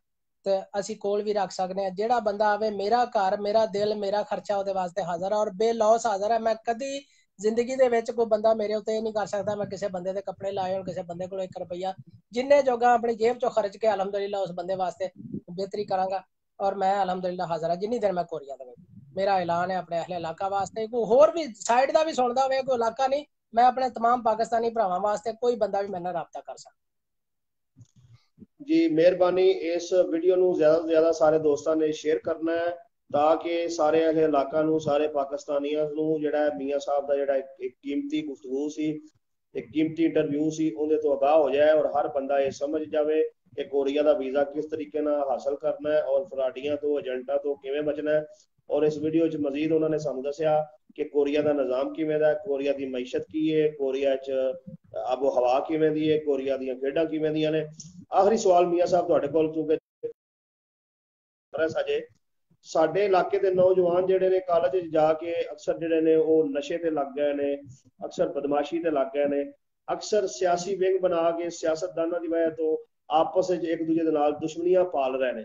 ਤੇ ਅਸੀਂ ਕੋਲ ਵੀ ਰੱਖ ਸਕਦੇ ਹਾਂ। ਜਿਹੜਾ ਬੰਦਾ ਆਵੇ, ਮੇਰਾ ਘਰ, ਮੇਰਾ ਦਿਲ, ਮੇਰਾ ਖਰਚਾ ਉਹਦੇ ਵਾਸਤੇ ਹਾਜ਼ਰ ਹੈ ਔਰ ਬੇਲੌਸ ਹਾਜ਼ਰ ਹੈ। ਮੈਂ ਕਦੀ ਜ਼ਿੰਦਗੀ ਦੇ ਵਿੱਚ ਕੋਈ ਬੰਦਾ ਮੇਰੇ ਉੱਤੇ ਇਹ ਨਹੀਂ ਕਰ ਸਕਦਾ ਮੈਂ ਕਿਸੇ ਬੰਦੇ ਦੇ ਕੱਪੜੇ ਲਾਏ ਹੋਣ, ਕਿਸੇ ਬੰਦੇ ਕੋਲ 1 ਰੁਪਈਆ, ਜਿੰਨੇ ਜੋਗਾ ਆਪਣੀ ਜੇਬ ਚੋਂ ਖਰਚ ਕੇ ਅਲਹਮਦੁਲਿਲਾ ਉਸ ਬੰਦੇ ਵਾਸਤੇ ਬਿਹਤਰੀ ਕਰਾਂਗਾ। ਔਰ ਮੈਂ ਅਲਹਮਦੁਲਿਲਾ ਹਾਜ਼ਰ ਹਾਂ ਜਿੰਨੀ ਦੇਰ ਮੈਂ ਕੋਰੀਆ ਦੇ ਵਿੱਚ। ਮੇਰਾ ਐਲਾਨ ਹੈ ਆਪਣੇ ਅਹਲੇ ਇਲਾਕਾ ਵਾਸਤੇ, ਕੋਈ ਹੋਰ ਵੀ ਸਾਈਡ ਦਾ ਵੀ ਸੁਣਦਾ ਹੋਵੇ, ਕੋਈ ਇਲਾਕਾ ਨਹੀਂ, ਮੈਂ ਆਪਣੇ तमाम ਪਾਕਿस्तानी ਭਰਾਵਾਂ ਵਾਸਤੇ ਕੋਈ ਬੰਦਾ ਵੀ ਮੇਰੇ ਨਾਲ ਰਾਬਤਾ ਕਰ ਸਕਦਾ। ਜੀ ਮਿਹਰਬਾਨੀ, ਇਸ ਵੀਡੀਓ ਨੂੰ ਜ਼ਿਆਦਾ ਤੋਂ ਜ਼ਿਆਦਾ ਸਾਰੇ ਦੋਸਤਾਂ ਨੇ ਸ਼ੇਅਰ ਕਰਨਾ ਹੈ ਤਾਂ ਕਿ ਸਾਰੇ ਅਹਲੇ ਇਲਾਕਾ ਨੂੰ, ਸਾਰੇ ਪਾਕਿਸਤਾਨੀਆਂ ਨੂੰ ਜਿਹੜਾ ਮੀਆਂ ਸਾਹਿਬ ਦਾ ਜਿਹੜਾ ਇੱਕ ਕੀਮਤੀ ਗੁਫ਼ਤਗੂ ਸੀ, ਇੱਕ ਕੀਮਤੀ ਇੰਟਰਵਿਊ ਸੀ, ਉਹਦੇ ਤੋਂ ਆਗਾਹ ਹੋ ਜਾਏ ਔਰ ਹਰ ਬੰਦਾ ਇਹ ਸਮਝ ਜਾਵੇ ਕਿ ਕੋਰੀਆ ਦਾ ਵੀਜ਼ਾ ਕਿਸ ਤਰੀਕੇ ਨਾਲ ਹਾਸਲ ਕਰਨਾ ਹੈ ਔਰ ਫਰਾਡੀਆਂ ਤੋਂ, ਏਜੰਟਾਂ ਤੋਂ ਕਿਵੇਂ ਬਚਣਾ ਹੈ। ਔਰ ਇਸ ਵੀਡੀਓ 'ਚ ਮਜ਼ੀਦ ਉਹਨਾਂ ਨੇ ਸਾਨੂੰ ਦੱਸਿਆ ਕਿ ਕੋਰੀਆ ਦਾ ਨਿਜ਼ਾਮ ਕਿਵੇਂ ਦਾ, ਕੋਰੀਆ ਦੀ ਮਈਸ਼ਤ ਕੀ ਹੈ, ਕੋਰੀਆ 'ਚ ਆਬੋ ਹਵਾ ਕਿਵੇਂ ਦੀ ਹੈ, ਕੋਰੀਆ ਦੀਆਂ ਖੇਡਾਂ ਕਿਵੇਂ ਦੀਆਂ ਨੇ। ਆਖਰੀ ਸਵਾਲ ਮੀਆਂ ਸਾਹਿਬ ਤੁਹਾਡੇ ਕੋਲ, ਕਿਉਂਕਿ ਅਜੇ ਸਾਡੇ ਇਲਾਕੇ ਦੇ ਨੌਜਵਾਨ ਜਿਹੜੇ ਨੇ ਕਾਲਜ 'ਚ ਜਾ ਕੇ ਅਕਸਰ ਜਿਹੜੇ ਨੇ ਉਹ ਨਸ਼ੇ ਤੇ ਲੱਗ ਗਏ ਨੇ, ਅਕਸਰ ਬਦਮਾਸ਼ੀ ਤੇ ਲੱਗ ਗਏ ਨੇ, ਅਕਸਰ ਸਿਆਸੀ ਵਿੰਗ ਬਣਾ ਕੇ ਸਿਆਸਤਦਾਨਾਂ ਦੀ ਵਜ੍ਹਾ ਤੋਂ ਆਪਸ ਵਿੱਚ ਇੱਕ ਦੂਜੇ ਦੇ ਨਾਲ ਦੁਸ਼ਮਣੀਆਂ ਪਾਲ ਰਹੇ ਨੇ।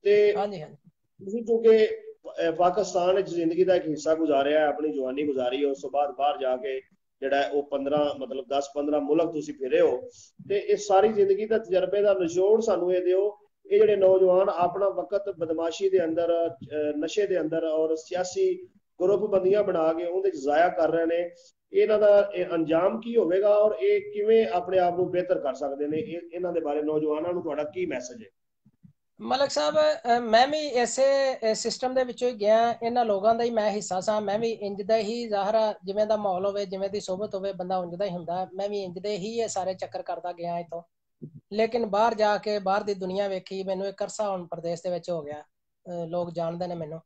ਤੇ ਹਾਂਜੀ ਹਾਂਜੀ ਤੁਸੀਂ ਕਿਉਂਕਿ ਪਾਕਿਸਤਾਨ ਵਿੱਚ ਜ਼ਿੰਦਗੀ ਦਾ ਇੱਕ ਹਿੱਸਾ ਗੁਜ਼ਾਰਿਆ ਹੈ, ਆਪਣੀ ਜਵਾਨੀ ਗੁਜ਼ਾਰੀ ਹੈ, ਉਸ ਤੋਂ ਬਾਅਦ ਬਾਹਰ ਜਾ ਕੇ ਜਿਹੜਾ ਉਹ 15 ਮਤਲਬ 10-15 ਮੁਲਕ ਤੁਸੀਂ ਫਿਰੇ ਹੋ, ਤੇ ਇਸ ਸਾਰੀ ਜ਼ਿੰਦਗੀ ਦਾ ਤਜਰਬੇ ਦਾ ਨਿਚੋੜ ਸਾਨੂੰ ਇਹ ਦਿਓ, ਇਹ ਜਿਹੜੇ ਨੌਜਵਾਨ ਆਪਣਾ ਵਕਤ ਬਦਮਾਸ਼ੀ ਦੇ ਅੰਦਰ, ਨਸ਼ੇ ਦੇ ਅੰਦਰ ਔਰ ਸਿਆਸੀ ਗਰੁੱਪ ਬੰਦੀਆਂ ਬਣਾ ਕੇ ਉਹਦੇ 'ਚ ਜ਼ਾਇਆ ਕਰ ਰਹੇ ਨੇ, ਇਹਨਾਂ ਦਾ ਇਹ ਅੰਜਾਮ ਕੀ ਹੋਵੇਗਾ ਔਰ ਇਹ ਕਿਵੇਂ ਆਪਣੇ ਆਪ ਨੂੰ ਬਿਹਤਰ ਕਰ ਸਕਦੇ ਨੇ, ਇਹਨਾਂ ਦੇ ਬਾਰੇ ਨੌਜਵਾਨਾਂ ਨੂੰ ਤੁਹਾਡਾ ਕੀ ਮੈਸੇਜ ਹੈ? ਮਲਕ ਸਾਹਿਬ, ਮੈਂ ਵੀ ਇਸੇ ਸਿਸਟਮ ਦੇ ਵਿੱਚੋਂ ਹੀ ਗਿਆ, ਇਹਨਾਂ ਲੋਕਾਂ ਦਾ ਹੀ ਮੈਂ ਹਿੱਸਾ ਸਾਂ। ਮੈਂ ਵੀ ਇੰਜ ਦਾ ਹੀ ਜ਼ਾਹਰਾ, ਜਿਵੇਂ ਦਾ ਮਾਹੌਲ ਹੋਵੇ, ਜਿਵੇਂ ਦੀ ਸੋਬਤ ਹੋਵੇ, ਬੰਦਾ ਉਂਝ ਦਾ ਹੀ ਹੁੰਦਾ। ਮੈਂ ਵੀ ਇੰਜ ਦੇ ਹੀ ਇਹ ਸਾਰੇ ਚੱਕਰ ਕਰਦਾ ਗਿਆ ਇੱਥੋਂ, ਲੇਕਿਨ ਬਾਹਰ ਜਾ ਕੇ ਬਾਹਰ ਦੀ ਦੁਨੀਆ ਵੇਖੀ। ਮੈਨੂੰ ਇੱਕ ਅਰਸਾ ਹੁਣ ਪ੍ਰਦੇਸ਼ ਦੇ ਵਿੱਚ ਹੋ ਗਿਆ, ਲੋਕ ਜਾਣਦੇ ਨੇ ਮੈਨੂੰ।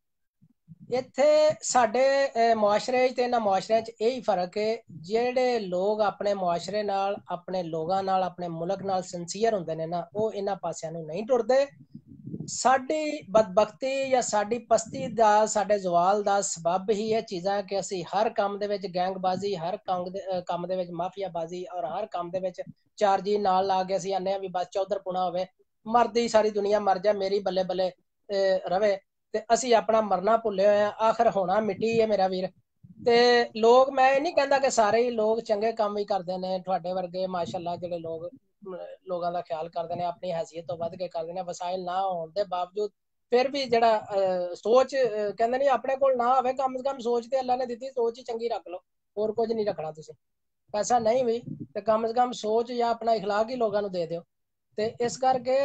ਇੱਥੇ ਸਾਡੇ ਮੁਆਸ਼ਰੇ ਤੇ ਇਹਨਾਂ ਮੁਆਸ਼ਰਿਆਂ 'ਚ ਇਹੀ ਫਰਕ ਹੈ, ਜਿਹੜੇ ਲੋਕ ਆਪਣੇ ਮੁਆਸ਼ਰੇ ਨਾਲ, ਆਪਣੇ ਲੋਕਾਂ ਨਾਲ, ਆਪਣੇ ਮੁਲਕ ਨਾਲ ਸਿੰਸੀਅਰ ਹੁੰਦੇ ਨੇ ਨਾ, ਉਹ ਇਹਨਾਂ ਪਾਸਿਆਂ ਨੂੰ ਨਹੀਂ ਟੁਰਦੇ। ਸਾਡੀ ਬਦਬਖਤੀ ਜਾਂ ਸਾਡੀ ਪਸਤੀ ਦਾ, ਸਾਡੇ ਜ਼ਵਾਲ ਦਾ ਸਬਬ ਹੀ ਇਹ ਚੀਜ਼ਾਂ ਕਿ ਅਸੀਂ ਹਰ ਕੰਮ ਦੇ ਵਿੱਚ ਗੈਂਗਬਾਜ਼ੀ, ਹਰ ਕੰਮ ਦੇ ਵਿੱਚ ਮਾਫੀਆਬਾਜ਼ੀ, ਔਰ ਹਰ ਕੰਮ ਦੇ ਵਿੱਚ 4 ਜੀ ਨਾਲ ਲਾ ਕੇ ਅਸੀਂ ਆਨੇ ਆ ਵੀ ਬਸ ਚੌਧਰਪੁਣਾ ਹੋਵੇ, ਮਰਦੀ ਸਾਰੀ ਦੁਨੀਆ ਮਰ ਜਾ, ਮੇਰੀ ਬੱਲੇ ਬੱਲੇ ਰਵੇ, ਤੇ ਅਸੀਂ ਆਪਣਾ ਮਰਨਾ ਭੁੱਲੇ ਹੋਏ ਆ। ਆਖਰ ਹੋਣਾ ਮਿੱਟੀ ਹੈ ਮੇਰਾ ਵੀਰ। ਤੇ ਲੋਕ, ਮੈਂ ਇਹ ਨਹੀਂ ਕਹਿੰਦਾ ਕਿ ਸਾਰੇ ਹੀ ਲੋਕ ਚੰਗੇ ਕੰਮ ਹੀ ਕਰਦੇ ਨੇ, ਤੁਹਾਡੇ ਵਰਗੇ ਮਾਸ਼ਾਅੱਲਾ ਜਿਹੜੇ ਲੋਕਾਂ ਦਾ ਖਿਆਲ ਕਰਦੇ ਨੇ, ਆਪਣੀ ਹੈਸੀਅਤ ਤੋਂ ਵੱਧ ਕੇ ਕਰਦੇ ਨੇ, ਵਸਾਇਲ ਨਾ ਹੋਣ ਦੇ ਬਾਵਜੂਦ ਫਿਰ ਵੀ ਜਿਹੜਾ ਸੋਚ ਕਹਿੰਦੇ ਨਹੀਂ ਆਪਣੇ ਕੋਲ ਨਾ ਹੋਵੇ, ਕਮ ਸੇ ਕਮ ਸੋਚ ਤੇ ਅੱਲਾ ਨੇ ਦਿੱਤੀ, ਸੋਚ ਹੀ ਚੰਗੀ ਰੱਖ ਲਓ, ਹੋਰ ਕੁਝ ਨਹੀਂ ਰੱਖਣਾ ਤੁਸੀਂ। ਪੈਸਾ ਨਹੀਂ ਵੀ ਤੇ ਕਮ ਸੇ ਕਮ ਸੋਚ ਜਾਂ ਆਪਣਾ ਇਖਲਾਕ ਹੀ ਲੋਕਾਂ ਨੂੰ ਦੇ ਦਿਓ। ਤੇ ਇਸ ਕਰਕੇ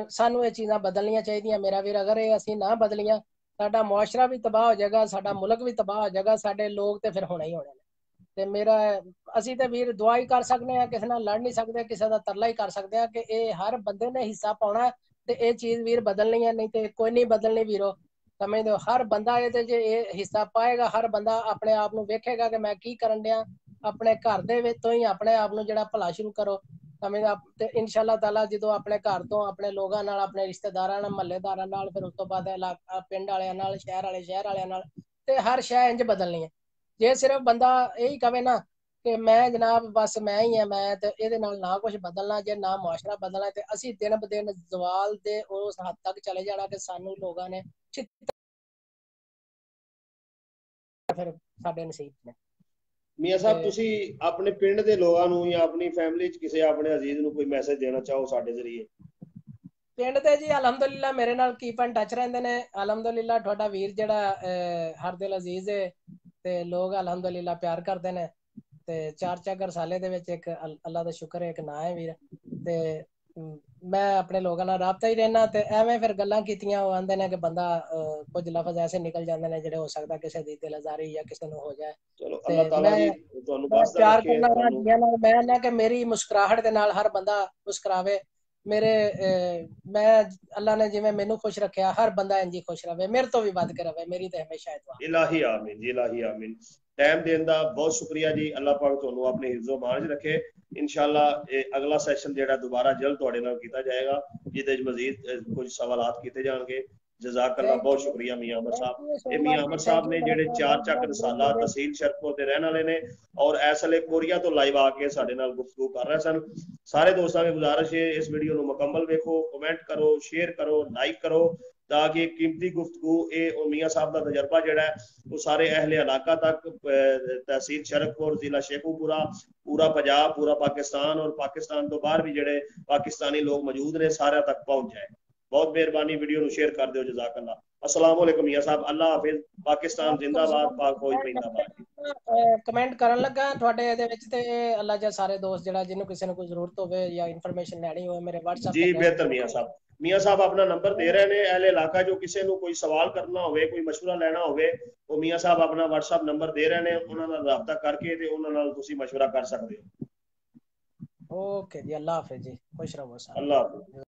ਸਾਨੂੰ ਇਹ ਚੀਜ਼ਾਂ ਬਦਲਣੀਆਂ ਚਾਹੀਦੀਆਂ ਮੇਰਾ ਵੀਰ। ਅਗਰ ਇਹ ਅਸੀਂ ਨਾ ਬਦਲੀਆਂ, ਸਾਡਾ ਮੁਆਸ਼ਰਾ ਵੀ ਤਬਾਹ ਹੋ ਜਾਏਗਾ, ਸਾਡਾ ਮੁਲਕ ਵੀ ਤਬਾਹ ਹੋ ਜਾਏਗਾ, ਸਾਡੇ ਲੋਕ ਤੇ ਫਿਰ ਹੋਣੇ ਹੀ ਹੋਣੇ ਨੇ। ਤੇ ਮੇਰਾ, ਅਸੀਂ ਤੇ ਵੀਰ ਦੁਆ ਹੀ ਕਰ ਸਕਦੇ ਹਾਂ, ਕਿਸੇ ਨਾਲ ਲੜ ਨਹੀਂ ਸਕਦੇ, ਕਿਸੇ ਦਾ ਤਰਲਾ ਹੀ ਕਰ ਸਕਦੇ ਹਾਂ ਕਿ ਇਹ ਹਰ ਬੰਦੇ ਨੇ ਹਿੱਸਾ ਪਾਉਣਾ ਤੇ ਇਹ ਚੀਜ਼ ਵੀਰ ਬਦਲਣੀ ਹੈ, ਨਹੀਂ ਤੇ ਕੋਈ ਨਹੀਂ ਬਦਲਣੀ ਵੀਰੋ। ਸਮਝਦੇ ਹੋ? ਹਰ ਬੰਦਾ ਇਹ ਤੇ ਜੇ ਇਹ ਹਿੱਸਾ ਪਾਏਗਾ, ਹਰ ਬੰਦਾ ਆਪਣੇ ਆਪ ਨੂੰ ਵੇਖੇਗਾ ਕਿ ਮੈਂ ਕੀ ਕਰਨ ਡਿਆ, ਆਪਣੇ ਘਰ ਦੇ ਵਿੱਚ ਤੋਂ ਹੀ ਆਪਣੇ ਆਪ ਨੂੰ ਜਿਹੜਾ ਭਲਾ ਸ਼ੁਰੂ ਕਰੋ। ਸਮਝਦਾ? ਤੇ ਇਨਸ਼ਾਅੱਲਾ ਤਾਲਾ ਜਦੋਂ ਆਪਣੇ ਘਰ ਤੋਂ, ਆਪਣੇ ਲੋਕਾਂ ਨਾਲ, ਆਪਣੇ ਰਿਸ਼ਤੇਦਾਰਾਂ ਨਾਲ, ਮਹੱਲੇਦਾਰਾਂ ਨਾਲ, ਫਿਰ ਉਸ ਤੋਂ ਬਾਅਦ ਪਿੰਡ ਵਾਲਿਆਂ ਨਾਲ, ਸ਼ਹਿਰ ਵਾਲਿਆਂ ਨਾਲ, ਤੇ ਹਰ ਸ਼ੈ ਇੰਜ ਬਦਲਣੀ ਹੈ। ਜੇ ਸਿਰਫ ਬੰਦਾ ਇਹੀ ਕਵੇ ਨਾ ਕਿ ਮੈਂ ਜਨਾਬ ਬਸ ਮੈਂ ਹੀ ਆ, ਮੈਂ, ਤੇ ਇਹਦੇ ਨਾਲ ਨਾ ਕੁਝ ਬਦਲਣਾ, ਜੇ ਨਾ ਮੁਆਸ਼ਰਾ ਬਦਲਣਾ, ਤੇ ਅਸੀਂ ਦਿਨ ਬ ਦਿਨ ਜ਼ਵਾਲ ਦੇ ਉਸ ਹੱਦ ਤੱਕ ਚਲੇ ਜਾਣਾ ਕਿ ਸਾਨੂੰ ਲੋਕਾਂ ਨੇ ਫਿਰ ਸਾਡੇ ਨਸੀਬ ਨੇ। ਮੀਆਂ ਸਾਹਿਬ, ਤੁਸੀਂ ਆਪਣੇ ਪਿੰਡ ਦੇ ਲੋਕਾਂ ਨੂੰ ਜਾਂ ਆਪਣੀ ਫੈਮਿਲੀ 'ਚ ਕਿਸੇ ਆਪਣੇ ਅਜ਼ੀਜ਼ ਨੂੰ ਕੋਈ ਮੈਸੇਜ ਦੇਣਾ ਚਾਹੋ ਸਾਡੇ ਜ਼ਰੀਏ? ਪਿੰਡ ਤੇ ਜੀ ਅਲਹਮਦੁਲਿਲਾ ਮੇਰੇ ਨਾਲ ਕੀਪ ਐਂਡ ਟੱਚ ਰਹਿੰਦੇ ਨੇ। ਅਲਹਮਦੁਲਿਲਾ ਤੁਹਾਡਾ ਵੀਰ ਜਿਹੜਾ ਹਰ ਦਿਲ ਅਜ਼ੀਜ਼ ਹੈ, ਤੇ ਲੋਕ ਅਲਹਮਦੁਲਿਲਾ ਪਿਆਰ ਕਰਦੇ ਨੇ। ਤੇ 4 ਚੱਕਰ ਸਾਲੇ ਦੇ ਵਿੱਚ ਇੱਕ ਅੱਲਾ ਦਾ ਸ਼ੁਕਰ ਹੈ ਇੱਕ ਨਾਂ ਹੈ ਵੀਰ। ਤੇ ਮੈਂ ਆਪਣੇ ਲੋਕਾਂ ਨਾਲ ਰਾਬਤਾ ਹੀ ਰਹਿਣਾ। ਤੇ ਐਵੇਂ ਫਿਰ ਗੱਲਾਂ ਕੀਤੀਆਂ, ਉਹ ਆਂਦੇ ਨੇ ਕਿ ਬੰਦਾ ਕੁਝ ਲਫ਼ਜ਼ ਐਸੇ ਨਿਕਲ ਜਾਂਦੇ ਨੇ ਜਿਹੜੇ ਹੋ ਸਕਦਾ ਕਿਸੇ ਦੀ ਦਿਲ ਆਜ਼ਾਰੀ ਜਾਂ ਕਿਸੇ ਨੂੰ ਹੋ ਜਾਏ। ਚਲੋ ਤੇ ਅੱਲਾਹ ਤਾਲਾ ਜੀ ਤੁਹਾਨੂੰ ਬਸਦਾ ਪਿਆਰ ਰੱਖੇ ਕਰਨਾ ਤੁਹਾਨੂੰ। ਮੈਂ ਨਾ ਕਿ ਮੇਰੀ ਮੁਸਕਰਾਹਟ ਦੇ ਨਾਲ ਹਰ ਬੰਦਾ ਮੁਸਕਰਾਵੇ। ਮੇਰੇ ਮੈਂ ਅੱਲਾ ਨੇ ਜਿਵੇਂ ਮੈਨੂੰ ਖੁਸ਼ ਰੱਖਿਆ, ਹਰ ਬੰਦਾ ਇੰਜ ਹੀ ਖੁਸ਼ ਰਵੇ, ਮੇਰੇ ਤੋਂ ਵੀ ਵੱਧ ਕੇ ਰਵੇ, ਮੇਰੀ ਤੇ ਹਮੇਸ਼ਾ ਇਹ ਦੁਆ। ਇਲਾਹੀ ਆਮੀਨ ਜੀ, ਇਲਾਹੀ ਆਮੀਨ। ਟਾਈਮ ਦੇਣ ਦਾ ਬਹੁਤ ਸ਼ੁਕਰੀਆ ਜੀ। ਅੱਲਾਹ ਪਾਕ ਤੁਹਾਨੂੰ ਆਪਣੇ ਹਿਫਜ਼ੋ ਮਾਨ 'ਚ ਰੱਖੇ। ਇਨਸ਼ਾਅੱਲਾ ਅਗਲਾ ਸੈਸ਼ਨ ਜਿਹੜਾ ਦੁਬਾਰਾ ਜਲਦ ਤੁਹਾਡੇ ਨਾਲ ਕੀਤਾ ਜਾਏਗਾ, ਜਿਹਦੇ 'ਚ ਮਜ਼ੀਦ ਕੁਝ ਸਵਾਲਾਤ ਕੀਤੇ ਜਾਣਗੇ। ਜਜ਼ਾਕ ਅੱਲਾਹ, ਬਹੁਤ ਸ਼ੁਕਰੀਆ ਮੀਆਂ ਅਮਰ ਸਾਹਿਬ। ਇਹ ਮੀਆਂ ਅਮਰ ਸਾਹਿਬ ਨੇ ਜਿਹੜੇ 4 ਚੱਕ ਰਸਾਲਾ, ਤਹਿਸੀਲ ਸ਼ਰਕਪੁਰ ਦੇ ਰਹਿਣ ਵਾਲੇ ਨੇ, ਔਰ ਇਸ ਵੇਲੇ ਕੋਰੀਆ ਤੋਂ ਲਾਈਵ ਆ ਕੇ ਸਾਡੇ ਨਾਲ ਗੁਫ਼ਤਗੂ ਕਰ ਰਹੇ ਸਨ। ਸਾਰੇ ਦੋਸਤਾਂ ਦੀ ਗੁਜ਼ਾਰਿਸ਼ ਹੈ ਇਸ ਵੀਡੀਓ ਨੂੰ ਮੁਕੰਮਲ ਵੇਖੋ, ਕਮੈਂਟ ਕਰੋ, ਸ਼ੇਅਰ ਕਰੋ, ਲਾਈਕ ਕਰੋ, ਤਾਂ ਕਿ ਕੀਮਤੀ ਗੁਫ਼ਤਗੂ ਇਹ ਮੀਆਂ ਸਾਹਿਬ ਦਾ ਤਜਰਬਾ ਜਿਹੜਾ ਹੈ ਉਹ ਸਾਰੇ ਅਹਿਲੇ ਇਲਾਕਾ ਤੱਕ, ਤਹਿਸੀਲ ਸ਼ਰਕਪੁਰ, ਜ਼ਿਲ੍ਹਾ ਸ਼ੇਖੂਪੁਰਾ, ਪੂਰਾ ਪੰਜਾਬ, ਪੂਰਾ ਪਾਕਿਸਤਾਨ, ਔਰ ਪਾਕਿਸਤਾਨ ਤੋਂ ਬਾਹਰ ਵੀ ਜਿਹੜੇ ਪਾਕਿਸਤਾਨੀ ਲੋਕ ਮੌਜੂਦ ਨੇ, ਸਾਰਿਆਂ ਤੱਕ ਪਹੁੰਚ ਜਾਏ। ਬਹੁਤ ਮਿਹਰਬਾਨੀ, ਵੀਡੀਓ ਨੂੰ ਸ਼ੇਅਰ ਕਰ ਦਿਓ। ਜਜ਼ਾਕ ਅੱਲਾਹ। अस्सलाम वालेकुम मियां साहब, अल्लाह हाफिज। पाकिस्तान जिंदाबाद, पाक फौज जिंदाबाद। ਕਮੈਂਟ ਕਰਨ ਲੱਗਾ ਤੁਹਾਡੇ ਇਹਦੇ ਵਿੱਚ, ਤੇ ਅੱਲਾ ਜਾ ਸਾਰੇ ਦੋਸਤ ਜਿਹੜਾ ਜਿਹਨੂੰ ਕਿਸੇ ਨੂੰ ਕੋਈ ਜ਼ਰੂਰਤ ਹੋਵੇ ਜਾਂ ਇਨਫੋਰਮੇਸ਼ਨ ਲੈਣੀ ਹੋਵੇ ਮੇਰੇ WhatsApp जी ਤੇ भेज बेहतर मियां साहब। मियां साहब अपना नंबर दे रहे हैं अहले इलाका, जो किसी ਨੂੰ ਕੋਈ ਸਵਾਲ ਕਰਨਾ ਹੋਵੇ, ਕੋਈ ਮਸ਼ਵਰਾ ਲੈਣਾ ਹੋਵੇ, ਉਹ ਮੀਆਂ ਸਾਹਿਬ ਆਪਣਾ WhatsApp ਨੰਬਰ ਦੇ ਰਹੇ ਨੇ, ਉਹਨਾਂ ਨਾਲ ਰਾਬਤਾ ਕਰਕੇ ਤੇ ਉਹਨਾਂ ਨਾਲ ਤੁਸੀਂ ਮਸ਼ਵਰਾ ਕਰ ਸਕਦੇ ਹੋ। ਓਕੇ ਜੀ, ਅੱਲਾ ਹਾਫਿਜ਼ ਜੀ, ਖੁਸ਼ ਰਹੋ ਸਾਰੇ। ਅੱਲਾਹ ਹਾਫਿਜ਼।